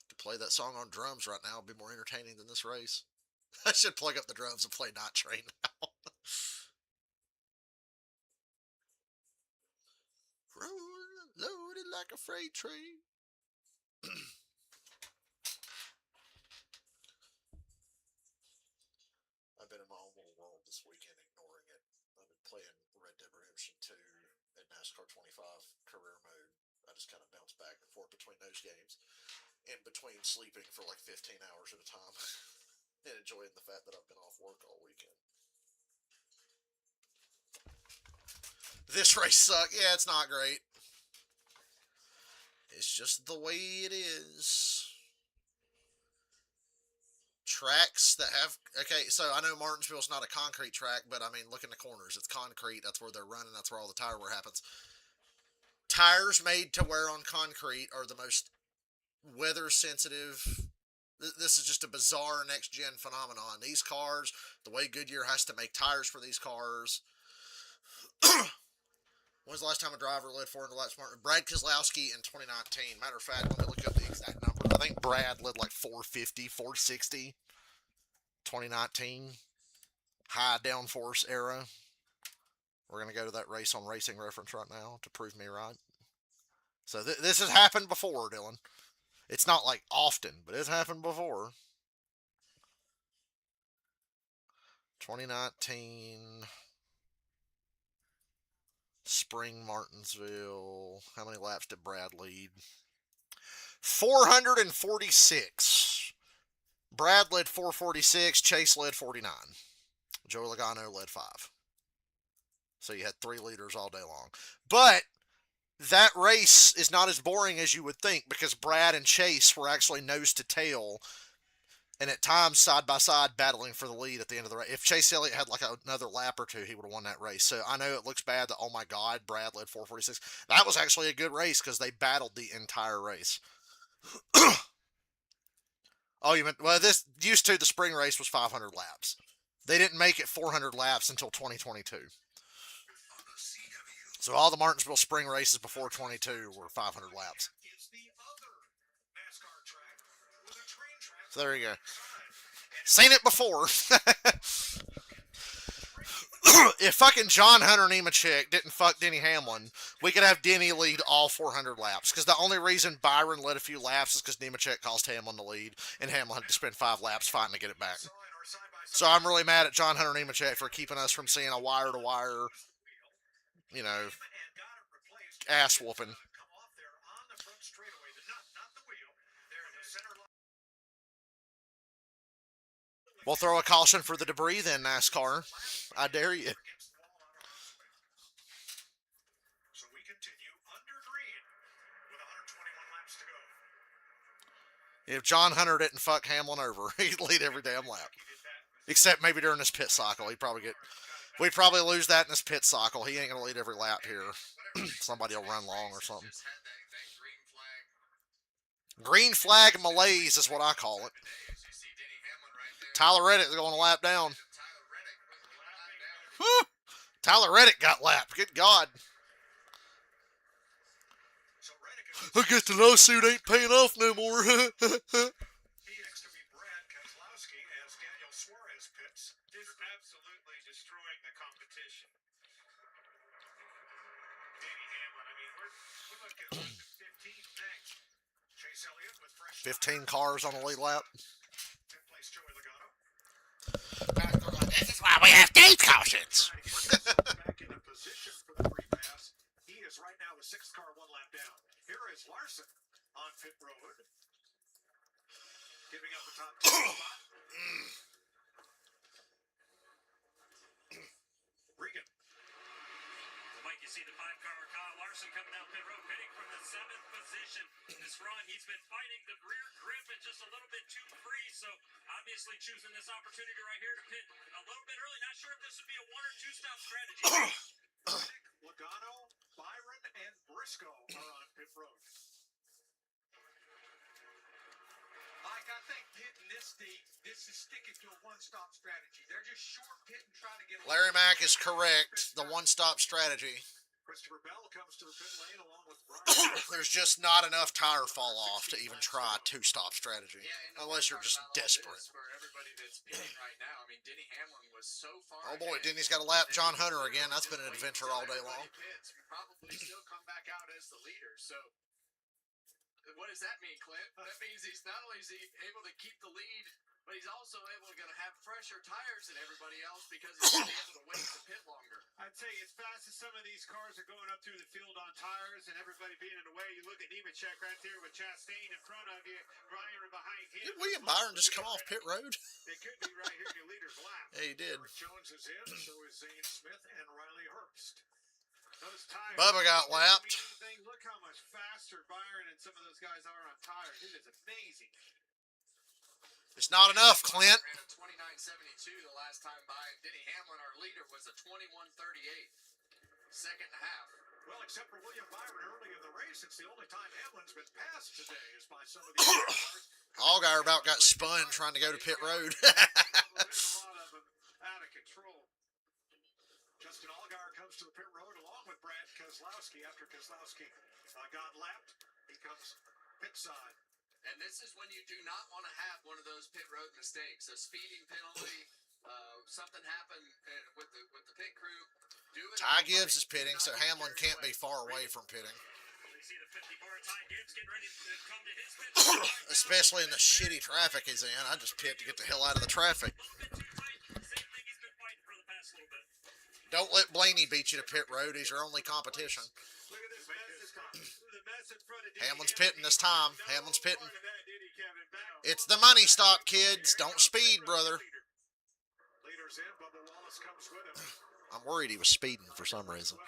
Could play that song on drums right now. It'd be more entertaining than this race. I should plug up the drums and play Night Train now. Rolling, loaded like a freight train. I've been in my own little world this weekend, ignoring it. I've been playing Red Dead Redemption 2 and NASCAR 25 career mode. I just kind of bounce back and forth between those games, in between sleeping for like 15 hours at a time, and enjoying the fact that I've been off work all weekend. This race sucked. Yeah, it's not great. It's just the way it is. Tracks that have... Okay, so I know Martinsville's not a concrete track, but I mean, look in the corners. It's concrete. That's where they're running. That's where all the tire wear happens. Tires made to wear on concrete are the most weather sensitive. This is just a bizarre next-gen phenomenon. These cars, the way Goodyear has to make tires for these cars... When's the last time a driver led 400 laps? Brad Keselowski in 2019. Matter of fact, let me look up the exact number. I think Brad led like 450, 460. 2019. High downforce era. We're going to go to that race on Racing Reference right now to prove me right. So this has happened before, Dylan. It's not like often, but it's happened before. 2019 Spring Martinsville. How many laps did Brad lead? 446. Brad led 446. Chase led 49. Joey Logano led 5. So you had 3 leaders all day long. But that race is not as boring as you would think because Brad and Chase were actually nose to tail and at times side by side battling for the lead at the end of the race. If Chase Elliott had like another lap or two, he would have won that race. So I know it looks bad that, oh my God, Brad led 446. That was actually a good race because they battled the entire race. Oh, you meant, well, this used to, the spring race was 500 laps. They didn't make it 400 laps until 2022. So all the Martinsville spring races before 22 were 500 laps. So there you go. Seen it before. If fucking John Hunter Nemechek didn't fuck Denny Hamlin, we could have Denny lead all 400 laps. Because the only reason Byron led a few laps is because Nemechek caused Hamlin to lead, and Hamlin had to spend 5 laps fighting to get it back. So I'm really mad at John Hunter Nemechek for keeping us from seeing a wire-to-wire, you know, ass whooping. We'll throw a caution for the debris then, NASCAR. I dare you. So we continue under green with 121 laps to go. If John Hunter didn't fuck Hamlin over, he'd lead every damn lap. Except maybe during his pit cycle. We'd probably lose that in his pit cycle. He ain't going to lead every lap here. Somebody will run long or something. Green flag malaise is what I call it. Tyler Reddick is going a lap down. Whew. Tyler Reddick got lapped. Good God. I guess the lawsuit ain't paying off no more. Next to be Brad Keselowski as Daniel Suarez pits. Just absolutely destroying the competition. Danny Hamlin, I mean, we're looking at 15 next. Chase Elliott with fresh 15 cars on the lead lap. 10th place Joey Logano. This is why we have gate cautions. Back into position for the free pass. He is right now the 6th car 1 lap down. Here is Larson on pit road. Giving up the top 10 spot. Regan. Mike, you see the 5-car Kyle Larson coming down pit road, pitting from the 7th position. This run, he's been fighting the rear grip and just a little bit too free, so obviously choosing this opportunity right here to pit a little bit early. Not sure if this would be a 1 or 2 stop strategy. Logano, Byron, and Briscoe are on pit road. Mike, I think pitting this deep, this is sticking to a one-stop strategy. They're just short pitting, trying to get. Larry Mack is correct. The one-stop strategy. Christopher Bell comes to the pit lane along with Brian. There's just not enough tire fall off to even try a 2-stop strategy. Yeah, Unless you're just desperate. For everybody that's pitting right now, I mean, Denny Hamlin was so far. Oh boy, ahead. Denny's got to lap John Hunter again. That's been an adventure all day long. Pits, probably still come back out as the leader. So, what does that mean, Clint? That means he's not only is he able to keep the lead, but he's also able to have fresher tires than everybody else because he's been able to wait to pit longer. I'd say as fast as some of these cars are going up through the field on tires and everybody being in the way, you look at Nemechek right there with Chastain in front of you, Ryan behind him. Did William Byron just come off pit road? They could be right here in your leader's lap. Yeah, he did. Eric Jones is in, so is Zane Smith and Riley Herbst. Those tires. Bubba got lapped. Look how much faster Byron and some of those guys are on tires. It is amazing. It's not enough, Clint. Ran a 29.72 the last time by. Denny Hamlin, our leader, was a 21.38 second and a half. Well, except for William Byron early in the race, it's the only time Hamlin's been passed today is by some of these cars. Allgaier about got spun trying to go to pit road. There's a lot of them out of control. Justin Allgaier comes to the pit road along with Brad Keselowski. After Keselowski got lapped, he comes pit side. And this is when you do not want to have one of those pit road mistakes. A speeding penalty, something happened with the pit crew. Do it. Ty Gibbs is pitting, so Hamlin can't be far away from pitting. We see the 54 Ty Gibbs getting ready to come to his pit. Especially in the shitty traffic he's in. I just pit to get the hell out of the traffic. Same thing he's been fighting for the past little bit. Don't let Blaney beat you to pit road. He's your only competition. Look at this mess in front of Hamlin's pitting this time. Hamlin's pitting. Part of that, did he, Kevin? Back. It's the money stock, kids. Don't speed, brother. Leaders in, Bubba Wallace comes with him. I'm worried he was speeding for some reason.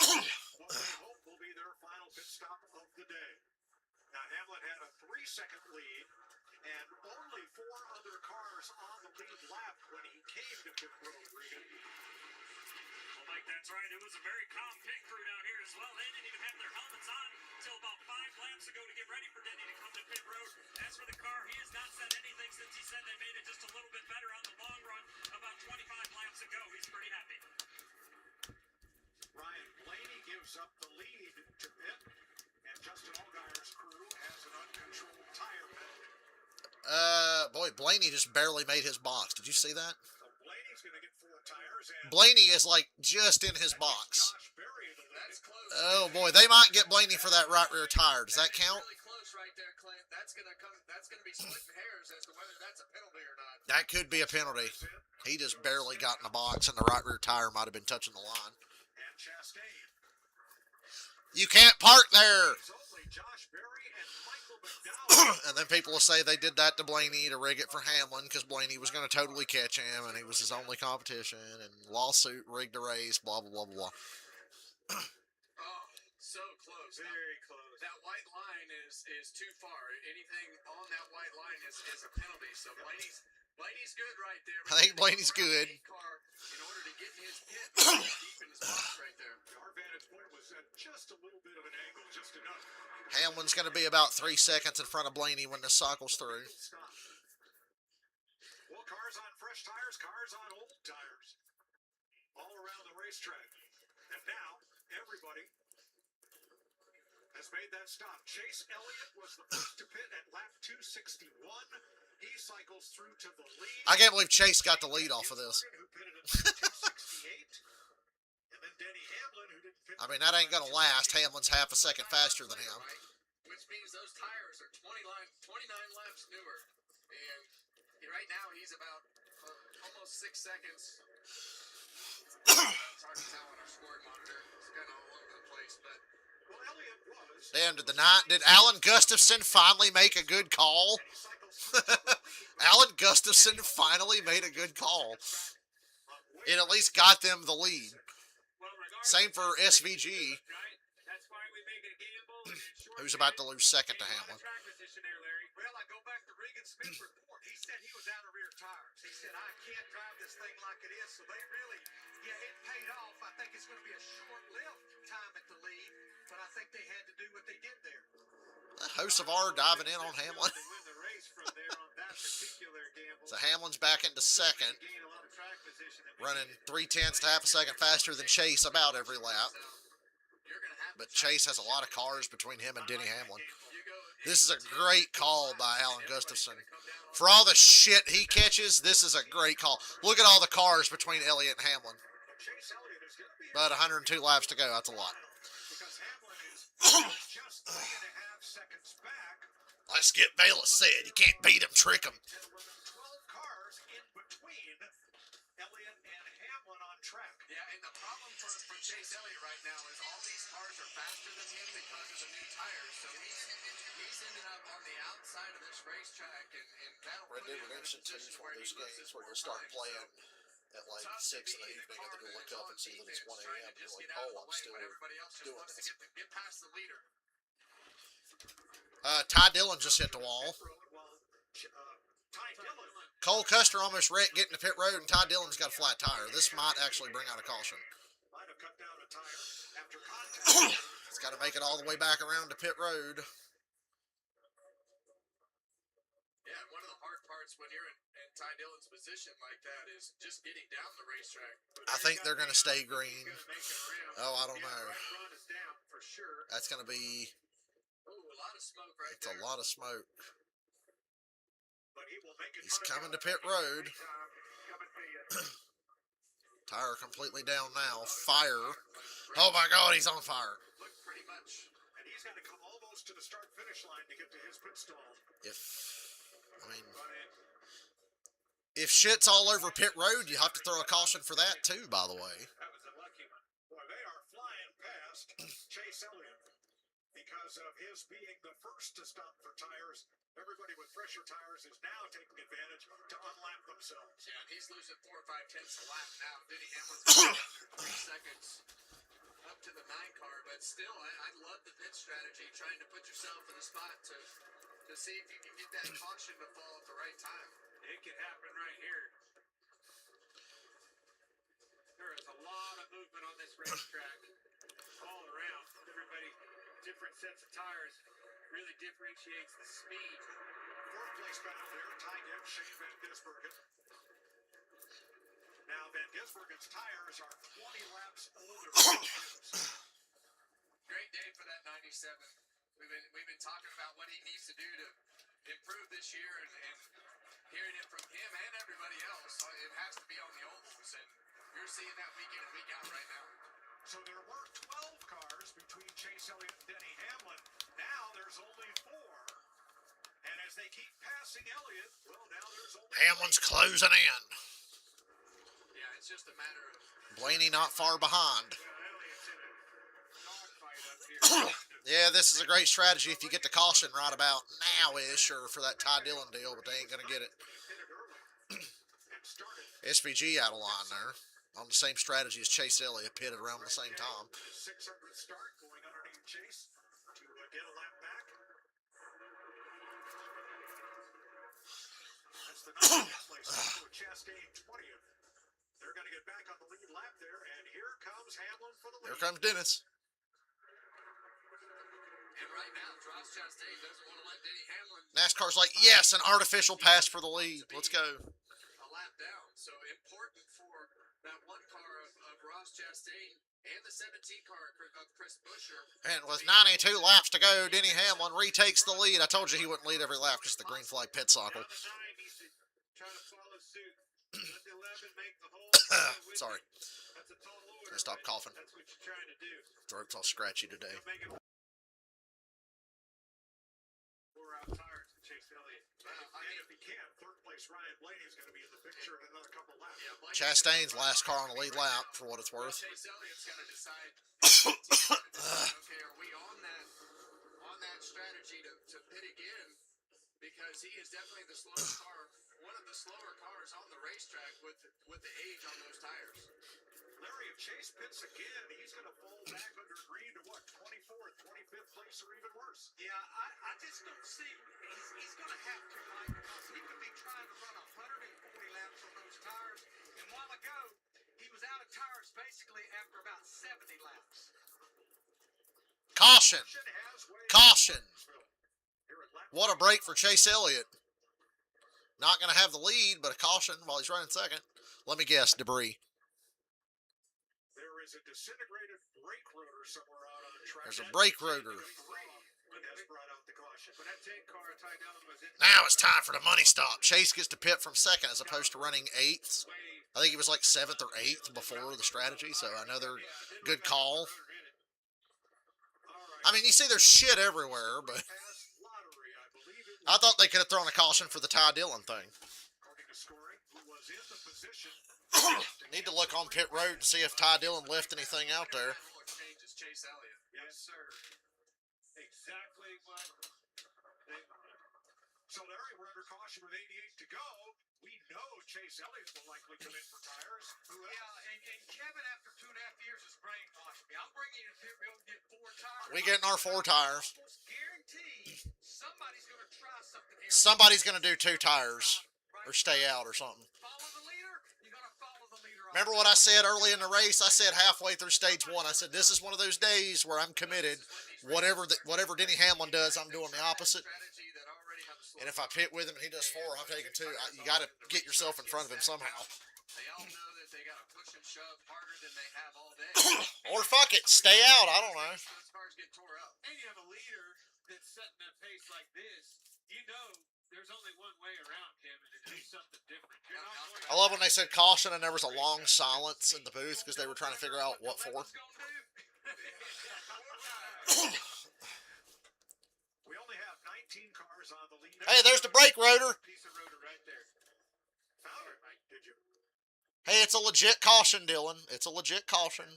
What they hope will be their final pit stop of the day. Now, Hamlin had a 3-second lead, and only 4 other cars on the lead lap when he came to pit road. Well, Mike, that's right. It was a very calm pit crew down here as well. They didn't even have their helmets on until about 5 laps ago to get ready for Denny to come to pit road. As for the car, he has not said anything since he said they made it just a little bit better on the long run about 25 laps ago. He's pretty happy. Ryan Blaney gives up the lead to pit, and Justin Allgaier's crew has an uncontrolled tire penalty. Boy, Blaney just barely made his box. Did you see that? So Blaney's going to get 4 tires, and Blaney is like just in his box. Josh Berry in the lead. That's close. Oh boy, they might get Blaney for that right rear tire. Does that count? Really close right there, Clint. That's gonna be splitting hairs as to whether that's a penalty or not. That could be a penalty. He just barely got in the box, and the right rear tire might have been touching the line. And Chastain. You can't park there. It's only Josh Berry and Michael McDowell. And then people will say they did that to Blaney to rig it for Hamlin because Blaney was going to totally catch him, and he was his only competition, and lawsuit rigged the race, blah, blah, blah, blah. Oh, so close. Very close. That white line is too far. Anything on that white line is a penalty. So Blaney's good right there. I think Blaney's good. Car in order to get his pit deep in his box right there. Our vantage point was at just a little bit of an angle, just enough. Hamlin's going to be about 3 seconds in front of Blaney when this cycle's through. Stop. Well, cars on fresh tires, cars on old tires. All around the racetrack. And now, everybody has made that stop. Chase Elliott was the first to pit at lap 261. He cycles through to the lead. I can't believe Chase got the lead off of this. Who pitted at lap 268. And then Denny Hamlin, who didn't pit. I mean, that ain't going to last. Hamlin's half a second faster than him. Which means those tires are 29 laps newer. And right now he's about almost 6 seconds. It's hard to tell on our scoring monitor. It's kind of all over the place, but. Well, Elliott was. Damn, did Alan Gustafson finally make a good call? Alan Gustafson finally made a good call. It at least got them the lead. Same for SVG, That's why we make it a gamble. who's about to lose second to Hamlin. Well, I go back to Regan Smith's report. He said he was out of rear tires. He said, I can't drive this thing like it is. So they really, it paid off. I think it's going to be a short-lived time at the lead, but I think they had to do what they did there. Hocevar diving in on Hamlin. So Hamlin's back into second, running 0.3 to half a second faster than Chase about every lap. But Chase has a lot of cars between him and Denny Hamlin. This is a great call by Alan Gustafson. For all the shit he catches, this is a great call. Look at all the cars between Elliott and Hamlin. But 102 laps to go, that's a lot. Let's get Bayless said. You can't beat him, trick him. 12 cars in between Elliott and Hamlin on track. Yeah, and the problem for Chase Elliott right now is all these cars are faster than him because of the new tires. So he's ended up on the outside of this racetrack, and that'll Red Dead Redemption 2 is one of those games where you start playing at like 6 in the evening and then you look up and see that it's 1 a.m. You're like, oh, I'm still doing this. Get past the leader. Ty Dillon just hit the wall. Cole Custer almost wrecked getting to pit road, and Ty Dillon's got a flat tire. This might actually bring out a caution. It's got to make it all the way back around to pit road. Yeah, one of the hard parts when you're in Ty Dillon's position like that is just getting down the racetrack. I think they're going to stay green. Oh, I don't Yeah, know. right front is down for sure. That's going to be. Oh, a lot of smoke right It's there. a lot of smoke. But he will make it He's front coming of to pit road. coming to you. Tire completely down now. Fire. Oh my God, he's on fire. Look, pretty much. And he's got to come almost to the start-finish line to get to his pit stall. If shit's all over pit road, you have to throw a caution for that too, by the way. That was a lucky one. Boy, they are flying past Chase Elliott because of his being the first to stop for tires. Everybody with fresher tires is now taking advantage to unlap themselves. Yeah, and he's losing 4 or 5 tenths a lap now. Denny Hamlin's 3 seconds up to the 9 car, but still, I love the pit strategy, trying to put yourself in a spot to see if you can get that caution to fall at the right time. It could happen right here. There is a lot of movement on this racetrack all around. Everybody, different sets of tires, really differentiates the speed. Fourth place battle there, tied in Shane Van Gisbergen. Now Van Gisbergen's tires are 20 laps older than his. Great day for that 97. We've been talking about what he needs to do to improve this year, and hearing it from him and everybody else, it has to be on the ovals, and you're seeing that week in and week out right now. So there were 12 cars between Chase Elliott and Denny Hamlin. Now there's only 4. And as they keep passing Elliott, well, now there's only Hamlin's closing in. Yeah, it's just a matter of Blaney not far behind. Elliott's in a dogfight up here. Yeah, this is a great strategy if you get the caution right about now-ish, or for that Ty Dillon deal, but they ain't going to get it. SVG out of line there. On the same strategy as Chase Elliott, pitted around the same time. 600 start going underneath Chase to get a lap back. That's the 90th place. Chastain 20th. They're going to get back on the lead lap there, and here comes Hamlin for the lead. Here comes Dennis. And right now, Ross Chastain doesn't want to let Denny Hamlin NASCAR's like, yes, an artificial pass for the lead. Let's go. a lap down. So important for that one car of Ross Chastain and the 17 car of Chris Buescher. And with 92 laps to go, Denny Hamlin retakes the lead. I told you he wouldn't lead every lap because the green flag pit cycle. Now the 9 needs to try to follow suit. Let the 11 make the hole. Sorry. That's a tall order. Gonna stop but coughing. That's what you're trying to do. Throat's all scratchy today. Make it 4 out tires to Chase Elliott. And if he can, third place Ryan Blaney is going to be in the picture in another couple laps. Chastain's last car on the lead lap, for what it's worth. Chase Elliott's got to decide. Okay, are we on that strategy to pit again? Because he is definitely the slowest car, one of the slower cars on the racetrack with the age on those tires. Larry, if Chase pits again, he's going to fall back under green to what, 24th, 25th place, or even worse? Yeah, I just don't see. He's going to have to, Mike, because he could be trying to run 140 laps on those tires. And while ago, he was out of tires basically after about 70 laps. Caution! Has way Caution! here at lap What a break for Chase Elliott. Not going to have the lead, but a caution while he's running second. Let me guess, debris. There is a disintegrated brake rotor somewhere out on the track. There's a brake rotor. Has brought out the caution. When that 10 car Ty Dillon was in, Now it's time for the money stop. Chase gets to pit from second as opposed to running eighth. I think he was like 7th or 8th before the strategy, so another good call. I mean, you see there's shit everywhere, but Lottery, I believe it I thought they could have thrown a caution for the Ty Dillon thing. according to scoring, who was in the position. Need to look on pit road to see if Ty Dillon left anything out there. Exchange is Chase Elliott. Yes, sir. Exactly what they wanted. So, Larry, we're under caution with 88 to go. We know Chase Elliott will likely come in for tires. Who else? Yeah, and Kevin, after 2.5 years, is brainwashed me. I'm bringing you to pit road and get 4 tires. We getting our 4 tires. Almost guarantee somebody's going to try something here. Somebody's going to do 2 tires or stay out or something. Follow the leader. You got to follow the leader. Remember what I said early in the race? I said halfway through stage 1, I said, this is one of those days where I'm committed. Whatever Denny Hamlin does, I'm doing the opposite. Strategy that already have a And if I pit with him and he does 4, I'm taking 2. You got to get yourself in front of him somehow. They all know that they got to push and shove harder than they have all day. Or fuck it, stay out. I don't know. Those cars get tore up. And you have a leader that's setting a pace like this. You know there's only one way around him and to do something different. You're not going I love when they said caution and there was a long silence in the booth because they were trying to figure out what for. We only have 19 cars on the lead. Hey, there's the brake rotor. piece of rotor right there. Found it, Mike. Did you? Hey, it's a legit caution, Dylan. It's a legit caution.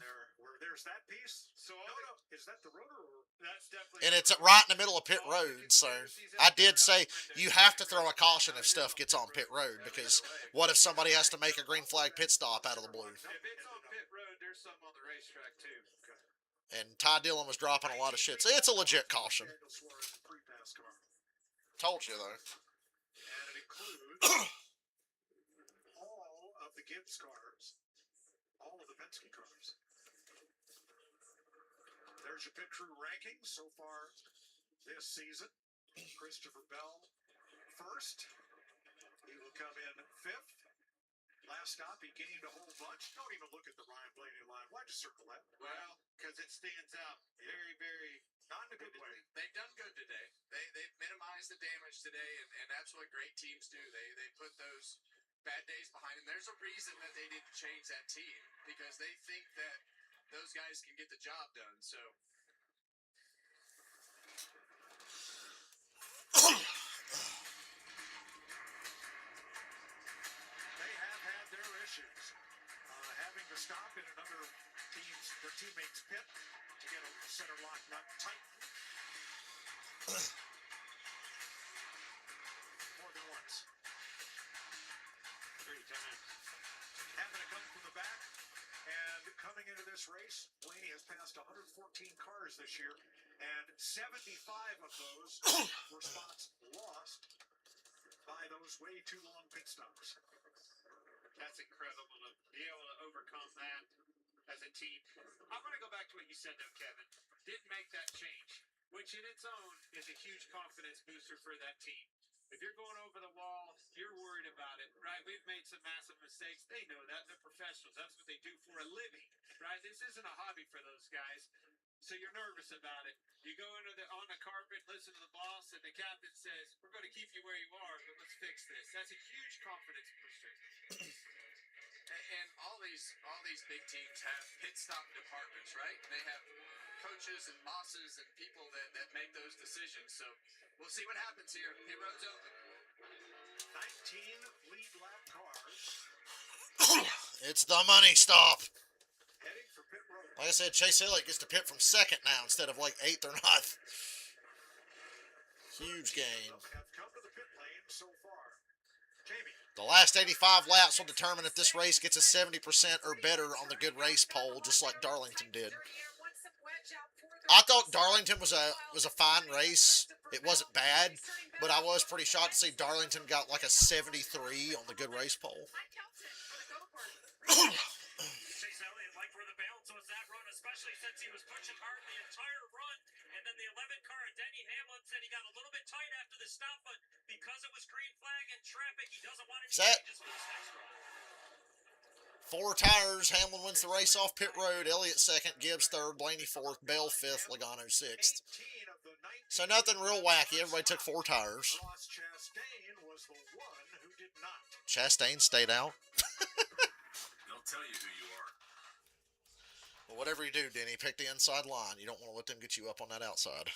There's that piece. So no. Is that the rotor? Or? That's definitely. And it's right in the middle of pit road, so I did say you have to throw a caution if stuff gets on pit road, because what if somebody has to make a green flag pit stop out of the blue? If it's on pit road, there's some on the racetrack too. And Ty Dillon was dropping a lot of shit. So it's a legit caution. Told you, though. And it includes all of the Gibbs cars, all of the Penske cars. There's your pit crew rankings so far this season. Christopher Bell first. He will come in 5th. Last stop, he gained a whole bunch. Don't even look at the Ryan Blaney line. Why'd you circle that? Well, because it stands out very, very. Not in a good way. They've done good today. They've minimized the damage today, and that's what great teams do. They put those bad days behind them. There's a reason that they didn't change that team, because they think that those guys can get the job done. So They have had their issues. Having to stop in another their teammate's pit to get a center lock nut tightened. More than once. 3 times. Having to come from the back. And coming into this race, Blaney has passed 114 cars this year, and 75 of those were spots lost by those way too long pit stops. That's incredible to be able to overcome that as a team. I'm going to go back to what you said, though, Kevin. Didn't make that change, which in its own is a huge confidence booster for that team. If you're going over the wall, you're worried about it, right? We've made some massive mistakes. They know that. They're professionals. That's what they do for a living, right? This isn't a hobby for those guys. So you're nervous about it. You go on the carpet, listen to the boss, and the captain says, "We're going to keep you where you are, but let's fix this." That's a huge confidence booster. and all these big teams have pit stop departments, right? They have coaches and bosses and people that make those decisions. So we'll see what happens here. Pit road's open. 19 lead lap cars. It's the money stop. Heading for pit road. Like I said, Chase Elliott gets to pit from 2nd now instead of like 8th or 9th. Huge gain. Have come to the pit lane so far. Jamie. The last 85 laps will determine if this race gets a 70% or better on the good race poll, just like Darlington did. I thought Darlington was a fine race. It wasn't bad, but I was pretty shocked to see Darlington got like a 73 on the good race poll. Chase Elliott liked where the balance was that run, especially since he was pushing hard the entire run. And then the 11 car, Denny Hamlin, said he got a little bit tight after the stop, but because it was green flag and traffic, he doesn't want to changes for this next run. 4 tires. Hamlin wins the race off pit road. Elliott 2nd, Gibbs 3rd, Blaney 4th, Bell 5th, Logano 6th. So nothing real wacky. Everybody took 4 tires. Ross Chastain was the one who did not. Chastain stayed out. They'll tell you who you are. Well, whatever you do, Denny, pick the inside line. You don't want to let them get you up on that outside.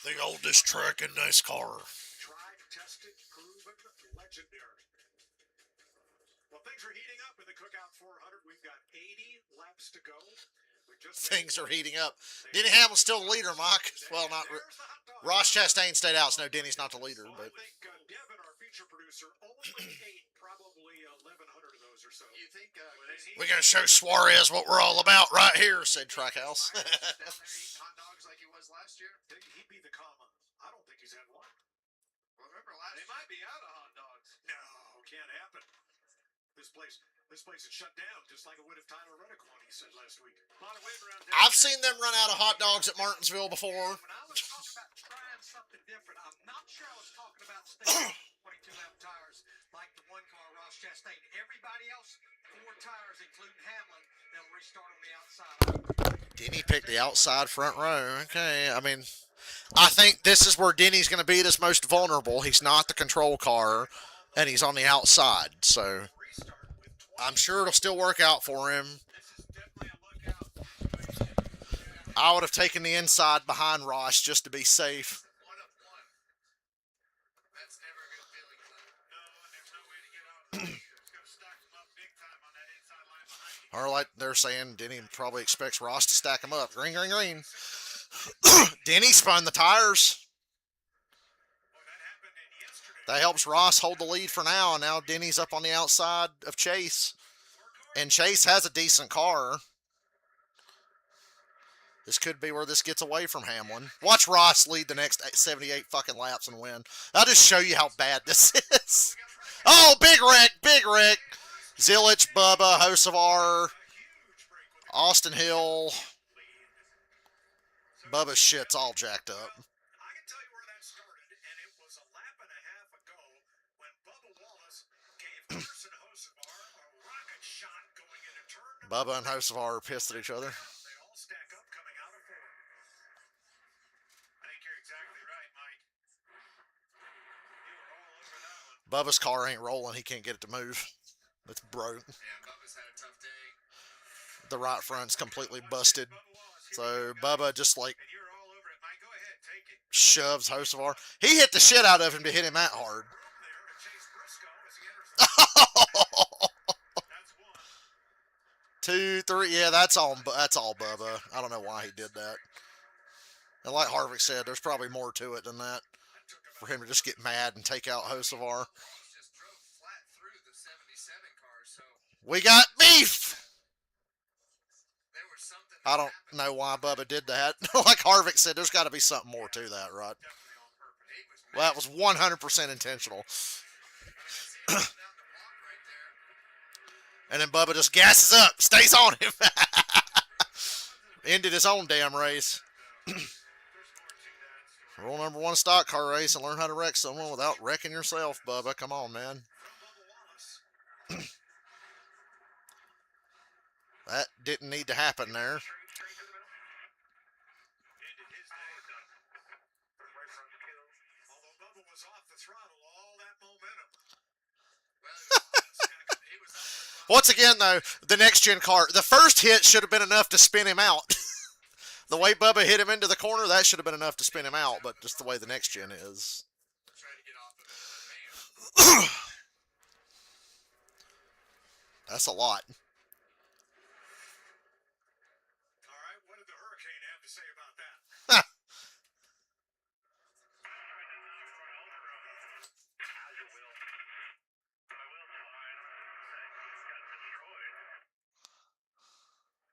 The oldest track in NASCAR. Tried, tested, proven, legendary. Well, things are heating up in the Cookout 400. We've got 80 laps to go. Things are heating up. Denny Hamlin's still the leader, Mike. Well, not Ross Chastain stayed out, so no, Denny's not the leader. But I think Devin, our feature producer, only ate probably 1,100 of those or so. You think we're gonna show Suarez what we're all about right here, said Trackhouse. down there eating hot dogs like he was last year? He'd be the comma. I don't think he's had one. Well, remember last They might be out of hot dogs. No, can't happen. This place is shut down, just like it would if Tyler Reddick won, he said last week. A lot of wind around I've seen them run out of hot dogs at Martinsville before. When I was talking about trying something different, I'm not sure I was talking about sticking 22-lap tires like the one car, Ross Chastain. Everybody else, 4 tires, including Hamlin, they'll restart on the outside. Denny picked the outside front row. Okay, I mean, I think this is where Denny's going to be his most vulnerable. He's not the control car, and he's on the outside, so I'm sure it'll still work out for him. I would have taken the inside behind Ross just to be safe. That's never a good feeling. No, and there's no way to get out of it. It's going to stack them up big time on that inside line behind you. Or like they're saying, Denny probably expects Ross to stack him up. Green, green, green. Denny spun the tires. That helps Ross hold the lead for now, and now Denny's up on the outside of Chase. And Chase has a decent car. This could be where this gets away from Hamlin. Watch Ross lead the next 78 fucking laps and win. I'll just show you how bad this is. Oh, big wreck, big wreck. Zilich, Bubba, Hocevar, Austin Hill. Bubba's shit's all jacked up. I can tell you where that started, and it was a lap and a half ago when Bubba Wallace gave Carson Hocevar a rocket shot going into turn number Bubba and Hocevar are pissed at each other. They all stack up coming out of 4. I think you're exactly right, Mike. You were all over that one. Bubba's car ain't rolling. He can't get it to move. It's broke. Yeah, Bubba's had a tough day. The right front's completely busted. So Bubba just like And you're all over it, Mike. Go ahead, take it. shoves Hocevar. He hit the shit out of him to hit him that hard. There to chase Briscoe as he enters. That's 1. 2, 3. Yeah, that's all Bubba. I don't know why he did that. And like Harvick said, there's probably more to it than that. For him to just get mad and take out Hocevar. Ross just drove flat through the 77 car, so We got beef! there was something. I don't know why Bubba did that. Like Harvick said, there's got to be something more to that, right? Well, that was 100% intentional. And then Bubba just gasses up, stays on him. Ended his own damn race. Rule number 1 stock car race and learn how to wreck someone without wrecking yourself, Bubba. Come on, man. That didn't need to happen there. Although Bubba was off the throttle, all that momentum. Once again, though, the next gen car, the first hit should have been enough to spin him out. The way Bubba hit him into the corner, that should have been enough to spin him out, but just the way the next gen is. Trying to get off of it. That's a lot. All right, what did the Hurricane have to say about that?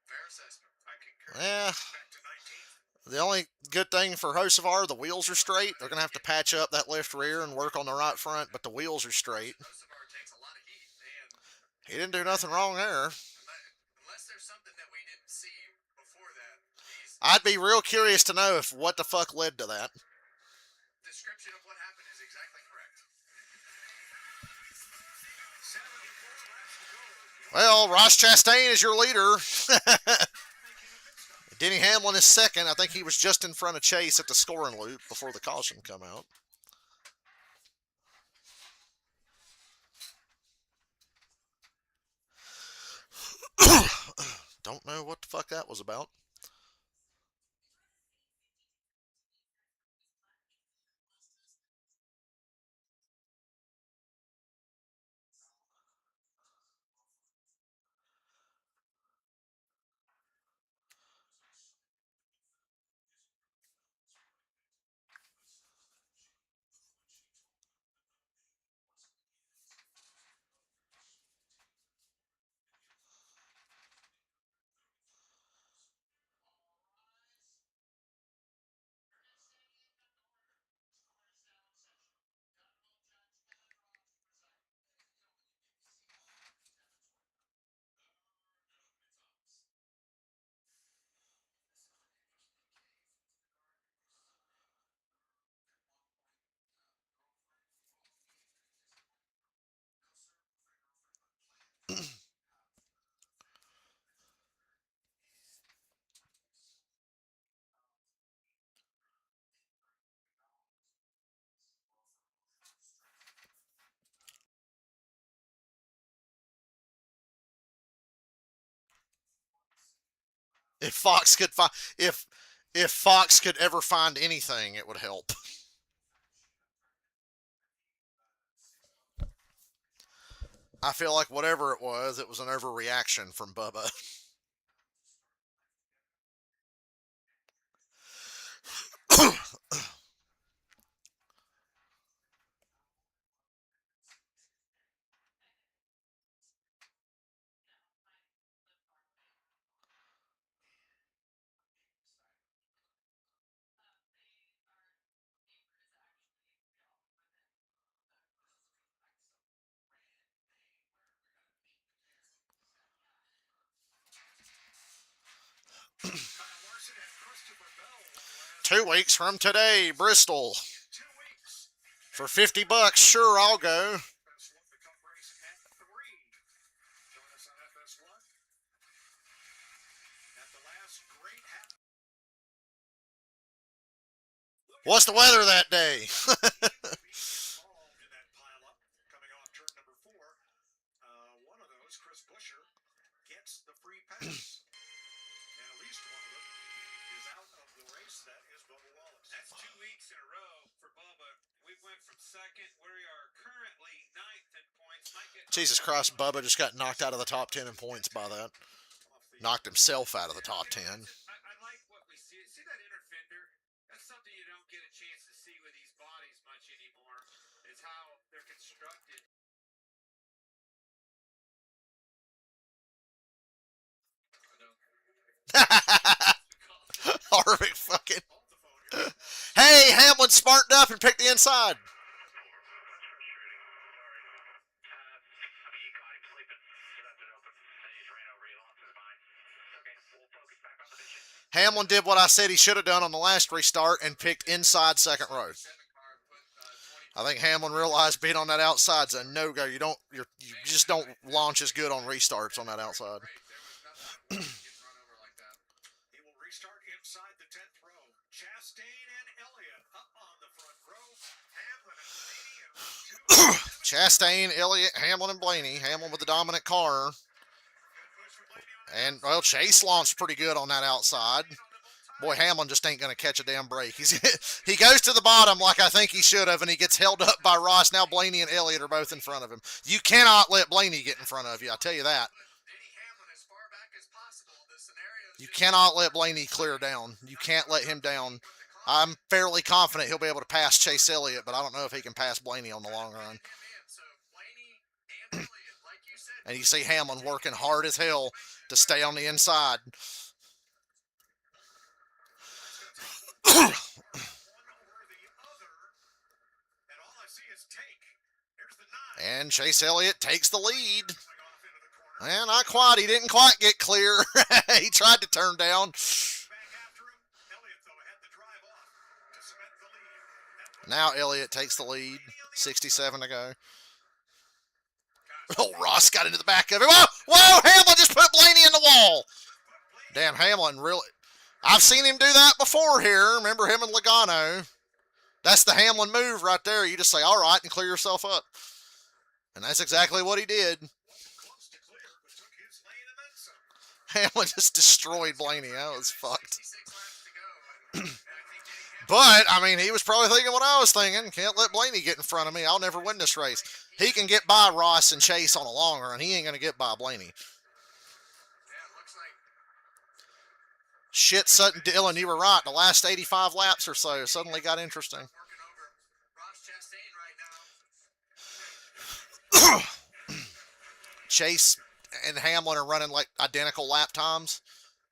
Fair assessment. I concur. Yeah. Back to 19th. The only good thing for Hocevar, the wheels are straight. They're going to have to patch up that left rear and work on the right front, but the wheels are straight. Hocevar takes a lot of heat, and He didn't do nothing wrong there. unless there's something that we didn't see before that, he's I'd be real curious to know if what the fuck led to that. description of what happened is exactly correct. 74 laps to go. Well, Ross Chastain is your leader. Denny Hamlin is second. I think he was just in front of Chase at the scoring loop before the caution come out. Don't know what the fuck that was about. If Fox could find, if Fox could ever find anything, it would help. I feel like whatever it was an overreaction from Bubba. 2 weeks from today, Bristol. For $50, sure, I'll go. What's the weather that day? That's 2 weeks in a row for Bubba. We went from second, where we are currently 9th in points. Jesus Christ, Bubba just got knocked out of the top 10 in points by that. Knocked himself out of the top 10. I like what we see. See that inner fender? That's something you don't get a chance to see with these bodies much anymore, is how they're constructed. Harvick fucking. Hey, Hamlin smartened up and picked the inside. Hamlin did what I said he should have done on the last restart and picked inside second row. I think Hamlin realized being on that outside's a no-go. You just don't launch as good on restarts on that outside. He will restart inside the 10th row. Chastain and Elliott up on the front row. Hamlin and Blaney. Chastain, Elliott, Hamlin, and Blaney. Hamlin with the dominant car. And, well, Chase launched pretty good on that outside. Boy, Hamlin just ain't going to catch a damn break. He goes to the bottom like I think he should have, and he gets held up by Ross. Now Blaney and Elliott are both in front of him. You cannot let Blaney get in front of you, I tell you that. You cannot let Blaney clear down. You can't let him down. I'm fairly confident he'll be able to pass Chase Elliott, but I don't know if he can pass Blaney on the long run. And you see Hamlin working hard as hell to stay on the inside. And Chase Elliott takes the lead. And not quite. He didn't quite get clear. He tried to turn down. Now Elliott takes the lead. 67 to go. Oh, Ross got into the back of him. Whoa! Whoa! Hamlin just put Blaney in the wall. Damn, Hamlin really... I've seen him do that before here. Remember him and Logano? That's the Hamlin move right there. You just say, all right, and clear yourself up. And that's exactly what he did. Hamlin just destroyed Blaney. That was fucked. But, I mean, he was probably thinking what I was thinking. Can't let Blaney get in front of me. I'll never win this race. He can get by Ross and Chase on a long run. He ain't going to get by Blaney. Shit, Sutton Dillon, you were right. The last 85 laps or so suddenly got interesting. Chase and Hamlin are running like identical lap times.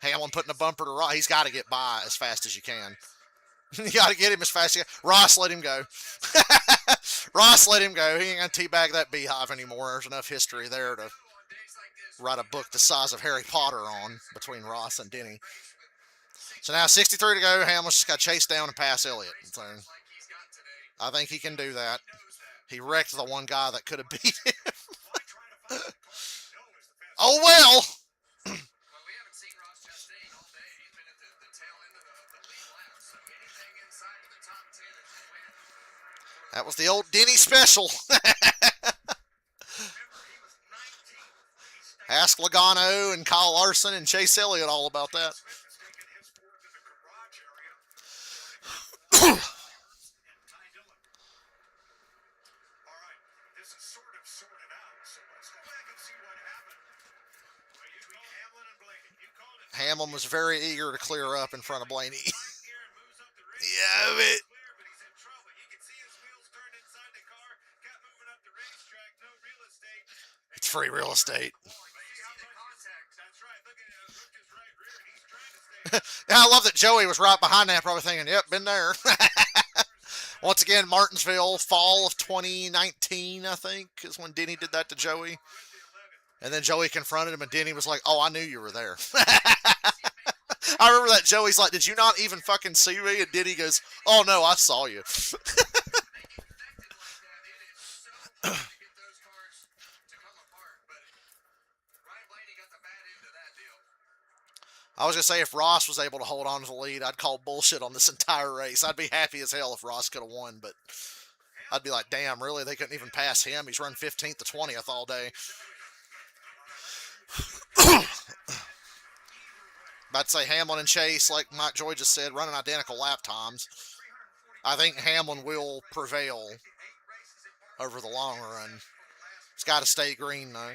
Hamlin putting a bumper to Ross. He's got to get by as fast as you can. You got to get him as fast as you can. Ross, let him go. Ross, let him go. He ain't going to teabag that beehive anymore. There's enough history there to write a book the size of Harry Potter on between Ross and Denny. So now 63 to go. Hamlin's just got to chase down and pass Elliott. So I think he can do that. He wrecked the one guy that could have beat him. Oh, well. That was the old Denny special. Ask Logano and Kyle Larson and Chase Elliott all about that. sort of sorted out. So let's go back and see what happened. Well, you called Hamlin and Blaney. You called it. Hamlin was very eager to clear up in front of Blaney. Gear and moves up the race. Yeah, but Clear, but he's in trouble. You can see his wheels turned inside the car. Got moving up the racetrack. No real estate. it's free real estate. See how the contact. That's right. Look at look his right rear, and he's trying to stay. Yeah, I love that Joey was right behind that, probably thinking, "Yep, been there." Once again, Martinsville, fall of 2019, I think, is when Denny did that to Joey. And then Joey confronted him, and Denny was like, "Oh, I knew you were there." I remember that. Joey's like, "Did you not even fucking see me?" And Denny goes, "Oh, no, I saw you." I was going to say, if Ross was able to hold on to the lead, I'd call bullshit on this entire race. I'd be happy as hell if Ross could have won, but I'd be like, damn, really? They couldn't even pass him? He's run 15th to 20th all day. About to say Hamlin and Chase, like Mike Joy just said, running identical lap times. I think Hamlin will prevail over the long run. It's got to stay green, though.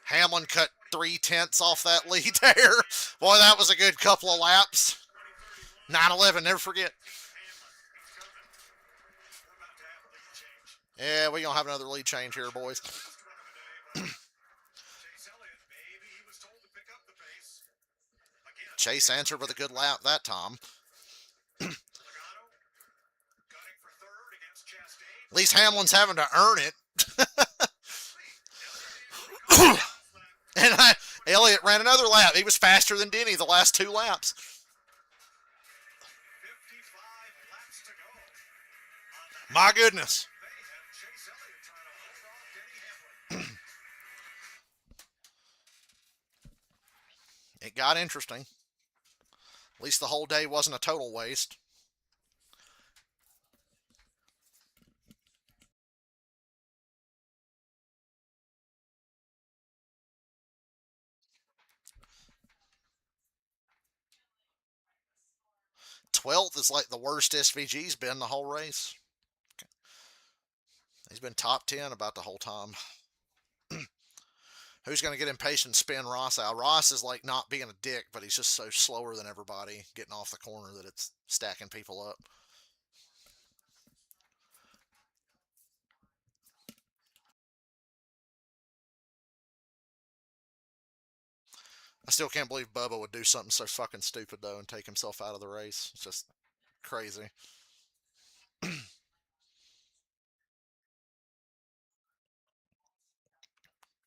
Hamlin cut 3/10 off that lead there. Boy, that was a good couple of laps. 9-11, never forget. Yeah, we're going to have another lead change here, boys. Chase answered with a good lap that time. At least Hamlin's having to earn it. And Elliott ran another lap. He was faster than Denny the last 2 laps. My goodness. It got interesting. At least the whole day wasn't a total waste. Twelfth is like the worst SVG's been the whole race. He's been top 10 about the whole time. Who's going to get impatient and spin Ross out? Ross is like not being a dick, but he's just so slower than everybody getting off the corner that it's stacking people up. I still can't believe Bubba would do something so fucking stupid, though, and take himself out of the race. It's just crazy.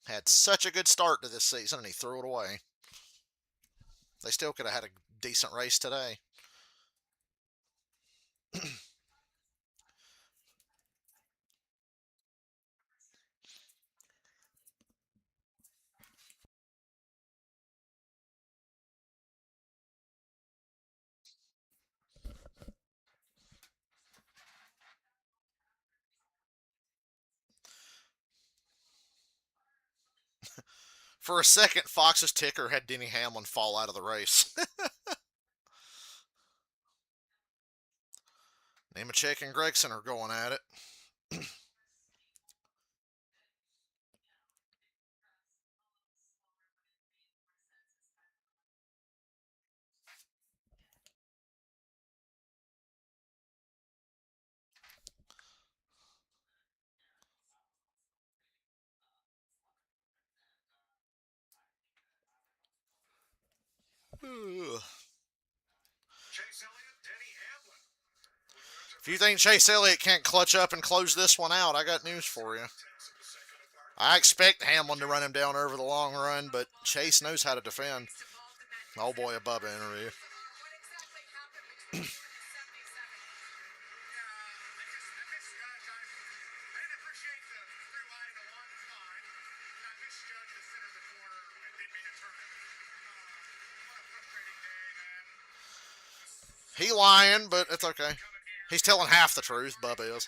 Had such a good start to this season, and he threw it away. They still could have had a decent race today. For a second, Fox's ticker had Denny Hamlin fall out of the race. Nemechek and Gregson are going at it. If you think Chase Elliott can't clutch up and close this one out, I got news for you. I expect Hamlin to run him down over the long run, but Chase knows how to defend. Oh boy, a Bubba interview. He lying, but it's okay. He's telling half the truth, Bubba is.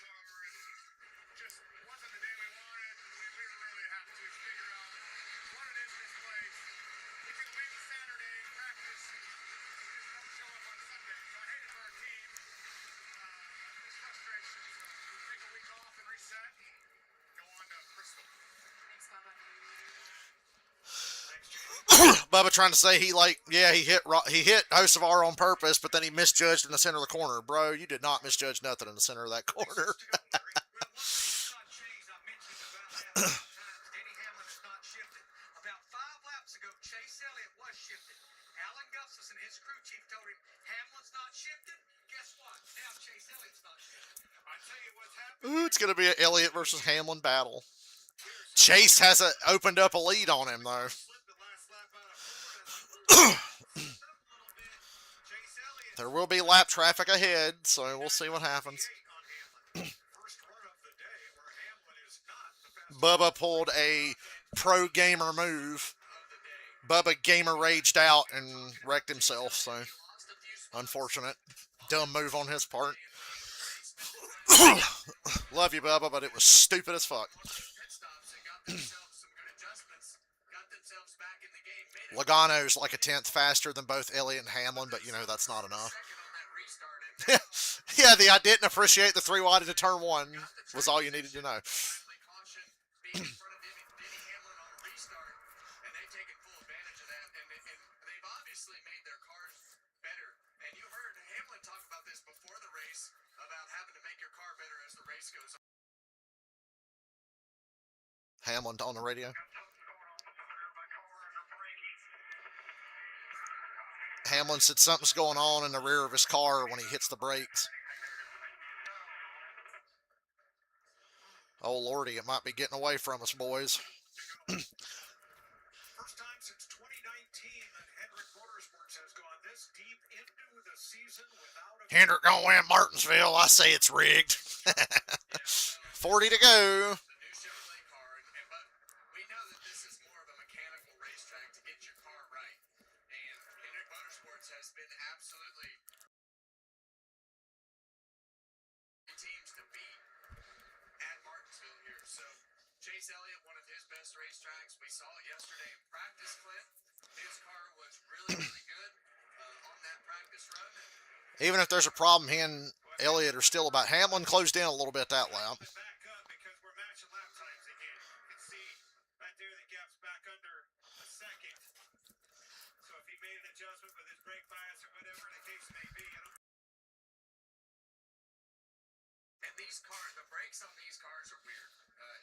Bubba trying to say he hit Hocevar on purpose, but then he misjudged in the center of the corner. Bro, you did not misjudge nothing in the center of that corner. About 5 laps ago, Chase Elliott was shifted. Alan Gustafson, his crew chief, told him Hamlin's not shifted. Guess what? Now Chase Elliott's not shifted. I tell you what's happening. Ooh, it's gonna be an Elliott versus Hamlin battle. Chase hasn't opened up a lead on him though. There will be lap traffic ahead, so we'll see what happens. Bubba pulled a pro gamer move. Bubba gamer raged out and wrecked himself, so unfortunate. Dumb move on his part. Love you, Bubba, but it was stupid as fuck. Logano's like a tenth faster than both Elliott and Hamlin, but you know that's not enough. Yeah, I didn't appreciate the 3 wide into turn 1 was all you needed to know. Hamlin on the radio. Hamlin said something's going on in the rear of his car when he hits the brakes. Oh, Lordy, it might be getting away from us, boys. First time since 2019 that Hendrick Motorsports has gone this deep into the season without a... Hendrick gonna win Martinsville. I say it's rigged. 40 to go. Chase Elliott, one of his best racetracks. We saw it yesterday in practice, Clint. His car was really, really good on that practice run. Even if there's a problem, he and Elliott are still about. Hamlin closed in a little bit that lap. Back up because we're matching lap times again. You can see right there the gap's back under a second. So if he made an adjustment with his brake bias or whatever the case may be, And these cars, the brakes on these cars are weird.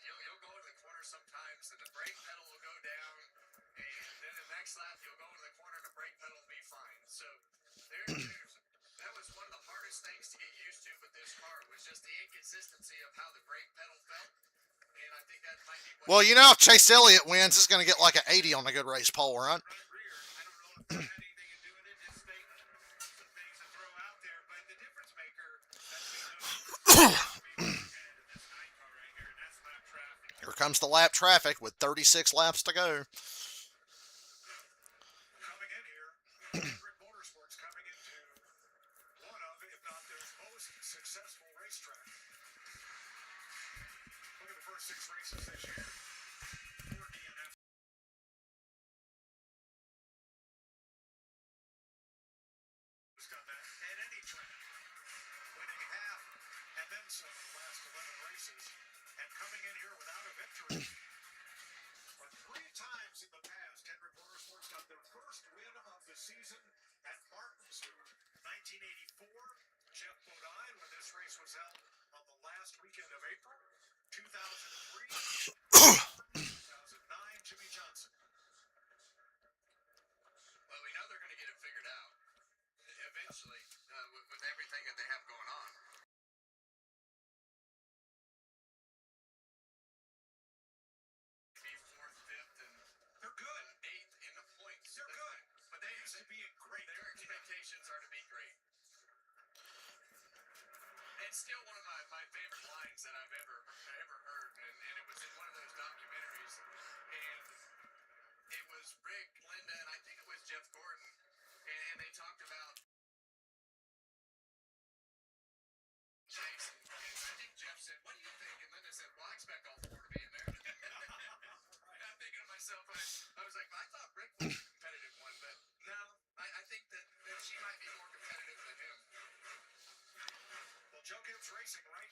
You'll go to the corner sometimes and the brake pedal will go down, and then the next lap you'll go to the corner and the brake pedal will be fine. So that was one of the hardest things to get used to with this car, was just the inconsistency of how the brake pedal felt. And I think that might be well, you know, if Chase Elliott wins, it's going to get like an 80 on the good race poll, right? I don't know if that had anything to do with it. Just state some things to throw out there, but the difference maker Here comes the lap traffic with 36 laps to go. Coming in here, Hendrick Motorsports coming into one of, if not their most successful racetrack. Look at the first 6 races this year. 4 DNF. Who's done that at any track? Winning half and then some in the last 11 races. And coming in here without a victory. For 3 times in the past, Hendrick Motorsports got their first win of the season at Martinsville. 1984, Jeff Bodine, when this race was held on the last weekend of April. 2003, 2009, Jimmy Johnson. Well, we know they're going to get it figured out eventually with everything that they have going on. Are to be great. It's still one of my favorite lines that I've ever heard, and it was in one of those documentaries, and it was Rick, Linda, and I think it was Jeff Gordon, and they talked about Chase, and I think Jeff said, "What do you think?" And Linda said, "Well, I expect all 4 to be in there." And I'm thinking to myself, I was like, I thought Rick was a competitive one, but no, I think that she might be more competitive than him. Well, Joe Gibbs Racing right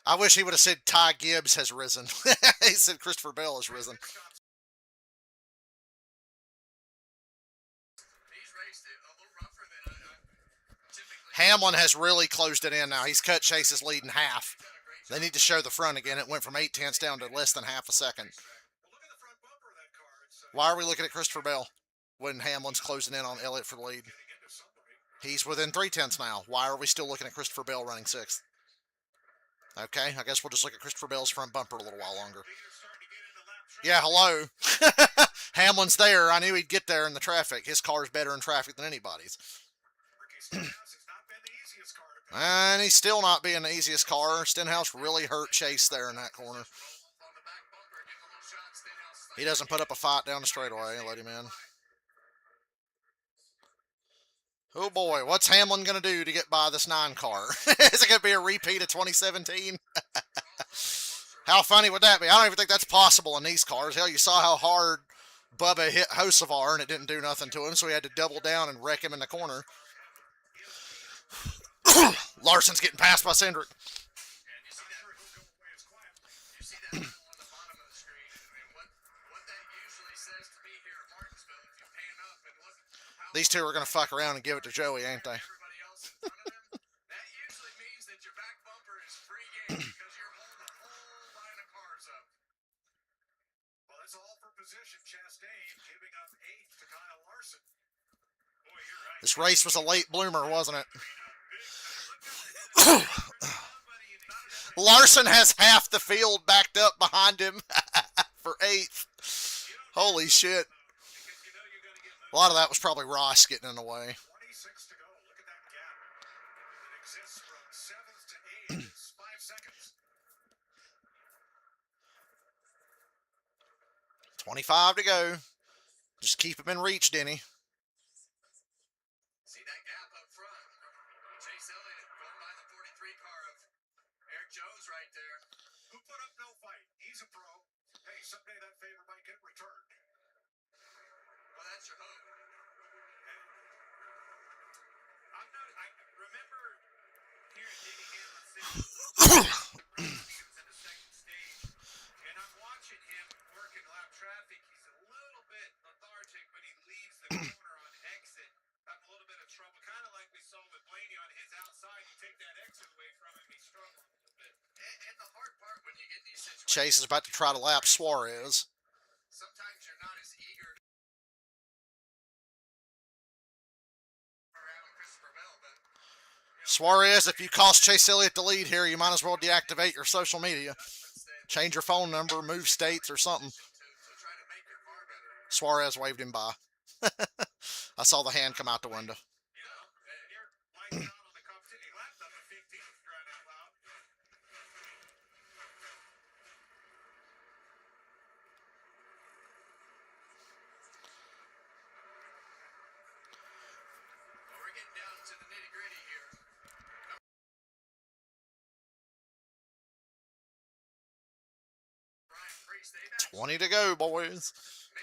I wish he would have said Ty Gibbs has risen. He said Christopher Bell has risen. He's raced it a little rougher than typically. Hamlin has really closed it in now. He's cut Chase's lead in half. They need to show the front again. It went from 0.8 down to less than half a second. Well, look at the front bumper of that car. It's Why are we looking at Christopher Bell when Hamlin's closing in on Elliott for the lead? getting into somebody. He's within 0.3 now. Why are we still looking at Christopher Bell running 6th? Okay, I guess we'll just look at Christopher Bell's front bumper a little while longer. Leader's starting to get into lap traffic. Yeah, hello. Hamlin's there. I knew he'd get there in the traffic. His car's better in traffic than anybody's. Ricky Stenhouse has not been the easiest car to pick. And he's still not being the easiest car. Stenhouse really hurt Chase there in that corner. On the back bumper, give him a little shot. Stenhouse. He doesn't put up a fight down the straightaway. Let him in. Oh boy, what's Hamlin going to do to get by this 9 car? Is it going to be a repeat of 2017? How funny would that be? I don't even think that's possible in these cars. Hell, you saw how hard Bubba hit Hocevar and it didn't do nothing to him, so he had to double down and wreck him in the corner. Larson's getting passed by Cindric. And you see that on the bottom of the screen. And what that usually says to me here at Martinsville, if you pan up and look how These two are going to fuck around and give it to Joey, ain't they? everybody else in front of them, that usually means that your back bumper is free game because you're holding a whole line of cars up. Well, that's all for position. Chastain giving up 8th to Kyle Larson. Boy, you're right. This race was a late bloomer, wasn't it? Larson has half the field backed up behind him for 8th. Holy shit. A lot of that was probably Ross getting in the way. 26 to go. Look at that gap. It exists from 7th to 8th. It's 5 seconds. 25 to go. Just keep him in reach, Denny. See that gap up front? Chase Elliott going by the 43 car of Eric Jones right there. Who put up no fight? He's a pro. Hey, someday that favor might get returned. Well, that's your hope. I remember hearing Denny Hamlin say he was in the second stage, and I'm watching him working lap traffic. He's a little bit lethargic, but he leaves the corner on exit. Having a little bit of trouble, kind of like we saw with Blaney on his outside. You take that exit away from him, he's struggling a little bit. And the hard part when you get in these situations, Chase is about to try to lap Suarez. sometimes you're not as eager to around Christopher Bell, but Suarez, if you cost Chase Elliott the lead here, you might as well deactivate your social media. Change your phone number, move states or something. to try to make your car better. Suarez waved him by. I saw the hand come out the window. You know, and you're lights out on the competition. He lapped up a 15th, crying out loud. Well, we're getting down to the nitty gritty here. Brian Priest, they've actually 20 to go, boys. made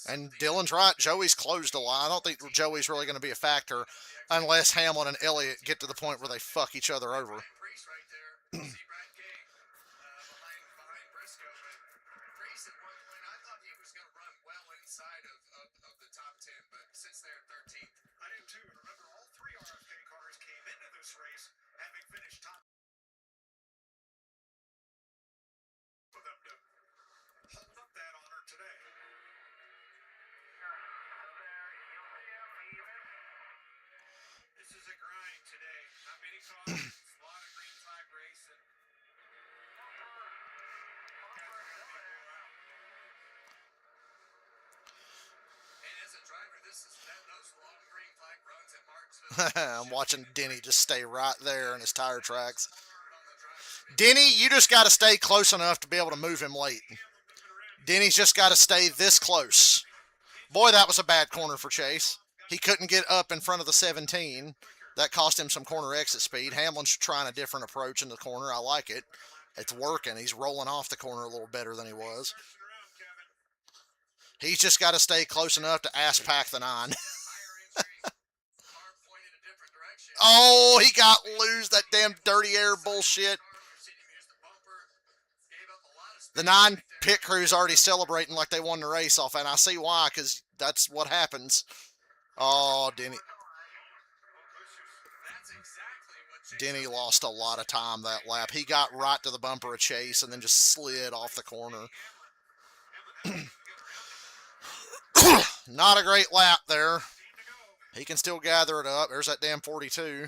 And Dylan's right. Joey's closed a lot. I don't think Joey's really going to be a factor unless Hamlin and Elliott get to the point where they fuck each other over. Brian Priest right there. See Brad Gay behind Briscoe, but Priest at one point I thought he was going to run well inside of the top 10, but sits there at 13th. I did too. And remember, all 3 RFK cars came into this race having finished top for them to hold up that honor today. This is a grind today. Not many cars, a lot of green flag racing. And as a driver, those long green flag runs at Martinsville. I'm watching Denny just stay right there in his tire tracks. hard on the drive. Denny, you just got to stay close enough to be able to move him late. Denny's just got to stay this close. Boy, that was a bad corner for Chase. He couldn't get up in front of the 17. That cost him some corner exit speed. Hamlin's trying a different approach in the corner. I like it. It's working. He's rolling off the corner a little better than he was. He's just got to stay close enough to ass pack the 9. Higher entry, car pointed a different direction. Oh, he got loose. That damn dirty air bullshit. Car, you're seeing him use the The 9 pit crew's already celebrating like they won the race off, and I see why, because that's what happens. Oh, Denny. Denny lost a lot of time that lap. He got right to the bumper of Chase and then just slid off the corner. Not a great lap there. He can still gather it up. There's that damn 42.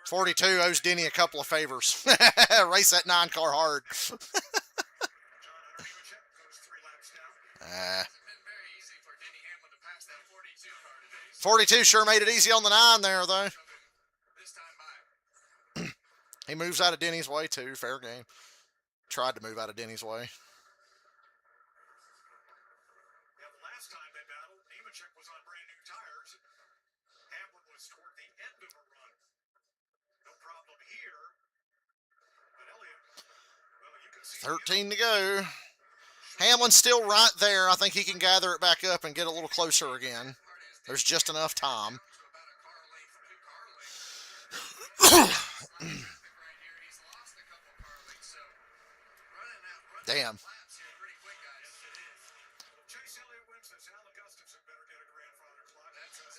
42 owes Denny a couple of favors. Race that 9 car hard. 42 sure made it easy on the 9 there, though. He moves out of Denny's way, too. Fair game. Tried to move out of Denny's way. Yeah, the last time they battled, Nemechek was on brand new tires. Hamlin was toward the end of a run. No problem here. But Elliott, well, you can see 13 to go. Hamlin's still right there. I think he can gather it back up and get a little closer again. There's just enough time. Damn.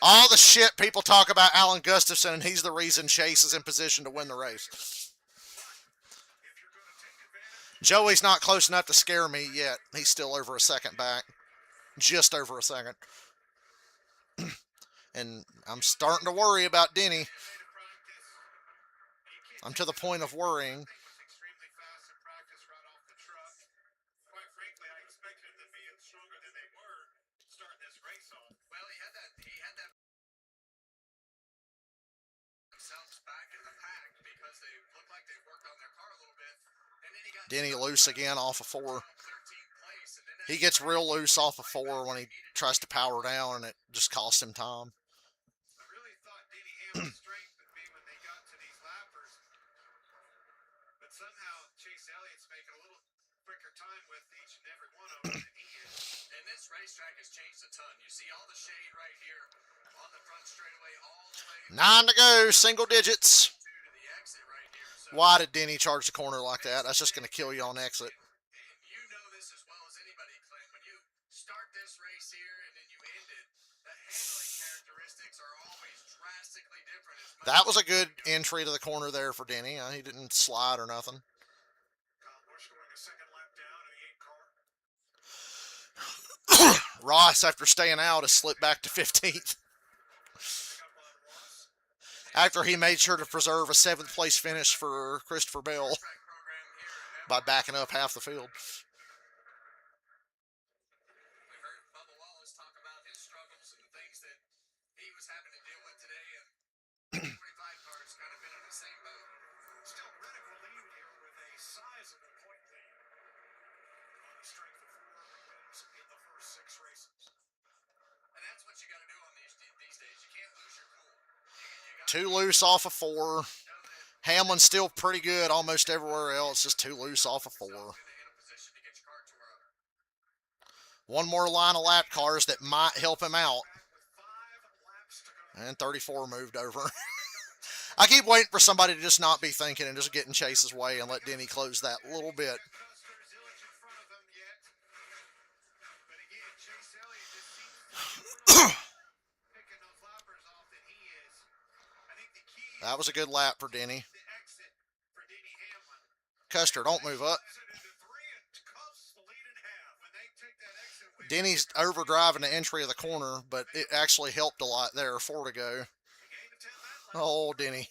All the shit people talk about Alan Gustafson, and he's the reason Chase is in position to win the race. Joey's not close enough to scare me yet. He's still over a second back. Just over a second. And I'm starting to worry about Denny. I'm to the point of worrying. Denny loose again off of 4. He gets real loose off of 4 when he tries to power down, and it just costs him time. I really thought Denny Hamlin's strength would be when they got to these lappers. But somehow Chase Elliott's making a little quicker time with each and every one of them than he is. And this racetrack has changed a ton. You see all the shade right here on the front straightaway all the way. 9 to go, single digits. Why did Denny charge the corner like that? That's just going to kill you on exit. You know this as well as anybody, Clint. When you start this race here and then you end it, the handling characteristics are always drastically different. That was a good entry to the corner there for Denny. He didn't slide or nothing. Ross, after staying out, has slipped back to 15th. After he made sure to preserve a 7th place finish for Christopher Bell by backing up half the field. We heard Bubba Wallace talk about his struggles and the things that he was having to deal with today, and 45 cars kind of been in the same boat. Still Reddick will lead here with a sizable point lead on the strength of 4 wins in the first 6 races. And that's what you got to do on these days. You can't lose your cool. 2 loose off of 4. Hamlin's still pretty good almost everywhere else. Just 2 loose off of 4. One more line of lap cars that might help him out. And 34 moved over. I keep waiting for somebody to just not be thinking and just get in Chase's way and let Denny close that little bit. That was a good lap for Denny. Custer, don't move up. Denny's overdriving the entry of the corner, but it actually helped a lot there. 4 to go. Oh, Denny.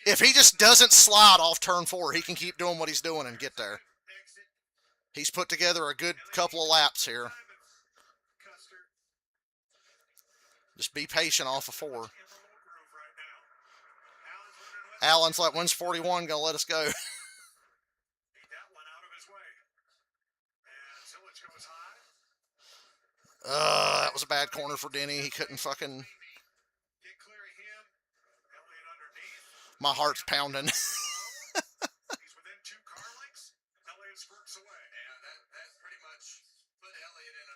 If he just doesn't slide off turn 4, he can keep doing what he's doing and get there. He's put together a good couple of laps here. Just be patient off of 4. Allen's like, when's 41 gonna let us go? That was a bad corner for Denny. He couldn't fucking... My heart's pounding.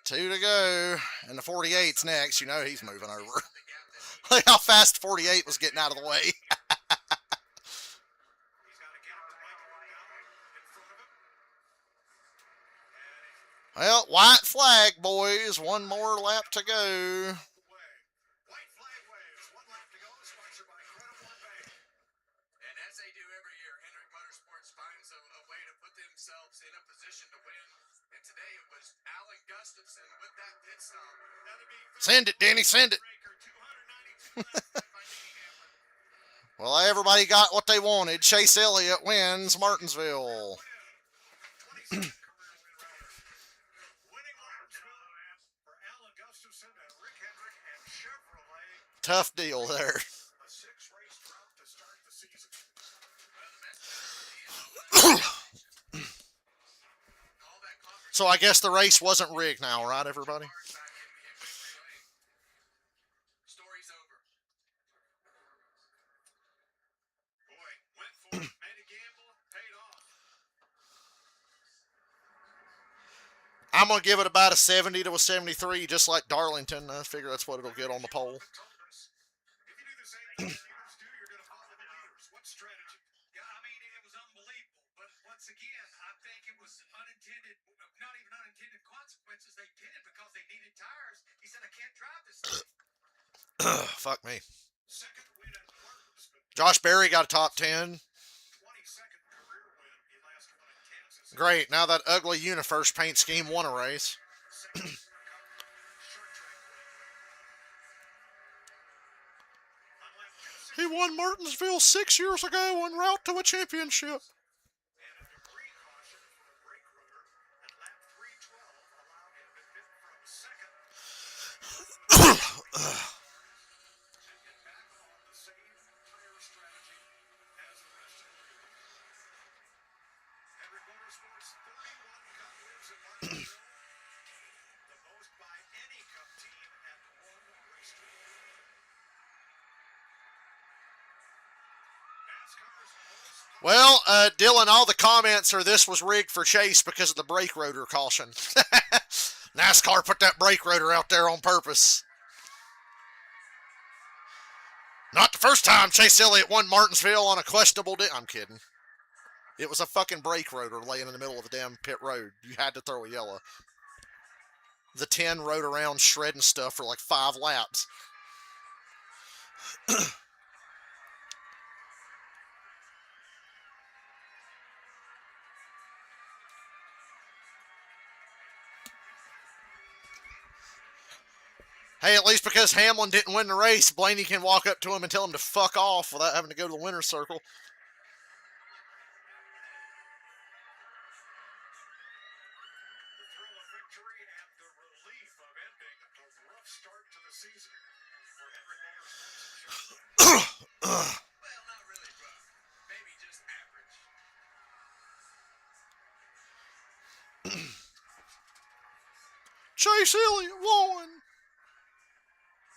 2 to go. And the 48's next. You know he's moving over. Look how fast 48 was getting out of the way. Well, white flag, boys. One more lap to go. White flag waves. 1 lap to go. Sponsored by Credit One Bank. And as they do every year, Hendrick Motorsports finds a way to put themselves in a position to win. And today it was Alan Gustafson with that pit stop. Send it, Denny. Send it. 292 by Denny Hamlin. Well, everybody got what they wanted. Chase Elliott wins Martinsville. 22nd career win rider. Winning Martinsville for Alan Gustafson and Rick Hendrick and Chevrolet. Tough deal there. A 6-race drought to start the season. So I guess the race wasn't rigged now, right, everybody? Story's over. Boy, went for it, made a gamble, paid off. I'm going to give it about a 70 to a 73, just like Darlington. I figure that's what it'll get on the pole. If you do the same thing the leaders do, you're going to follow the leaders. What strategy? Yeah, I mean, it was unbelievable. But once again, I think it was unintended, not even unintended consequences. They did it because they needed tires. He said, I can't drive this thing. Fuck me. Second win at Martinsville. Josh Berry got a top 10. 22nd career win. He last won at Kansas. Great. Now that ugly Universe paint scheme won a race. Second short track win. On lap 260. He won Martinsville 6 years ago en route to a championship. And a debris caution for a brake rotor at lap 312 allowed him to pit from second and get back on the same tire strategy as the rest of the group. Hendrick Motorsports 31 Cup wins at Martinsville, the most by any Cup team at one racetrack. NASCAR's most Well, Dylan, all the comments are this was rigged for Chase because of the brake rotor caution. NASCAR put that brake rotor out there on purpose. Not the first time Chase Elliott won Martinsville on a questionable day. I'm kidding. It was a fucking brake rotor laying in the middle of the damn pit road. You had to throw a yellow. The 10 rode around shredding stuff for like 5 laps. Hey, at least because Hamlin didn't win the race, Blaney can walk up to him and tell him to fuck off without having to go to the winner's circle. The thrill of victory and the relief of ending a rough start to the season for Hendrick Motorsports and Chevrolet. Well, not really rough. Maybe just average. Chase Elliott won.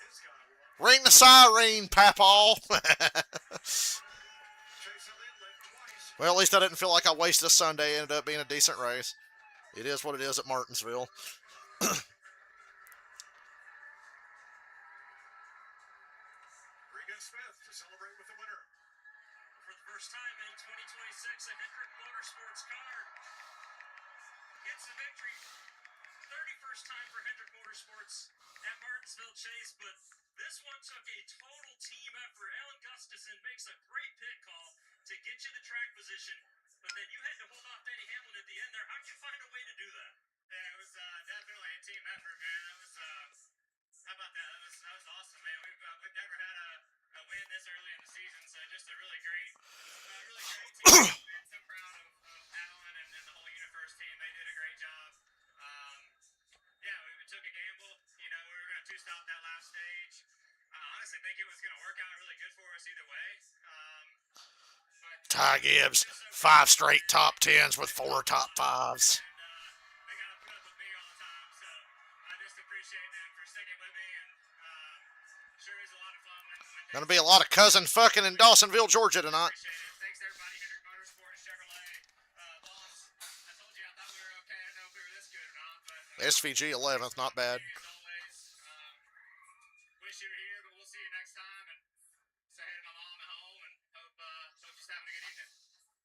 His guy won. Ring the siren, Papaw. Chase Elliott led twice. Well, at least I didn't feel like I wasted a Sunday. It ended up being a decent race. It is what it is at Martinsville. Regan Smith to celebrate with the winner. For the first time in 2026, a Hendrick Motorsports car gets the victory. 31st time for Hendrick Motorsports at Martinsville Chase, but this one took a total team effort. Alan Gustafson makes a great pit call to get you the track position, but then you had to hold off Denny Hamlin at the end there. How'd you find a way to do that? Yeah, it was definitely a team effort, man. That was, how about that? That was awesome, man. We've never had a win this early in the season, so just a really great team. Man, so proud of Alan and the whole Universe team. They did a great job. Yeah, we took a gamble. You know, we were going to two-stop that last stage. I honestly think it was going to work out really good for us either way. Ty Gibbs, 5 straight top 10s with 4 top 5s. They got to put up with me all the time, so I just appreciate them for sticking with me, and sure is a lot of fun when Gonna be a lot of cousin fucking in Dawsonville, Georgia tonight. appreciate it. Thanks to everybody, Hendrick Motorsports, Chevrolet, boss. I told you I thought we were okay. I didn't know if we were this good or not, but SVG 11th, not bad. as always, wish you were here, but we'll see you next time, and say hey to my mom at home, and hope she's having a good evening.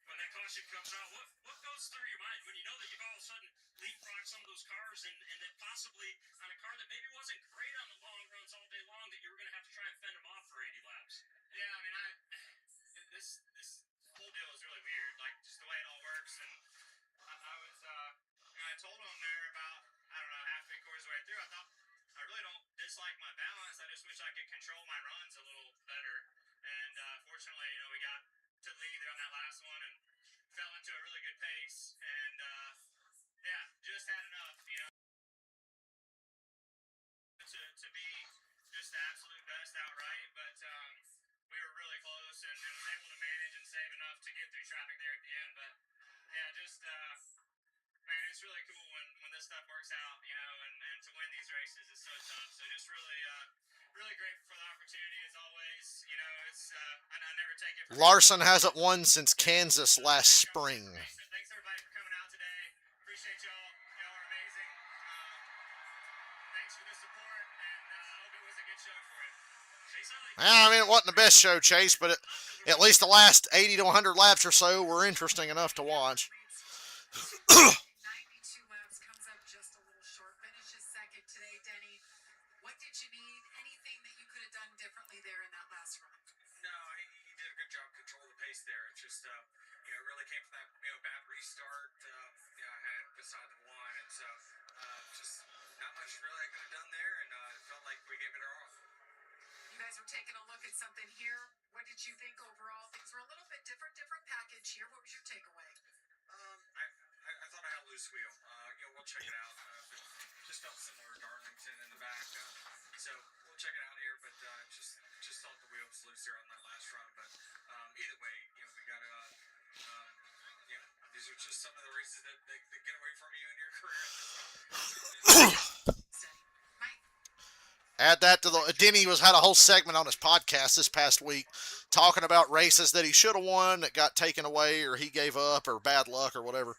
When that caution question comes out. What goes through your mind when you know that you've all of a sudden leapfrogged some of those cars and that possibly on a car that maybe wasn't great on the long runs all day long that you were going to have to try and fend them off for 80 laps? Yeah, I mean, this whole deal is really weird, like just the way it all works. And I was, I told him there about, I don't know, half three-quarters of the way through, I thought, I really don't dislike my balance. I just wish I could control my runs a little better. And fortunately, we got to the lead there on that last one and fell into a really good pace. And yeah, just had enough, to be just the absolute best outright. But we were really close and was able to manage and save enough to get through traffic there at the end. But yeah, just man, it's really cool when this stuff works out, and to win these races is so tough. So just really, really grateful for the opportunity as always. It's I never take it. Larson hasn't won since Kansas last spring. Thanks everybody for coming out today. Appreciate y'all. Y'all are amazing. Thanks for the support, and I hope it was a good show for you. Yeah, I mean, it wasn't the best show, Chase, but at least the last 80 to 100 laps or so were interesting enough to watch. 92 laps, comes up just a little short. Finishes second today, Denny. What did you need? Anything that you could have done differently there in that last run? No, he did a good job controlling the pace there. It just, it really came from that, bad restart, I had beside the one. And so, just not much really I could have done there. And it felt like we gave it our all. You guys were taking a look at something here. What did you think overall? Things were a little bit different package here. What was your takeaway? I thought I had a loose wheel. We'll check it out. But just felt similar to Darlington in the back. So we'll check it out here. But just thought the wheel was loose there on that last run. But either way, we got to. These are just some of the races that get away from you in your career. Add that to the Denny had a whole segment on his podcast this past week talking about races that he should have won that got taken away or he gave up or bad luck or whatever.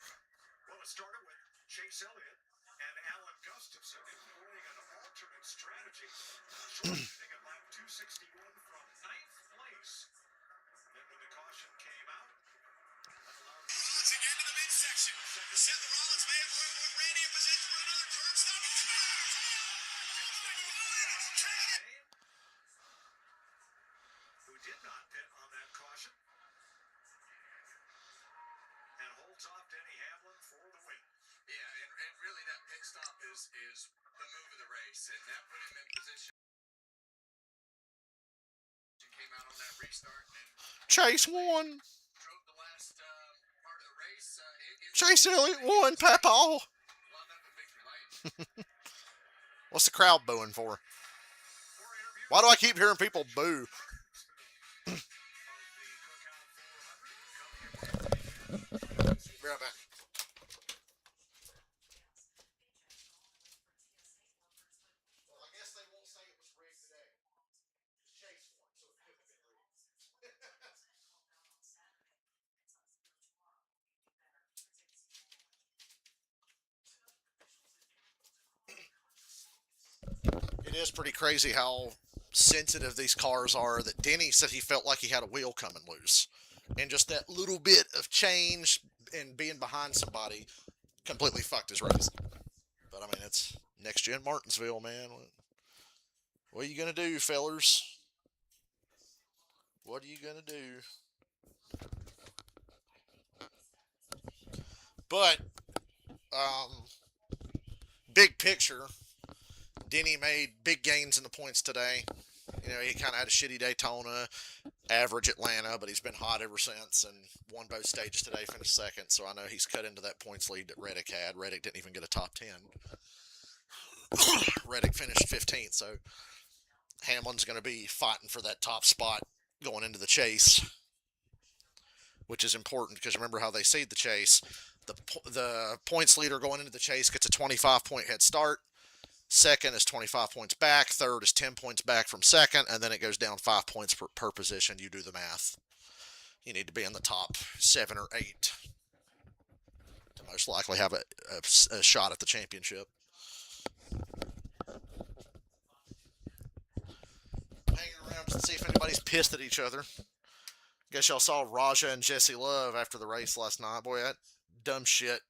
Well, it started with Chase Elliott and Alan Gustafson employing an alternate strategy, shortening at lap 261 from 9th place. Then when the caution came out, Once again to the midsection. Seth Rollins may have put Randy in position for another curb stop. who did not pit on that caution, and holds off Denny Hamlin for the win. Yeah, and really that pit stop is the move of the race, and that put him in position. Came out on that restart and Chase won. drove the last part of the race. Chase Elliott won, Papa. Wound up in victory lane. What's the crowd booing for? Why do I keep hearing people boo? Be right back. Well, I guess they won't say it was rigged today. Chase won, so it couldn't have been rigged. It is pretty crazy how sensitive these cars are that Denny said he felt like he had a wheel coming loose. And just that little bit of change and being behind somebody completely fucked his race. But I mean, it's next gen Martinsville, man. What are you going to do, fellers? What are you going to do? But, big picture, Denny made big gains in the points today. He kind of had a shitty Daytona, average Atlanta, but he's been hot ever since and won both stages today, finished second. So I know he's cut into that points lead that Reddick had. Reddick didn't even get a top 10. Reddick finished 15th, so Hamlin's going to be fighting for that top spot going into the chase, which is important because remember how they seed the chase. The points leader going into the chase gets a 25-point head start. Second is 25 points back. Third is 10 points back from second. And then it goes down 5 points per position. You do the math. You need to be in the top 7 or 8 to most likely have a shot at the championship. Hanging around to see if anybody's pissed at each other. Guess y'all saw Raja and Jesse Love after the race last night. Boy, that dumb shit,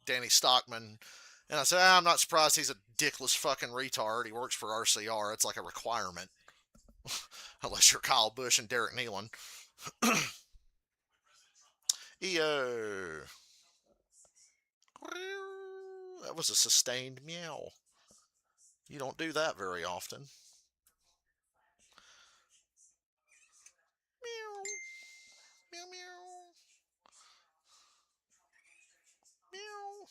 Danny Stockman. And I said, I'm not surprised he's a dickless fucking retard. He works for RCR. It's like a requirement. Unless you're Kyle Busch and Derek Nealon. EO. That was a sustained meow. You don't do that very often. Meow. Meow, meow. Meow.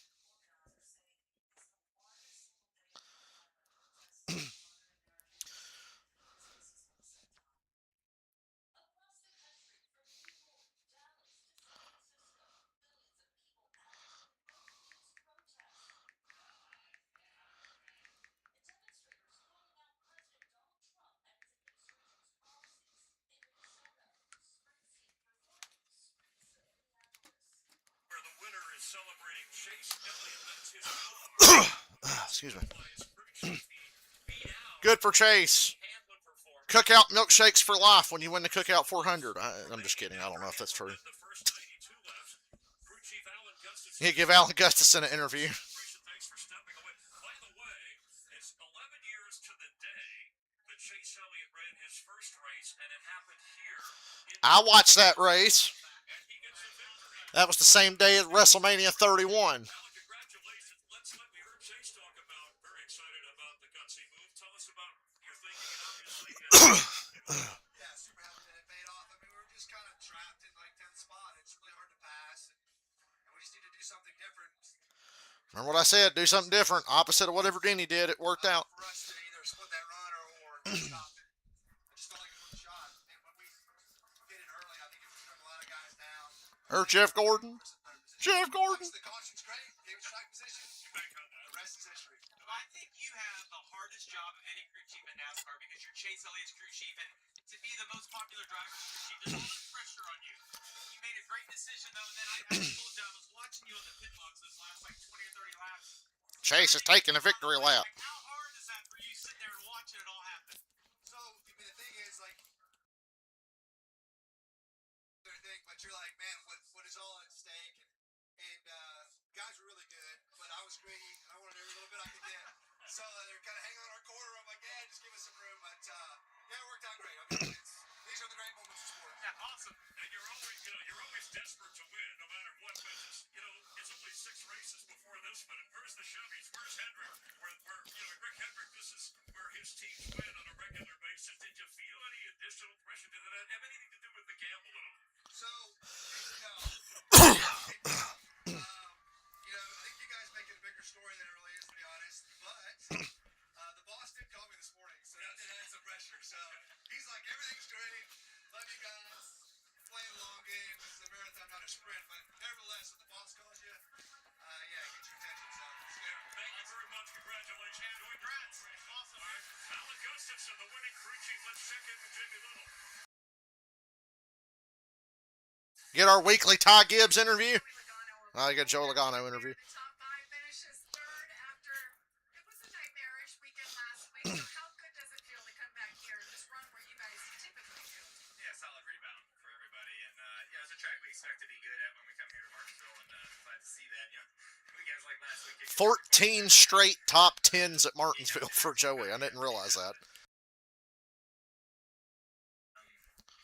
Excuse me. Good for Chase. Cookout milkshakes for life when you win the Cookout 400. I'm just kidding. I don't know if that's true. Yeah, give Alan Gustafson an interview. I watched that race. That was the same day as WrestleMania 31. Remember what I said? Do something different. Opposite of whatever Denny did. It worked out. Or Jeff Gordon. Jeff Gordon. I think you have the hardest job of any crew chief in NASCAR because you're Chase Elliott's crew chief, and to be the most popular driver crew chief, there's a lot of pressure on you. You made a great decision though, and then I told you I was watching you on the pit box those last like 20 or 30 laps. Chase is taking a victory lap. Like, how hard is that for you sitting there and watching it all happen? So, I mean, the thing is, like, but you're like, man, what is all at stake? And guys were really good, but I was greedy. I wanted every little bit I could get. So they're kind of hanging on our corner. I'm like, yeah, just give us some room. But yeah, it worked out great. I mean, these are the great moments of sport. Yeah, awesome. And you're always desperate to win, no matter what. But it's only 6 races before this one. And where's the Chevys? Where's Hendrick? Where Rick Hendrick, this is where his teams win on a regular basis. Did you feel any additional pressure? Did that have anything to do with the gamble at all? So, no. I think you guys make it a bigger story than it really is, to be honest. But the boss did call me this morning, so that did add some pressure. So he's like, everything's great. Love you guys. Playing long game. This is a marathon, not a sprint. But nevertheless, if the boss calls you, yeah, get your attention. So Thank you very much. Congratulations. Congrats. Awesome. All right. Alan Gustafson, the winning crew chief. Let's check in with Jimmy Little. Get our weekly Ty Gibbs interview. I got Joe Logano interview. The top 5 finishes third after it was a nightmarish weekend last week. So how good does it feel to come back here and just run where you guys typically do? Yeah, solid rebound for everybody. And it's a track we expect to be good at when we come here to Martinsville, and glad to see that. Weekends like last week. 14 straight top 10s at Martinsville for Joey. I didn't realize that.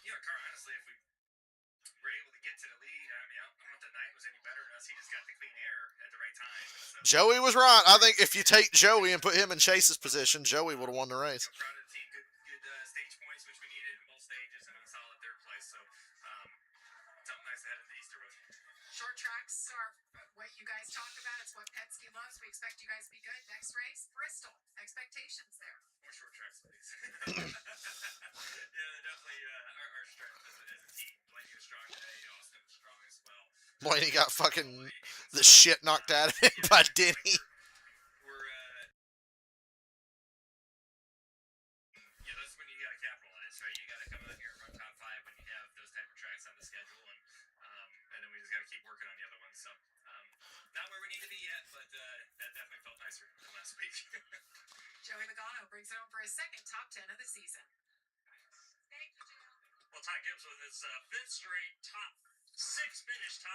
Honestly, if we were able to get to the lead, I mean, I don't know if the night was any better than us. He just got the clean air at the right time. So, Joey was right. I think if you take Joey and put him in Chase's position, Joey would have won the race. proud of the team. Good stage points, which we needed in both stages, and a solid third place. So, something nice ahead of the Easter road. Short tracks are what you guys talk about. It's what Penske loves. We expect you guys to be good. Next race, Bristol. Expectations there. More short tracks, please. Yeah, they're definitely our strength as a team. Blaney was strong today. Austin was strong as well. Blaney got fucking the shit knocked out of him by Denny. That's when you got to capitalize, right? You got to come out here and run top 5 when you have those type of tracks on the schedule, and then we just got to keep working on the other ones. So, not where we need to be yet, but that definitely felt nicer than last week. Joey Logano brings it home for his second top 10 of the season. Thank you, Joe. Well, Ty Gibbs with his fifth straight top 6 finish, Ty.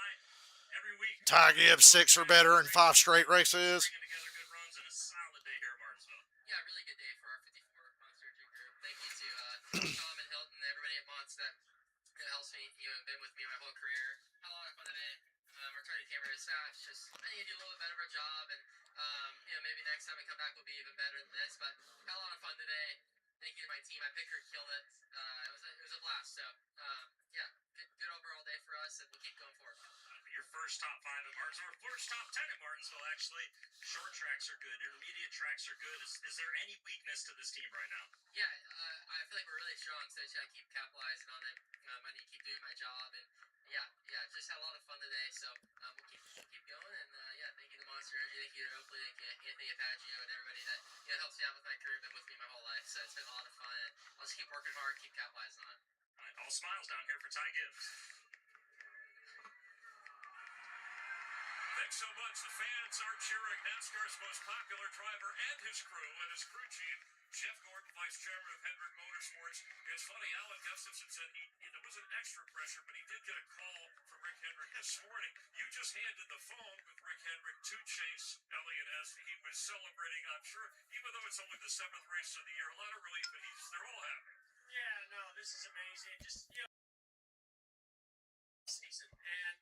Every week. Ty Gibbs 6 or better in 5 straight races. Bringing together good runs and a solid day here at Martinsville. Yeah, really good day for our 54 Monster Energy group. Thank you to Tom and Hilton and everybody at Monts that helps me, been with me my whole career. Had a lot of fun today. Returning camera staff, just I need to do a little bit better of a job, and maybe next time we come back we'll be even better than this. But had a lot of fun today. Thank you to my team. My picker killed it. It was a blast. So yeah, good overall day for us, and we'll keep going forward. Your first top 5 at Martinsville, first top 10 at Martinsville, actually. Short tracks are good, intermediate tracks are good. Is there any weakness to this team right now? Yeah, I feel like we're really strong, so I just gotta keep capitalizing on it. I need to keep doing my job, and yeah, just had a lot of fun today. So we'll keep going, and thank you to Monster Energy, thank you to Oakley, thank you to Anthony Apaggio, and everybody that helps me out with my career, been with me my whole life. So it's been a lot of fun, and I'll just keep working hard, keep capitalizing on it. All right, all smiles down here for Ty Gibbs. Thanks so much. The fans are cheering NASCAR's most popular driver and his crew chief, Jeff Gordon, vice chairman of Hendrick Motorsports. It's funny, Alan Gustafson said there was an extra pressure, but he did get a call from Rick Hendrick this morning. You just handed the phone with Rick Hendrick to Chase Elliott as he was celebrating. I'm sure, even though it's only the 7th race of the year, a lot of relief, but they're all happy. Yeah, no, this is amazing. Just, season. And,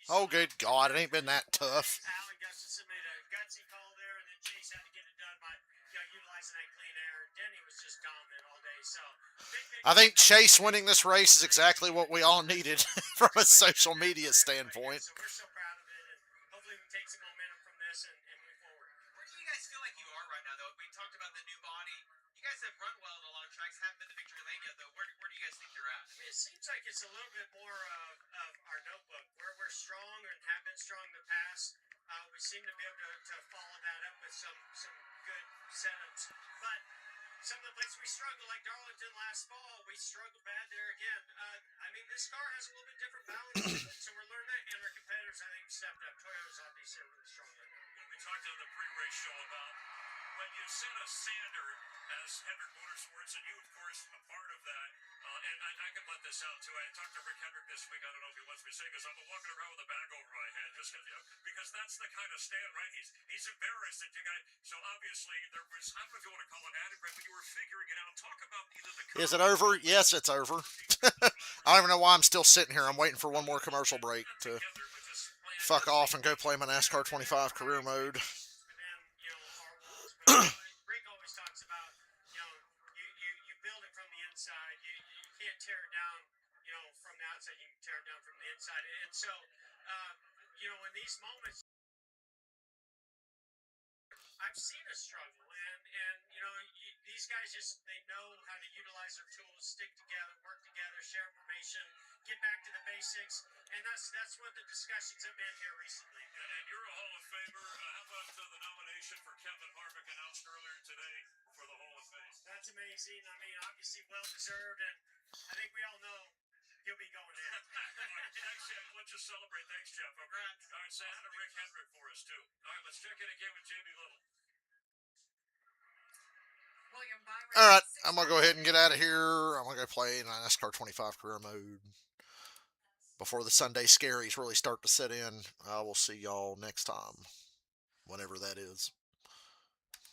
Oh, good God, it ain't been that tough. Alan Gustafson made a gutsy call there, and then Chase had to get it done by utilizing that clean air. Denny was just dominant all day. So big I think Chase winning this race is exactly what we all needed from a social media standpoint. So we're so proud of it, and hopefully we can take some momentum from this and move forward. Where do you guys feel like you are right now, though? We talked about the new body. You guys have run well at a lot of tracks, haven't been to victory lane yet, though. Where do you guys think you're at? I mean, it seems like it's a little bit more of our notebook, where we're strong and have been strong in the past. We seem to be able to follow that up with some good setups. But some of the places we struggled, like Darlington last fall, we struggled bad there again. I mean, this car has a little bit different balance, so we're learning that, and our competitors, I think, stepped up. Toyota's obviously really strong right now. We talked on the pre-race show about when you set a standard as Hendrick Motorsports, and you, of course, a part of that. And I can let this out, too. I talked to Rick Hendrick this week. I don't know if he wants me to say this. I'm walking around with a bag over my head just because that's the kind of stand, right? He's embarrassed that you guys. So obviously, there was, I don't know if you want to call it adequate, but you were figuring it out. Talk about either the. Is it over? Yes, it's over. I don't even know why I'm still sitting here. I'm waiting for one more commercial break to fuck off and go play my NASCAR 25 career mode. Rick always talks about, you build it from the inside. You can't tear it down, from the outside. You can tear it down from the inside. And so, in these moments, I've seen us struggle, and these guys they know how to utilize their tools, stick together, work together, share information, get back to the basics, and that's what the discussions have been here recently. And you're a Hall of Famer. How about the nomination for Kevin Harvick announced earlier today for the Hall of Fame? That's amazing. I mean, obviously well deserved, and I think we all know he'll be going in. Let's just celebrate. Thanks, Jeff. Okay. All right, say hi to Rick Hendrick for us too. All right, let's check in again with Jamie Little. All right, I'm going to go ahead and get out of here. I'm going to go play NASCAR 25 career mode before the Sunday scaries really start to set in. I will see y'all next time, whenever that is.